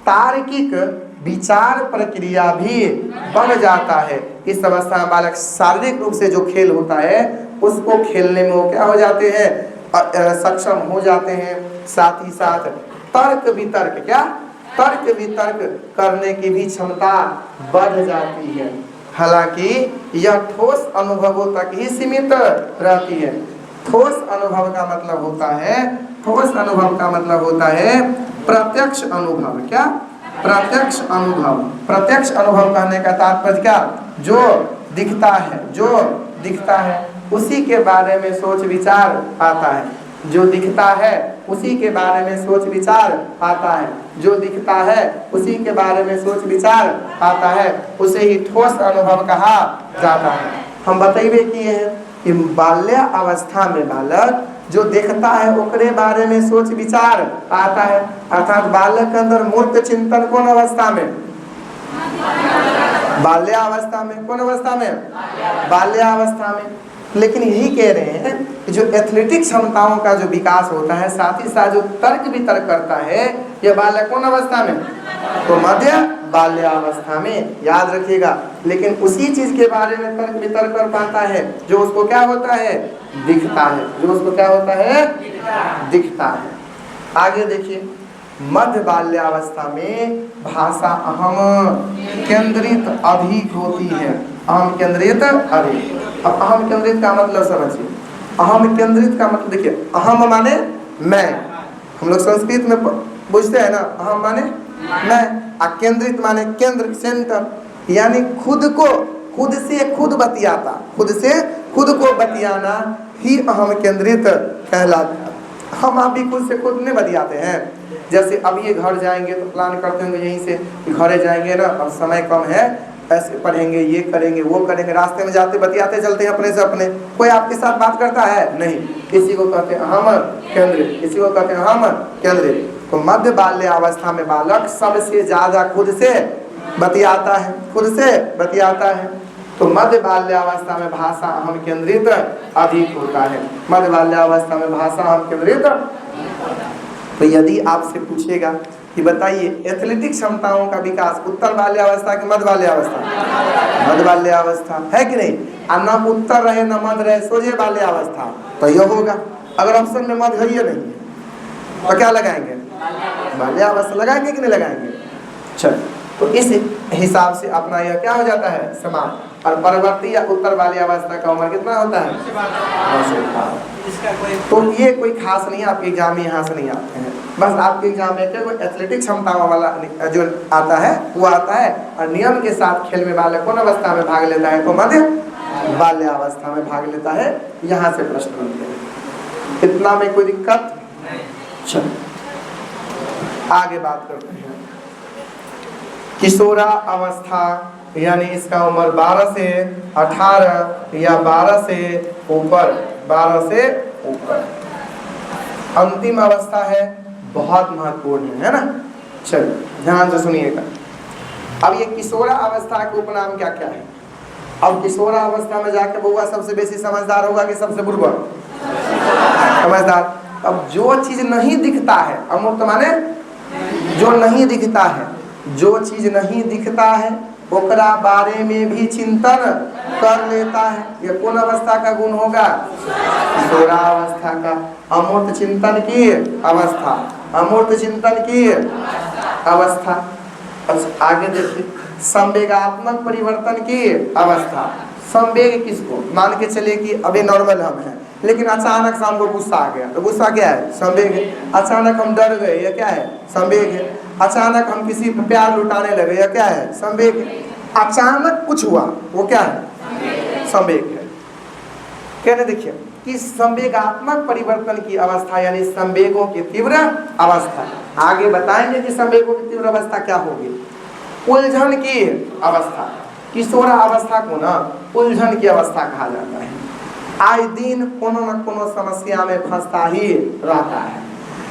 तार्किक विचार प्रक्रिया भी बढ़ जाता है। इस अवस्था में बालक शारीरिक रूप से जो खेल होता है उसको खेलने में वो क्या हो जाते हैं, सक्षम हो जाते हैं। साथ ही साथ तर्क वितर्क, क्या तर्क वितर्क करने की भी क्षमता बढ़ जाती है। हालांकि यह ठोस अनुभवों तक ही सीमित रहती है। ठोस अनुभव का मतलब होता है, ठोस अनुभव का मतलब होता है प्रत्यक्ष अनुभव। क्या? प्रत्यक्ष अनुभव। प्रत्यक्ष अनुभव कहने का तात्पर्य क्या? जो दिखता है, जो दिखता है उसी के बारे में सोच विचार आता है। जो दिखता है उसी के बारे में सोच विचार आता है। जो दिखता है उसी के बारे में सोच विचार आता है, उसे ही ठोस अनुभव कहा जाता है। हम बतैबे किए हैं कि बाल्य अवस्था में बालक जो देखता है ओकरे बारे में सोच विचार आता है, अर्थात बालक के अंदर मूर्त चिंतन कौन अवस्था में? बाल्यावस्था में। कौन अवस्था में? बाल्यावस्था में। लेकिन यही कह रहे हैं कि जो एथलेटिक क्षमताओं का जो विकास होता है, साथ ही साथ जो तर्क वितर्क करता है, यह बालक कौन अवस्था में? तो मध्य बाल्यावस्था में। याद रखिएगा। लेकिन उसी चीज के बारे में तर्क वितर्क कर पाता है जो उसको क्या होता है, दिखता है। जो उसको क्या होता है, दिखता है। आगे देखिए, मध्य बाल्यावस्था में भाषा अहम केंद्रित अधिक होती है। अहम केंद्रित अधिक। अब अहम केंद्रित का मतलब समझिए। अहम केंद्रित का मतलब देखिए, अहम माने मैं, हम लोग संस्कृत में पूछते हैं ना, अहम माने मैं, और केंद्रित माने केंद्र, सेंटर, यानी खुद को खुद से खुद बतियाता, खुद से खुद को बतियाना ही अहम केंद्रित कहलाता है। हम आप भी खुद से खुद नहीं बतियाते हैं। जैसे अब ये घर जाएंगे तो प्लान करते होंगे यहीं से, घरे जाएंगे ना, अब समय कम है, ऐसे पढ़ेंगे, ये करेंगे, वो करेंगे, रास्ते में जाते बतियाते चलते हैं अपने से अपने। कोई आपके साथ बात करता है? नहीं। इसी को कहते हैं अहम केंद्रित, इसी को कहते हैं अहम केंद्रित। तो मध्य बाल्यावस्था में बालक सबसे ज्यादा खुद से बतियाता है, खुद से बतियाता है। तो मध्य बाल्यावस्था में भाषा अहम केंद्रित अधिक होता है। मध्य बाल्यावस्था में भाषा अहम केंद्रित। तो यदि आपसे पूछेगा कि बताइए एथलेटिक क्षमताओं का विकास उत्तर बाल्यावस्था की मध्य बाल्यावस्था? मध्य बाल्यावस्था है कि नहीं? और न उत्तर रहे न मध्य रहे, सोझे बाल्यावस्था, तो यह होगा। अगर ऑप्शन में मध्य है ही नहीं तो क्या लगाएंगे? बाल्यावस्था लगाएंगे कि नहीं लगाएंगे? चल, तो इस हिसाब से अपना यह क्या हो जाता है, समाप्त। और परवर्ती या उत्तर बाल्यावस्था का उम्र कितना होता है? तो ये कोई खास नहीं है, आपके एग्जाम में यहाँ से नहीं आते हैं। बस आपके एग्जाम में कोई एथलेटिक क्षमताओं वाला जो आता है वो आता है, और नियम के साथ खेल में बालक कौन अवस्था में भाग लेता है? तो मध्य बाल्यावस्था में भाग लेता है। यहाँ से प्रश्न बनते हैं। इतना में कोई दिक्कत? चल आगे बात करते हैं। किशोरा अवस्था यानी इसका उम्र 12 से 18 या 12 से ऊपर, 12 से ऊपर अंतिम अवस्था है, बहुत महत्वपूर्ण है ना। चलिए ध्यान से सुनिएगा। अब ये किशोरा अवस्था के उपनाम क्या क्या है? अब किशोरा अवस्था में जाके बउआ सबसे बेसी समझदार होगा कि सबसे बुर्बक? समझदार। अब जो चीज नहीं दिखता है, अमूर्त माने जो नहीं दिखता है, जो चीज नहीं दिखता है ओकरा बारे में भी चिंतन कर लेता है। ये कौन अवस्था का गुण होगा? किशोरा अवस्था का। अमूर्त चिंतन की अवस्था, अमूर्त चिंतन की अवस्था। अच्छा आगे देखिए, संवेगात्मक परिवर्तन की अवस्था। संवेग किसको? मान के चले कि अभी नॉर्मल हम हैं, लेकिन अचानक से हमको गुस्सा आ गया, तो गुस्सा क्या है? संवेग है। अचानक हम डर गए, यह क्या है? संवेग है। अचानक हम किसी पर प्यार लुटाने लगे, यह क्या है? संवेग है। अचानक कुछ हुआ, वो क्या है? संवेग है। कहने देखिए कि संवेगात्मक परिवर्तन की अवस्था यानी संवेगों की तीव्र अवस्था। आगे बताएंगे कि संवेगों की तीव्र अवस्था क्या होगी। उलझन की अवस्था, किशोरावस्था को ना उलझन की अवस्था कहा जाता है। आए दिन कोनो न कोनो समस्या में फंसता ही रहता है।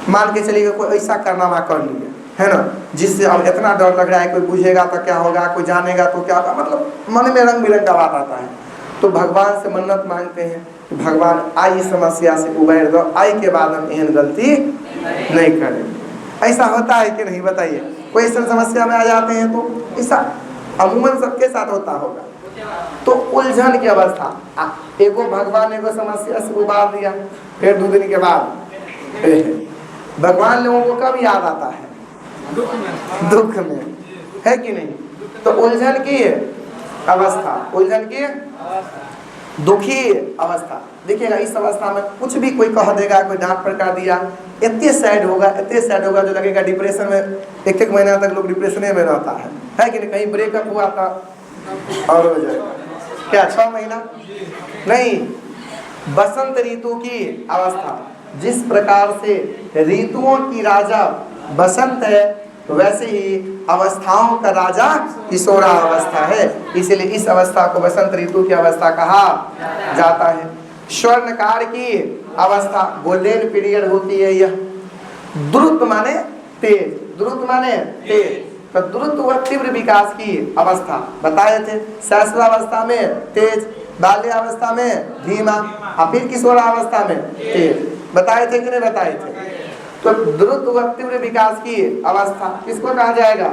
मान के चलिए कोई ऐसा कारनामा कर लिया है ना, जिससे अब इतना डर लग रहा है, कोई बुझेगा तो क्या होगा, कोई जानेगा तो क्या होगा, मतलब मन में रंग बिरंग का बात आता है। तो भगवान से मन्नत मांगते हैं कि भगवान आई समस्या से उबैर दो, आई के बाद हम एहन गलती नहीं करेंगे। ऐसा होता है कि नहीं बताइए? कोई ऐसा समस्या में आ जाते हैं तो ऐसा अमूमन सबके साथ होता होगा। तो उलझन की अवस्था, एगो भगवान ने समस्या से उबार दिया, फिर 2 दिन के बाद भगवान लोगों को कब याद आता है? दुख में, है कि नहीं? तो उलझन की अवस्था, उलझन की दुखी अवस्था। देखिएगा इस अवस्था में कुछ भी कोई कह देगा, कोई डांट फटकार दिया, इतने सैड होगा, इतने सैड होगा जो लगेगा डिप्रेशन में, 1-1 महीना तक लोग डिप्रेशन में रहता है कि नहीं? कहीं ब्रेकअप हुआ था और हो जाएगा क्या 6 महीना नहीं। बसंत ऋतु की अवस्था, जिस प्रकार से ऋतुओं की राजा बसंत है, वैसे ही अवस्थाओं का राजा किशोरावस्था है। इसलिए इस अवस्था को बसंत ऋतु की अवस्था कहा जाता है। स्वर्णकार की अवस्था, गोल्डन पीरियड होती है यह। द्रुत माने तेज, द्रुत माने तेज, तो द्रुत व तीव्र विकास की अवस्था बताए थे। शैशवावस्था में तेज, बाल्यावस्था में धीमा, और फिर किशोरावस्था में तेज बताए थे कि नहीं बताए थे? तो द्रुत व तीव्र विकास की अवस्था किसको कहा जाएगा?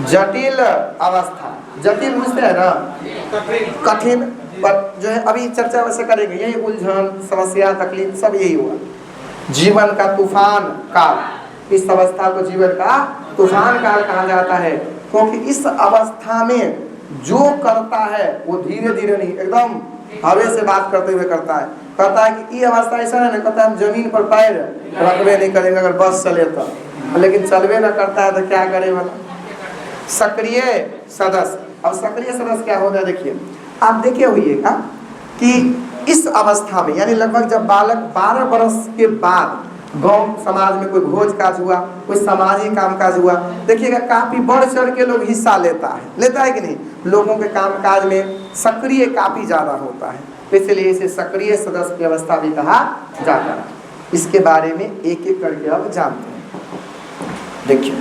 जटिल अवस्था। जटिल बुझते हैं ना, कठिन, पर जो है अभी चर्चा वैसे करेंगे, यही उलझन, समस्या, तकलीफ सब यही हुआ। जीवन का तूफान काल, इस अवस्था को जीवन का तूफान काल कहा जाता है, क्योंकि इस अवस्था में जो करता है वो धीरे धीरे नहीं, एकदम हवे से बात करते हुए करता है। कहता है कि ये अवस्था ऐसा है ना, कहता है हम जमीन पर पैर रखबे नहीं करेंगे अगर बस चले तो, लेकिन चलवे ना करता है तो क्या करे वाला। सक्रिय सदस्य, अब सक्रिय सदस्य क्या होता है? देखिए आप देखे हुइएगा कि इस अवस्था में यानी लगभग जब बालक 12 वर्ष के बाद गांव समाज में कोई भोज काज हुआ, कोई सामाजिक कामकाज हुआ, देखिएगा काफी बढ़ चढ़ के लोग हिस्सा लेता है कि नहीं? लोगों के कामकाज में सक्रिय काफी ज्यादा होता है, इसलिए इसे सक्रिय सदस्य की अवस्था भी कहा जाता है। इसके बारे में एक एक करके अब जानते हैं। देखिए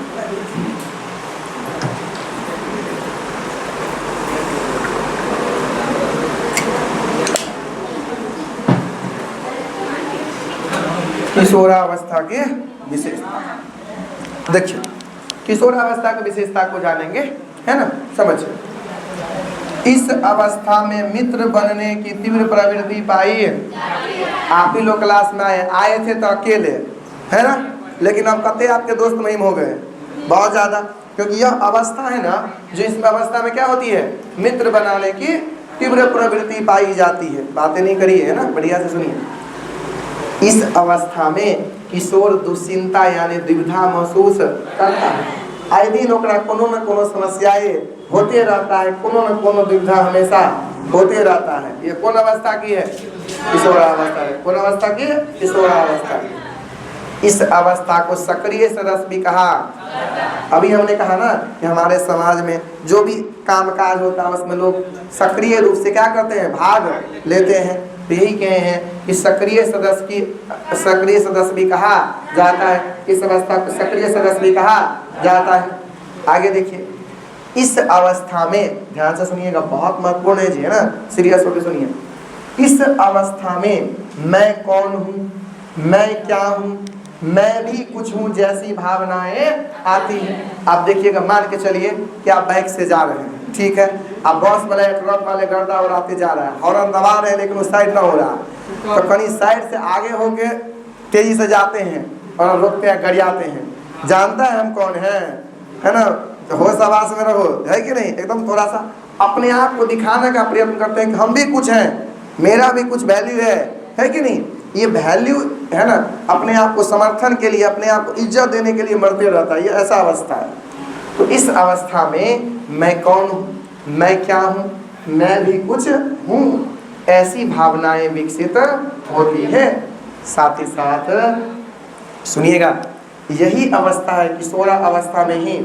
किशोरावस्था की विशेषता। देखिए किशोरावस्था की विशेषता को जानेंगे, है ना? समझिए, इस अवस्था में मित्र बनने की तीव्र प्रवृत्ति पाई। आप ही लोग क्लास में आए थे तो अकेले, है ना, लेकिन अब कते आपके दोस्त महिम हो गए बहुत ज्यादा, क्योंकि यह अवस्था है ना, जो इस अवस्था में क्या होती है? मित्र बनाने की तीव्र प्रवृत्ति पाई जाती है। बातें नहीं करिए, है ना, बढ़िया से सुनिए। इस अवस्था में किशोर दुश्चिंता यानी दुविधा महसूस करता है। आए दिन ओकरा कोनो न कोनो समस्याएं होते रहता है, कोनो न कोनो दुविधा हमेशा होते रहता है। ये कौन अवस्था की है? किशोरावस्था है। कौन अवस्था की? किशोरावस्था। इस अवस्था को सक्रिय सदस्य भी कहा। अभी हमने कहा ना कि हमारे समाज में जो भी कामकाज होता है उसमें लोग सक्रिय रूप से क्या करते हैं? भाग लेते हैं। तो यही कहे हैं कि सक्रिय सदस्य भी कहा जाता है। इस अवस्था को सक्रिय सदस्य भी कहा जाता है। आगे देखिए, इस अवस्था में ध्यान से सुनिएगा, बहुत महत्वपूर्ण है जी, है ना, सीरियस होकर सुनिए। इस अवस्था में मैं कौन हूँ, मैं क्या हूँ, मैं भी कुछ हूँ जैसी भावनाएं आती हैं। आप देखिएगा, मान के चलिए कि आप बाइक से जा रहे हैं, ठीक है, आप बस वाले ट्रक वाले गर्दा और आते जा रहा है, हॉर्न दबा रहे हैं लेकिन वो साइड ना हो रहा, तो कहीं साइड से आगे होके तेजी से जाते हैं और रोकते हैं, गरियाते हैं। जानता है हम कौन है ना? तो होश आवास में रहो, है कि नहीं? एकदम थोड़ा सा अपने आप को दिखाने का प्रयत्न करते हैं कि हम भी कुछ हैं, मेरा भी कुछ वैल्यू है कि नहीं। ये वैल्यू है ना, अपने आप को समर्थन के लिए, अपने आप को इज्जत देने के लिए मरते रहता है, ये ऐसा अवस्था है। तो इस अवस्था में मैं कौन हूँ, मैं क्या हूँ, मैं भी कुछ हूँ, ऐसी भावनाएं विकसित होती है। साथ ही साथ सुनिएगा, यही अवस्था है किशोरा अवस्था में ही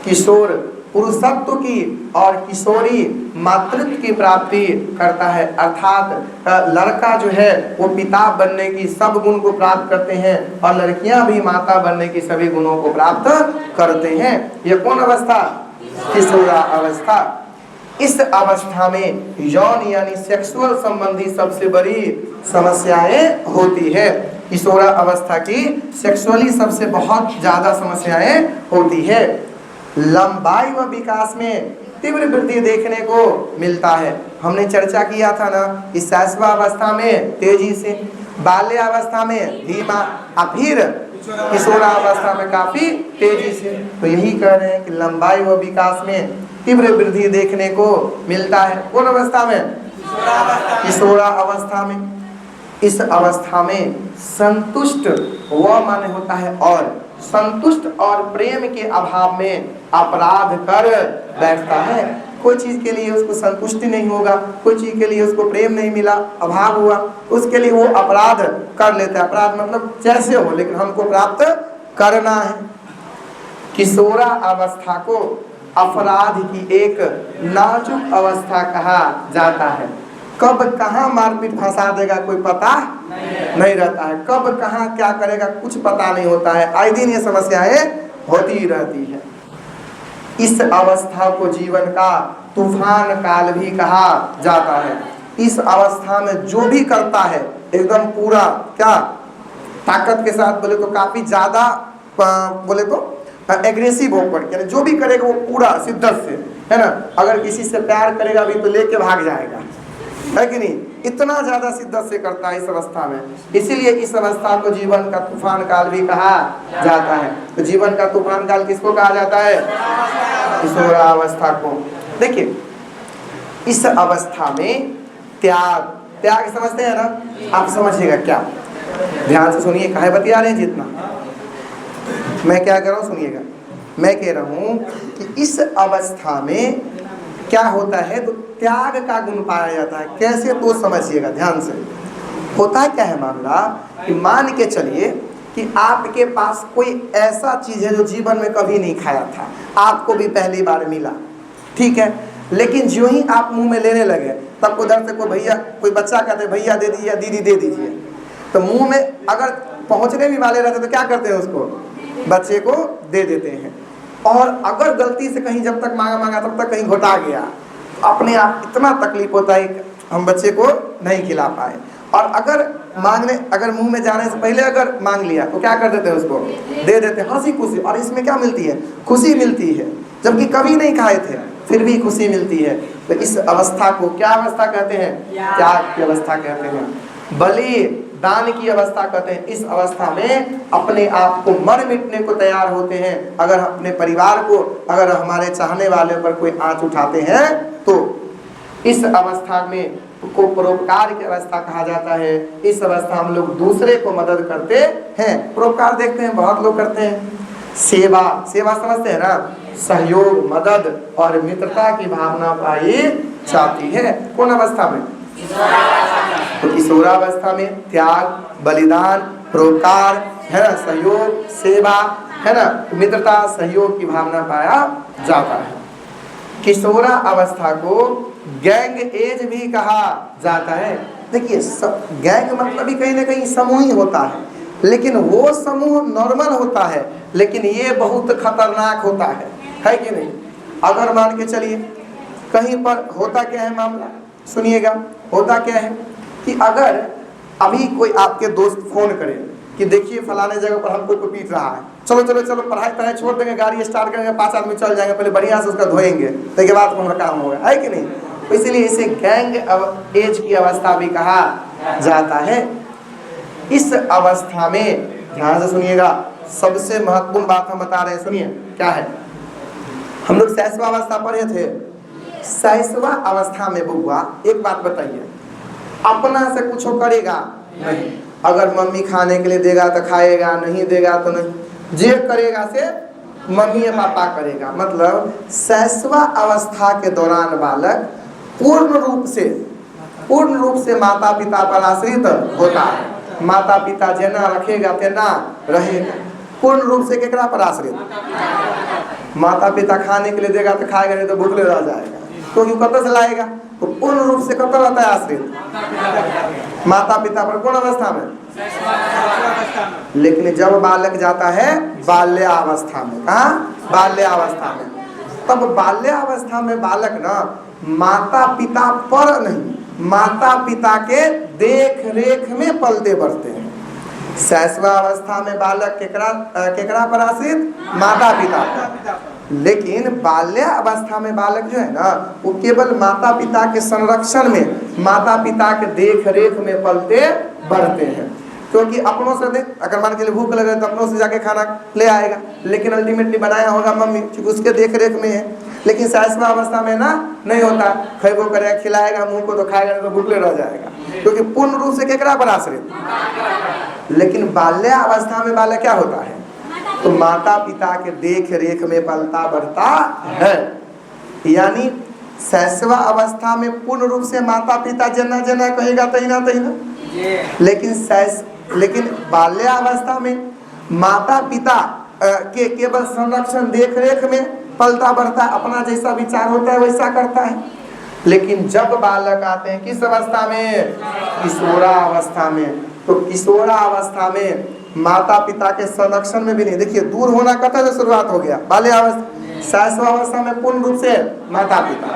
किशोर पुरुषत्व की और किशोरी मातृत्व की प्राप्ति करता है। अर्थात लड़का जो है वो पिता बनने की सब गुण को प्राप्त करते हैं और लड़कियां भी माता बनने की सभी गुणों को प्राप्त करते हैं। ये कौन अवस्था, किशोरा अवस्था। इस अवस्था में यौन यानी सेक्सुअल संबंधी सबसे बड़ी समस्याएं होती है। किशोरा अवस्था की सेक्सुअली सबसे बहुत ज्यादा समस्याएं होती है। लंबाई व विकास में तीव्र वृद्धि देखने को मिलता है। हमने चर्चा किया था ना, इस शैशवावस्था में तेजी से, बाल्यावस्था में धीमा और फिर किशोरावस्था में काफी तेजी से। तो यही कह रहे हैं कि लंबाई व विकास में तीव्र वृद्धि देखने को मिलता है। कौन अवस्था में, किशोरा अवस्था में। इस अवस्था में संतुष्ट व माने होता है और संतुष्ट और प्रेम के अभाव में अपराध कर बैठता है। कोई चीज के लिए उसको संतुष्टि नहीं होगा, कोई चीज के लिए उसको प्रेम नहीं मिला, अभाव हुआ, उसके लिए वो अपराध कर लेता है। अपराध मतलब जैसे हो लेकिन हमको प्राप्त करना है। किशोरा अवस्था को अपराध की एक नाजुक अवस्था कहा जाता है। कब कहाँ मारपीट फंसा देगा कोई पता नहीं रहता है, कब कहाँ क्या करेगा कुछ पता नहीं होता है। आए दिन ये समस्याएं होती ही रहती है। इस अवस्था को जीवन का तूफान काल भी कहा जाता है। इस अवस्था में जो भी करता है एकदम पूरा क्या ताकत के साथ, बोले तो काफी ज्यादा, बोले तो एग्रेसिव होकर, यानी जो भी करेगा वो पूरा शिद्दत से, है ना। अगर किसी से प्यार करेगा भी तो लेके भाग जाएगा, है कि नहीं, इतना ज्यादा शिद्दत से करता है इस अवस्था में। इसीलिए इस अवस्था को जीवन का तूफान काल भी कहा जाता है। तो जीवन का तूफान काल किसको कहा जाता है, किशोरा अवस्था को। देखिए इस अवस्था में त्याग, त्याग समझते हैं ना, आप समझिएगा क्या, ध्यान से सुनिए, काहे बतिया रहे हैं जितना मैं क्या कर रहा हूँ सुनिएगा। मैं कह रहा हूँ कि इस अवस्था में क्या होता है, तो त्याग का गुण पाया जाता है। कैसे, तो समझिएगा ध्यान से। होता क्या है मामला कि मान के चलिए कि आपके पास कोई ऐसा चीज है जो जीवन में कभी नहीं खाया था, आपको भी पहली बार मिला, ठीक है, लेकिन जो ही आप मुंह में लेने लगे तब उधर से कोई भैया, कोई बच्चा कहते भैया दे दीजिए, दीदी दे दीजिए, तो मुंह में अगर पहुंचने भी वाले रहते तो क्या करते हैं, उसको बच्चे को दे देते हैं। और अगर गलती से कहीं जब तक मांगा तब तक कहीं घोटा गया, अपने आप इतना तकलीफ होता है कि हम बच्चे को नहीं खिला पाए। और अगर मांगने, अगर मुंह में जाने से पहले अगर मांग लिया तो क्या कर देते हैं, उसको दे देते हैं, हंसी खुशी। और इसमें क्या मिलती है, खुशी मिलती है, जबकि कभी नहीं खाए थे फिर भी खुशी मिलती है। तो इस अवस्था को क्या अवस्था कहते हैं, त्याग की अवस्था कहते हैं, बलि दान की अवस्था कहते हैं। इस अवस्था में अपने आप को मर मिटने को तैयार होते हैं। अगर अपने परिवार को, अगर हमारे चाहने वाले पर कोई आंच उठाते हैं तो इस अवस्था में को परोपकार की अवस्था कहा जाता है। इस अवस्था हम लोग दूसरे को मदद करते हैं। परोपकार देखते हैं बहुत लोग करते हैं। सेवा, सेवा समझते हैं ना, सहयोग, मदद और मित्रता की भावना पाई जाती है। कौन अवस्था में, तो किशोरावस्था में त्याग, बलिदान, परोपकार, है ना, सहयोग, सेवा, है ना, मित्रता, सहयोग की भावना पाया जाता है। किशोरा अवस्था को गैंग एज भी कहा जाता है। देखिए गैंग मतलब भी कहीं ना कहीं समूह ही होता है, लेकिन वो समूह नॉर्मल होता है, लेकिन ये बहुत खतरनाक होता है कि नहीं। अगर मान के चलिए कहीं पर होता क्या है मामला, सुनिएगा, होता क्या है कि अगर अभी कोई आपके दोस्त फोन करे कि देखिए फलाने जगह पर हमको कोई पीट रहा है, चलो चलो चलो पढ़ाई छोड़ देंगे, गाड़ी स्टार्ट करेंगे, 5 आदमी चल जाएंगे, पहले बढ़िया से उसका धोएंगे, उसके बाद हमारा काम होगा, है कि नहीं। तो इसीलिए इसे गैंग एज की अवस्था भी कहा जाता है। इस अवस्था में ध्यान से सुनिएगा, सबसे महत्वपूर्ण बात हम बता रहे हैं, सुनिए क्या है। हम लोग शैशवावस्था पढ़े थे। शैशवा अवस्था में बउआ एक बात बताइए, अपना से कुछ करेगा नहीं। अगर मम्मी खाने के लिए देगा तो खाएगा, नहीं देगा तो नहीं, जे करेगा से मम्मी या पापा करेगा। मतलब शैशव अवस्था के दौरान बालक पूर्ण रूप से माता पिता पर आश्रित होता है। माता पिता जेना रखेगा तेना रहेगा। पूर्ण रूप से केकरा पर आश्रित? माता पिता खाने के लिए देगा तो खाएगा, नहीं तो भूखले रह जाएगा। क्योंकि कतऽ से लाएगा? तो पूर्ण रूप से कतऽ रहता है आश्रित? माता पिता पर। कौन अवस्था में? लेकिन जब बालक जाता है बाल्यावस्था में, कहाँ? बाल्यावस्था में। तब बाल्यावस्था में बालक ना माता पिता पर नहीं, माता पिता के देख रेख में पलते बढ़ते हैं। शैशवावस्था में बालक केकरा पर आश्रित? माता पिता पर। लेकिन बाल्यावस्था में बालक जो है ना वो केवल माता पिता के संरक्षण में, माता पिता के देख रेख में पलते बढ़ते हैं। क्योंकि अपनों से अगर मान के लिए भूख लगे तो अपनों से जाके खाना ले आएगा, लेकिन अल्टीमेटली बनाया होगा मम्मी, क्योंकि उसके देख रेख में है। लेकिन शैशवावस्था में ना नहीं होता, खेबो करेगा, खिलाएगा मुंह को तो खाएगा, नहीं तो भूखले रह जाएगा। क्योंकि पूर्ण रूप से केकरा पर आश्रित? लेकिन बाल्यावस्था में बालक क्या होता है? तो माता पिता के देख रेख में पलता बढ़ता है। यानी शैशव अवस्था में पूर्ण रूप से माता पिता जना जना कहेगा तहिना तहिना, लेकिन बाल्यावस्था में माता पिता के केवल संरक्षण देख रेख में पलता बढ़ता, अपना जैसा विचार होता है वैसा करता है। लेकिन जब बालक आते हैं किस अवस्था में? किशोरावस्था में। तो किशोरावस्था में माता पिता के संरक्षण में भी नहीं, देखिए दूर होना कतः से शुरुआत हो गया? बाल्यावस्था। शैशवावस्था में पूर्ण रूप से माता पिता,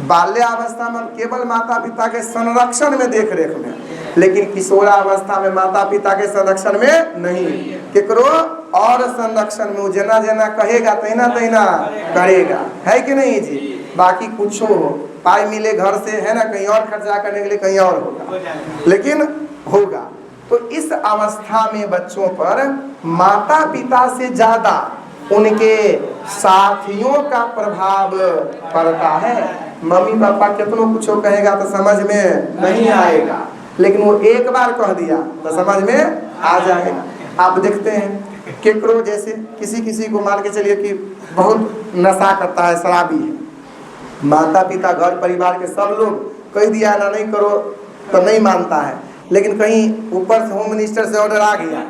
बाल्यावस्था में केवल माता पिता के संरक्षण में देख रेख में, लेकिन किशोरावस्था में माता पिता के संरक्षण में नहीं, केकरो और संरक्षण में। जना जना कहेगा तहिना तहिना करेगा, है कि नहीं जी? बाकी कुछ हो, पाई मिले घर से है ना, कहीं और खर्चा करने के लिए कहीं और होगा, लेकिन होगा। तो इस अवस्था में बच्चों पर माता पिता से ज्यादा उनके साथियों का प्रभाव पड़ता है। मम्मी पापा कितनों कुछ कहेगा तो समझ में नहीं आएगा, लेकिन वो एक बार कह दिया तो समझ में आ जाएगा। आप देखते हैं केकरो जैसे किसी को मान के चलिए कि बहुत नशा करता है, शराबी है, माता पिता घर परिवार के सब लोग कह दिया ना नहीं करो तो नहीं मानता है, लेकिन कहीं ऊपर से होम मिनिस्टर से ऑर्डर आ गया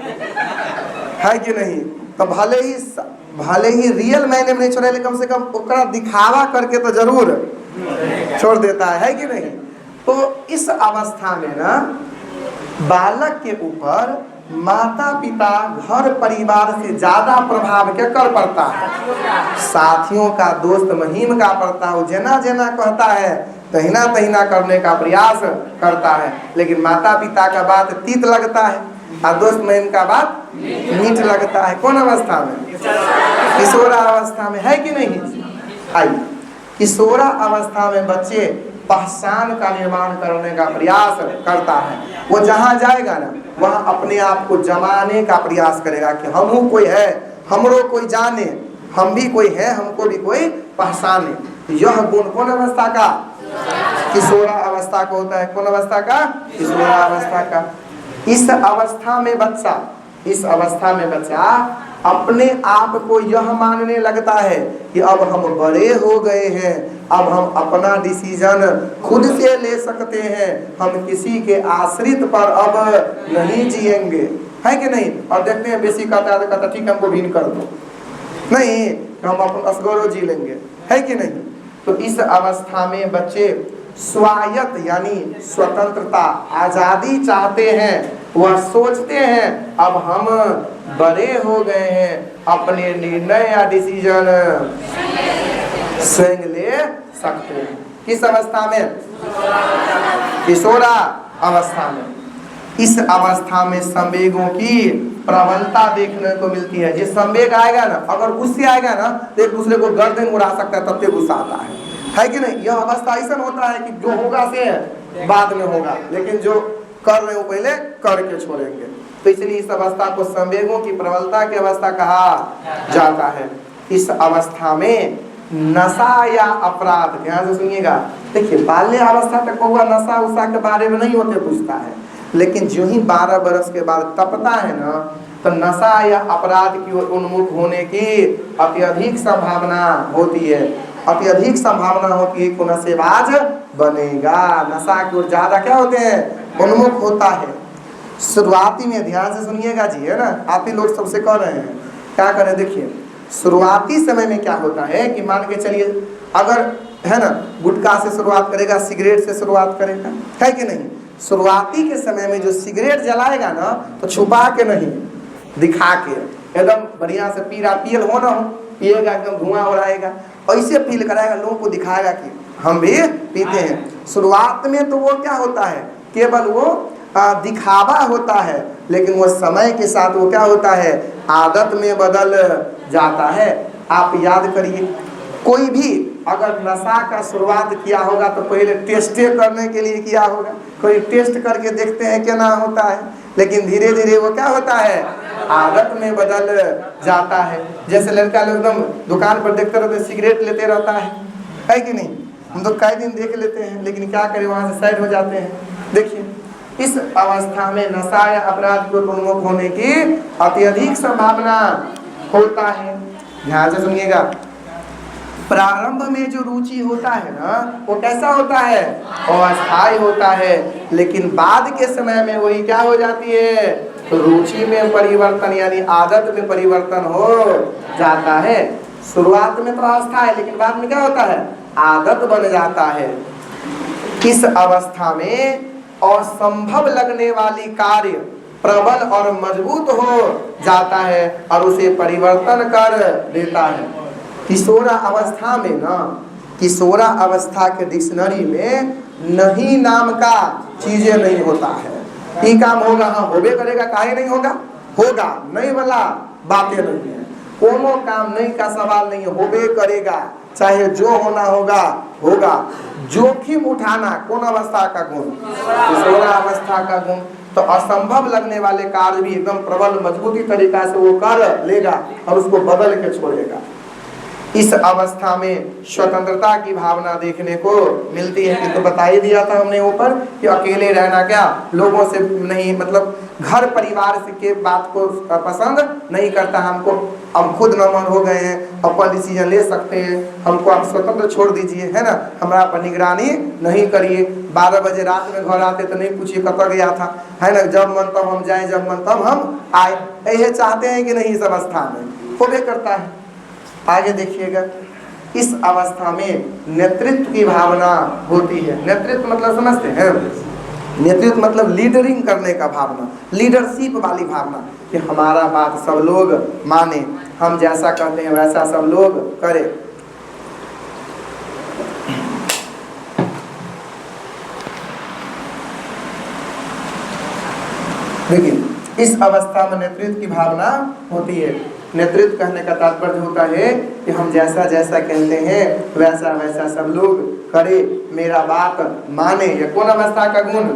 है कि नहीं, तो भले ही रियल मायने में नहीं छोड़े, लेकिन कम से कम ओकरा दिखावा करके तो जरूर छोड़ देता है कि नहीं। तो इस अवस्था में ना बालक के ऊपर माता पिता घर परिवार से ज्यादा प्रभाव क्या कर पड़ता है? साथियों का, दोस्त महीम का पड़ता है। वो जना जना कहता है तहिना तहिना करने का प्रयास करता है, लेकिन माता पिता का बात तीत लगता है और दोस्त महीम का बात मीठ लगता है। कौन अवस्था में? किशोरावस्था में, है कि नहीं? आइए, किशोरावस्था में बच्चे पहचान का निर्माण करने का प्रयास करता है। वो जहाँ जाएगा ना वहाँ अपने आप को जमाने का प्रयास करेगा कि हम कोई है, हमरो कोई जाने, हम भी कोई है, हमको भी कोई पहचाने। यह गुण कौन अवस्था का? किशोरावस्था को होता है। कौन अवस्था का? किशोरावस्था का। इस अवस्था में बच्चा अपने आप को यह मानने लगता है कि अब हम बड़े हो गए हैं, अब हम अपना डिसीजन खुद से ले सकते हैं, हम किसी के आश्रित पर अब नहीं जिएंगे, है कि नहीं? और देखते हैं बेसी कहता ठीक हमको भीन कर दो, नहीं हम अपन असगरो जी लेंगे, है कि नहीं? तो इस अवस्था में बच्चे स्वायत्त यानी स्वतंत्रता, आजादी चाहते हैं। वह सोचते हैं अब हम बड़े हो गए हैं, अपने निर्णय या डिसीजन स्वयं ले सकते हैं। किस अवस्था में? किशोरा अवस्था में। इस अवस्था में संवेगों की प्रबलता देखने को मिलती है। जिस संवेग आएगा ना, अगर गुस्से आएगा ना तो एक दूसरे को गर्दन उड़ा सकता है, तब तक गुस्सा आता है कि नहीं? यह अवस्था ऐसा होता है कि जो होगा से बाद में होगा, लेकिन जो कर रहे हो पहले करके छोड़ेंगे। तो इसलिए इस अवस्था को संवेगों की प्रबलता की अवस्था कहा जाता है। इस अवस्था में नशा या अपराध, ध्यान से सुनिएगा। देखिए बाल्य अवस्था तक हुआ नशा उषा के बारे में नहीं होते पूछता है, लेकिन जो ही 12 वर्ष के बाद तपता है ना, तो नशा या अपराध की ओर उन्मुख होने की अत्यधिक संभावना होती है। अत्यधिक संभावना होती है कि नशेबाज बनेगा, नशा की ओर ज्यादा क्या होते हैं, उन्मुख होता है। शुरुआती में ध्यान से सुनिएगा जी, है ना, आप ही लोग सबसे कह रहे हैं क्या करें। देखिए शुरुआती समय में क्या होता है कि मान के चलिए अगर है ना गुटखा से शुरुआत करेगा, सिगरेट से शुरुआत करेगा, है कि नहीं। शुरुआती के समय में जो सिगरेट जलाएगा ना, तो छुपा के नहीं, दिखा के एकदम बढ़िया से पियल हो ना हो, पिएगा एकदम धुआं उड़ाएगा, ऐसे फील कराएगा, लोगों को दिखाएगा कि हम भी पीते हैं। शुरुआत में तो वो क्या होता है, केवल वो दिखावा होता है, लेकिन वो समय के साथ वो क्या होता है, आदत में बदल जाता है। आप याद करिए, कोई भी अगर नशा का शुरुआत किया होगा तो पहले टेस्टे करने के लिए किया होगा, कोई टेस्ट करके देखते हैं क्या ना होता है, लेकिन धीरे धीरे वो क्या होता है, आदत में बदल जाता है। जैसे लड़का लोग एकदम दुकान पर देखते रहते सिगरेट लेते रहता है कि नहीं, हम तो कई दिन देख लेते हैं, लेकिन क्या करें वहाँ से साइड हो जाते हैं। देखिए इस अवस्था में नशा या अपराध को उन्मुख होने की अत्यधिक संभावना होता है। ध्यान से सुनिएगा, प्रारंभ में जो रुचि होता है ना, वो कैसा होता है, अस्थायी होता है, लेकिन बाद के समय में वही क्या हो जाती है, रुचि में परिवर्तन यानी आदत में परिवर्तन हो जाता है। शुरुआत में तो अवस्था है, लेकिन बाद में क्या होता है, आदत बन जाता है। इस अवस्था में असंभव लगने वाली कार्य प्रबल और मजबूत हो जाता है और उसे परिवर्तन कर देता है। किशोरा अवस्था में ना, किशोरा अवस्था के डिक्शनरी में नहीं नाम का चीजें नहीं होता है। ये काम होगा, हाँ होबे करेगा, काहे नहीं होगा, होगा, नहीं वाला बातें नहीं है, कोनो काम नहीं का सवाल नहीं, होबे करेगा, चाहे जो होना होगा होगा। जोखिम उठाना कौन अवस्था का गुण, किशोरा अवस्था का गुण। तो असंभव लगने वाले कार्य भी एकदम प्रबल मजबूती तरीका से वो कर लेगा और उसको बदल के छोड़ेगा। इस अवस्था में स्वतंत्रता की भावना देखने को मिलती है। कि तो बता ही दिया था हमने ऊपर कि अकेले रहना क्या, लोगों से नहीं, मतलब घर परिवार से के बात को पसंद नहीं करता, हमको हम खुद नमन हो गए हैं, अपन डिसीजन ले सकते हैं, हमको आप स्वतंत्र छोड़ दीजिए, है ना, हमारा पर निगरानी नहीं करिए। 12 बजे रात में घर आते तो नहीं पूछिए कब गया था, है ना, जब मन तब हम जाए, जब मन तब हम आए, यही चाहते हैं कि नहीं। इस अवस्था में होबे करता है। आगे देखिएगा, इस अवस्था में नेतृत्व की भावना होती है। नेतृत्व मतलब समझते हैं, नेतृत्व मतलब लीडरिंग करने का भावना, लीडरशिप वाली भावना, कि हमारा बात सब लोग माने, हम जैसा कहते हैं वैसा सब लोग करें। देखिए इस अवस्था में नेतृत्व की भावना होती है। नेतृत्व कहने का तात्पर्य होता है कि हम जैसा जैसा कहते हैं वैसा वैसा सब लोग करे, मेरा बात माने। ये कौन अवस्था का गुण,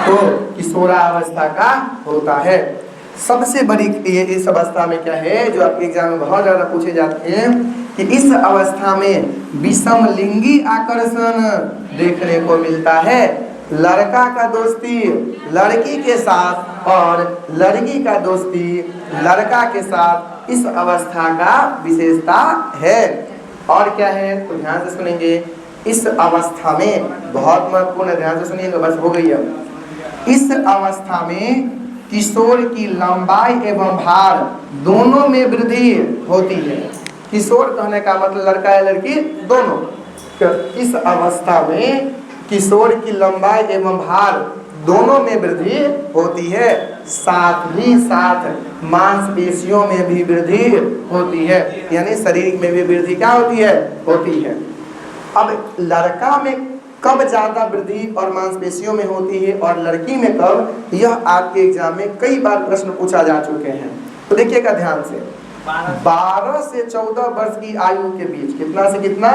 तो किशोरा अवस्था का होता है। सबसे बड़ी ये इस अवस्था में क्या है, जो आपके एग्जाम में बहुत ज्यादा पूछे जाते हैं, कि इस अवस्था में विषम लिंगी आकर्षण देखने को मिलता है। लड़का का दोस्ती लड़की के साथ और लड़की का दोस्ती लड़का के साथ इस अवस्था का विशेषता है। और क्या है, तो ध्यान से सुनेंगे। इस अवस्था में बहुत महत्वपूर्ण है, ध्यान से सुनिएगा, बस हो गई अब। इस अवस्था में किशोर की लंबाई एवं भार दोनों में वृद्धि होती है। किशोर कहने का मतलब लड़का या लड़की दोनों। इस अवस्था में किशोर की लंबाई एवं भार दोनों में वृद्धि होती है, साथ ही साथ मांसपेशियों में भी वृद्धि होती है, यानी शरीर में भी वृद्धि क्या होती है, होती है। अब लड़का में कब ज्यादा वृद्धि और मांसपेशियों में होती है और लड़की में कब, यह आपके एग्जाम में कई बार प्रश्न पूछा जा चुके हैं। तो देखिएगा ध्यान से, 12 से 14 वर्ष की आयु के बीच, कितना से कितना,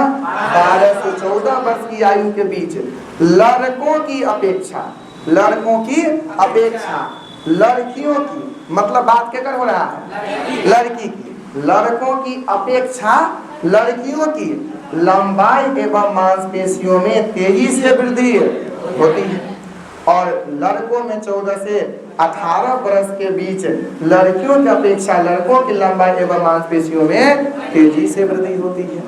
12 से 14 वर्ष की आयु के बीच लड़कों की अपेक्षा, लड़कों की अपेक्षा लड़कियों की, मतलब बात क्या कर हो रहा है, लड़की की, लड़कों की अपेक्षा लड़कियों की लंबाई एवं मांसपेशियों में तेजी से वृद्धि होती है, और लड़कों में 14 से 18 वर्ष के बीच लड़कियों की अपेक्षा लड़कों की लंबाई एवं मांसपेशियों में तेजी से वृद्धि होती है।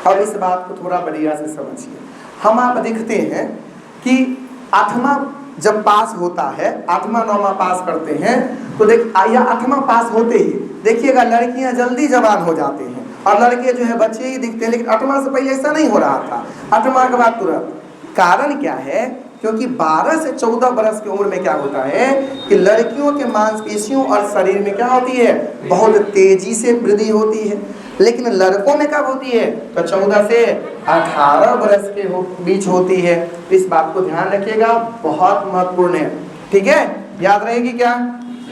अब इस बात को थोड़ा बढ़िया से समझिए। हम आप देखते हैं कि 8वां जब पास होता है, 8वां 9वां पास करते हैं, तो या 8वां पास होते ही देखिएगा लड़कियां जल्दी जवान हो जाते हैं और लड़के जो है बच्चे ही दिखते हैं। लेकिन 8वां से पहले ऐसा नहीं हो रहा था, 8वां के बाद तुरंत। कारण क्या है? क्योंकि 12 से 14 वर्ष की उम्र में क्या होता है कि लड़कियों के मांसपेशियों और शरीर में क्या होती है, बहुत तेजी से वृद्धि होती है। लेकिन लड़कों में कब होती है? तो 14 से 18 वर्ष के बीच होती है। इस बात को ध्यान रखिएगा, बहुत महत्वपूर्ण है। ठीक है, याद रहेगी क्या?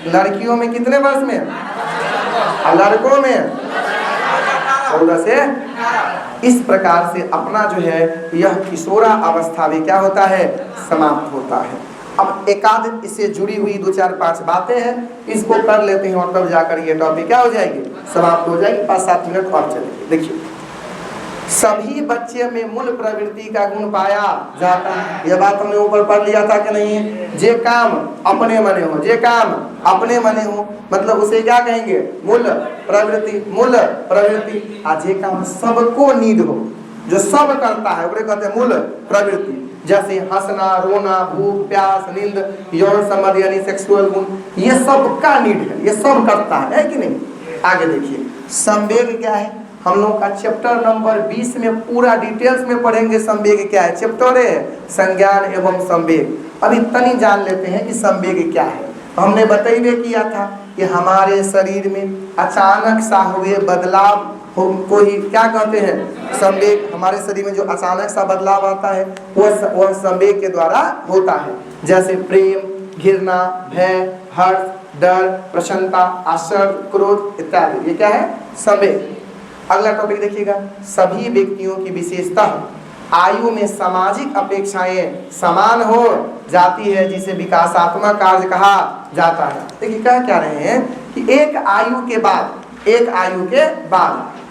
लड़कियों में कितने वर्ष में और लड़कों में 14 से। इस प्रकार से अपना जो है यह किशोरा अवस्था भी क्या होता है, समाप्त होता है। अब एकाध इससे जुड़ी हुई 2 4 5 बातें हैं, इसको कर लेते हैं और तब जाकर ये टॉपिक क्या हो जाएगी, समाप्त हो जाएगी। 5-7 मिनट और चलेगी। देखिए, सभी बच्चे में मूल प्रवृत्ति का गुण पाया जाता है। यह बात हमने ऊपर पढ़ लिया था कि नहीं? जे काम अपने मने हो, जे काम अपने मने हो, मतलब उसे क्या कहेंगे, मूल प्रवृत्ति। मूल प्रवृत्ति जे काम सबको नीड हो, जो सब करता है उसे कहते हैं मूल प्रवृत्ति। जैसे हंसना, रोना, भूख, प्यास, नींद, यौन संबंध यानी सेक्सुअल गुण, ये सबका नीड है, ये सब करता है कि नहीं? आगे देखिए, संवेग क्या है? हम लोग का चैप्टर नंबर 20 में पूरा डिटेल्स में पढ़ेंगे संवेग क्या है। चैप्टर है संज्ञान एवं संवेग। अभी तनी जान लेते हैं कि संवेग क्या है। हमने बताइए किया था कि हमारे शरीर में अचानक सा हुए बदलाव को ही क्या कहते हैं, संवेग। हमारे शरीर में जो अचानक सा बदलाव आता है वह संवेग के द्वारा होता है। जैसे प्रेम, घृणा, भय, हर्ष, डर, प्रसन्नता, आश्चर्य, क्रोध इत्यादि, ये क्या है, संवेग। अगला टॉपिक देखिएगा, सभी व्यक्तियों की विशेषता आयु में सामाजिक अपेक्षाएं समान हो जाती है, जिसे विकासात्मक कार्य कहा जाता है। देखिए क्या रहे हैं कि एक आयु के बाद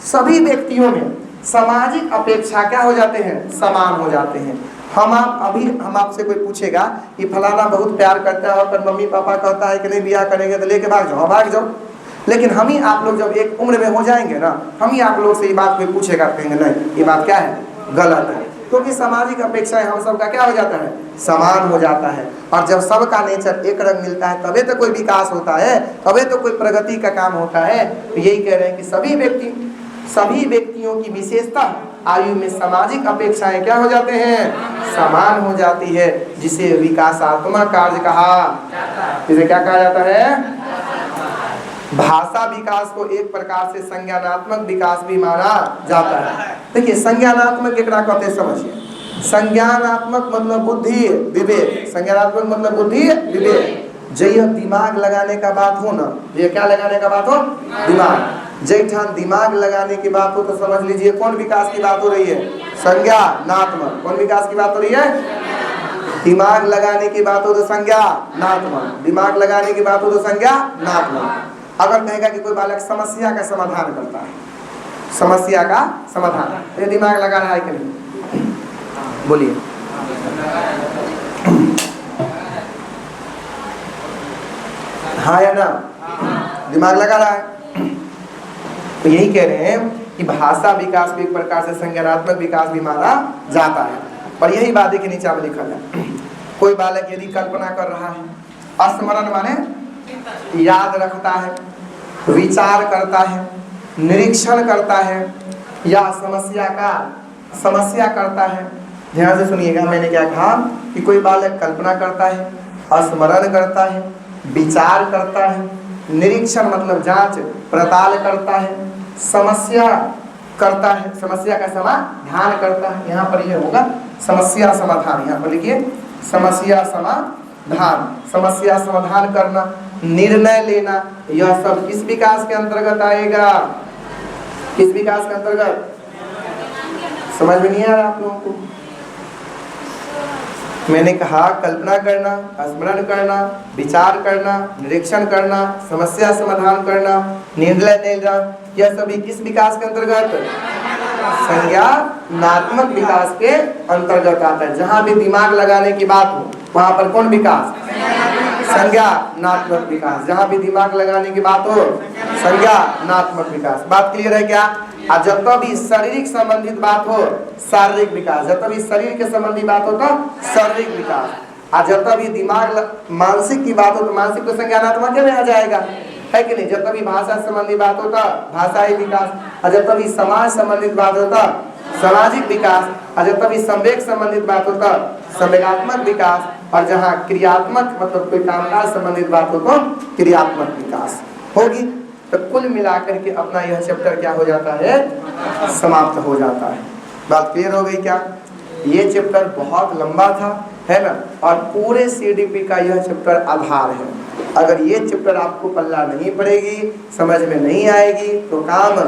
सभी व्यक्तियों में सामाजिक अपेक्षा क्या हो जाते हैं, समान हो जाते हैं। हम आपसे कोई पूछेगा कि फलाना बहुत प्यार करता है और मम्मी पापा कहता है कि नहीं ब्याह करेंगे तो लेके भाग जाओ। लेकिन हम ही आप लोग जब एक उम्र में हो जाएंगे ना, हम ही आप लोग से ये बात कोई पूछेगा, कहेंगे नहीं ये बात क्या है, गलत है। क्योंकि सामाजिक अपेक्षाएं हम सबका क्या हो जाता है, समान हो जाता है। और जब सबका नेचर एक रंग मिलता है तभी तो कोई विकास होता है, तभी तो कोई प्रगति का काम होता है। तो यही कह रहे हैं कि सभी व्यक्तियों की विशेषता आयु में सामाजिक अपेक्षाएं क्या हो जाते हैं, समान हो जाती है, जिसे विकासात्मक कार्य कहा, जिसे क्या कहा जाता है। भाषा विकास को एक प्रकार से संज्ञानात्मक विकास भी माना जाता है। देखिए संज्ञानात्मक एकरा कहते हैं, समझिए। संज्ञानात्मक मतलब बुद्धि विवेक, संज्ञानात्मक मतलब बुद्धि विवेक। जय दिमाग लगाने का बात हो ना, ये क्या लगाने का बात हो, दिमाग। जैठान दिमाग लगाने की बात हो तो समझ लीजिए कौन विकास की बात हो रही है, संज्ञानात्मक। कौन विकास की बात हो रही है, दिमाग लगाने की बात हो तो संज्ञानात्मक, दिमाग लगाने की बात हो तो संज्ञानात्मक। अगर कहेगा कि कोई बालक समस्या का समाधान करता है, समस्या का समाधान, ये दिमाग लगा रहा है कि नहीं, बोलिए। हाँ या ना, दिमाग लगा रहा है। तो यही कह रहे हैं कि भाषा विकास भी एक प्रकार से संज्ञानात्मक विकास भी माना जाता है। और यही बात के नीचे में लिखा है, कोई बालक यदि कल्पना कर रहा है, स्मरण माने याद रखता है, विचार करता है, निरीक्षण करता है या समस्या करता है। ध्यान से सुनिएगा, मैंने क्या कहा कि कोई बालक कल्पना करता है, स्मरण करता है, विचार करता है, निरीक्षण मतलब जांच पड़ताल करता है, समस्या करता है, समस्या का समाधान करता है। यहाँ पर यह होगा समस्या समाधान, यहाँ पर लिखिए समस्या समाधान करना, निर्णय लेना, यह सब किस विकास के अंतर्गत आएगा, किस विकास के अंतर्गत, समझ में नहीं आ रहा आप लोगों को। मैंने कहा कल्पना करना, स्मरण करना, विचार करना, निरीक्षण करना, समस्या समाधान करना, निर्णय लेना, यह सभी किस विकास के अंतर्गत? संज्ञानात्मक विकास के अंतर्गत आता है। जहां भी दिमाग लगाने की बात हो वहां पर कौन विकास? संज्ञानात्मक विकास। जहां भी दिमाग लगाने की बात हो संज्ञानात्मक विकास। बात क्लियर है क्या? और जब भी शारीरिक संबंधित बात हो शारीरिक विकास, जब भी शरीर के संबंधी बात हो तो शारीरिक विकास, और जब भी दिमाग मानसिक की बात हो तो मानसिक तो संज्ञानात्मक में आ जाएगा, है कि नहीं? जब भी भाषा संबंधी बात होता भाषाई विकास, और जब भी समाज संबंधित बात होता सामाजिक विकास, और जब भी संवेग संबंधित बात होता संवेगात्मक विकास, और जहाँ क्रियात्मक मतलब कोई कामकाज संबंधित बात हो तो क्रियात्मक विकास होगी। तो कुल मिलाकर के अपना यह चैप्टर क्या हो जाता है? समाप्त हो जाता है। बात क्लियर हो गई क्या? ये चैप्टर बहुत लंबा था, है ना, और पूरे सीडीपी का यह चैप्टर आधार है। अगर ये चैप्टर आपको पल्ला नहीं पड़ेगी, समझ में नहीं आएगी तो काम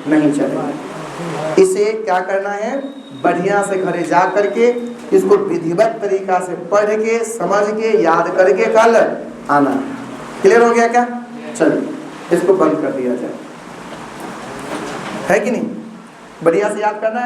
नहीं चलेगा। इसे क्या करना है? बढ़िया से घरे जा करके इसको विधिवत तरीका से पढ़ के समझ के याद करके कल आना। क्लियर हो गया क्या? चलिए इसको बंद कर दिया जाए, है कि नहीं? बढ़िया से याद करना है।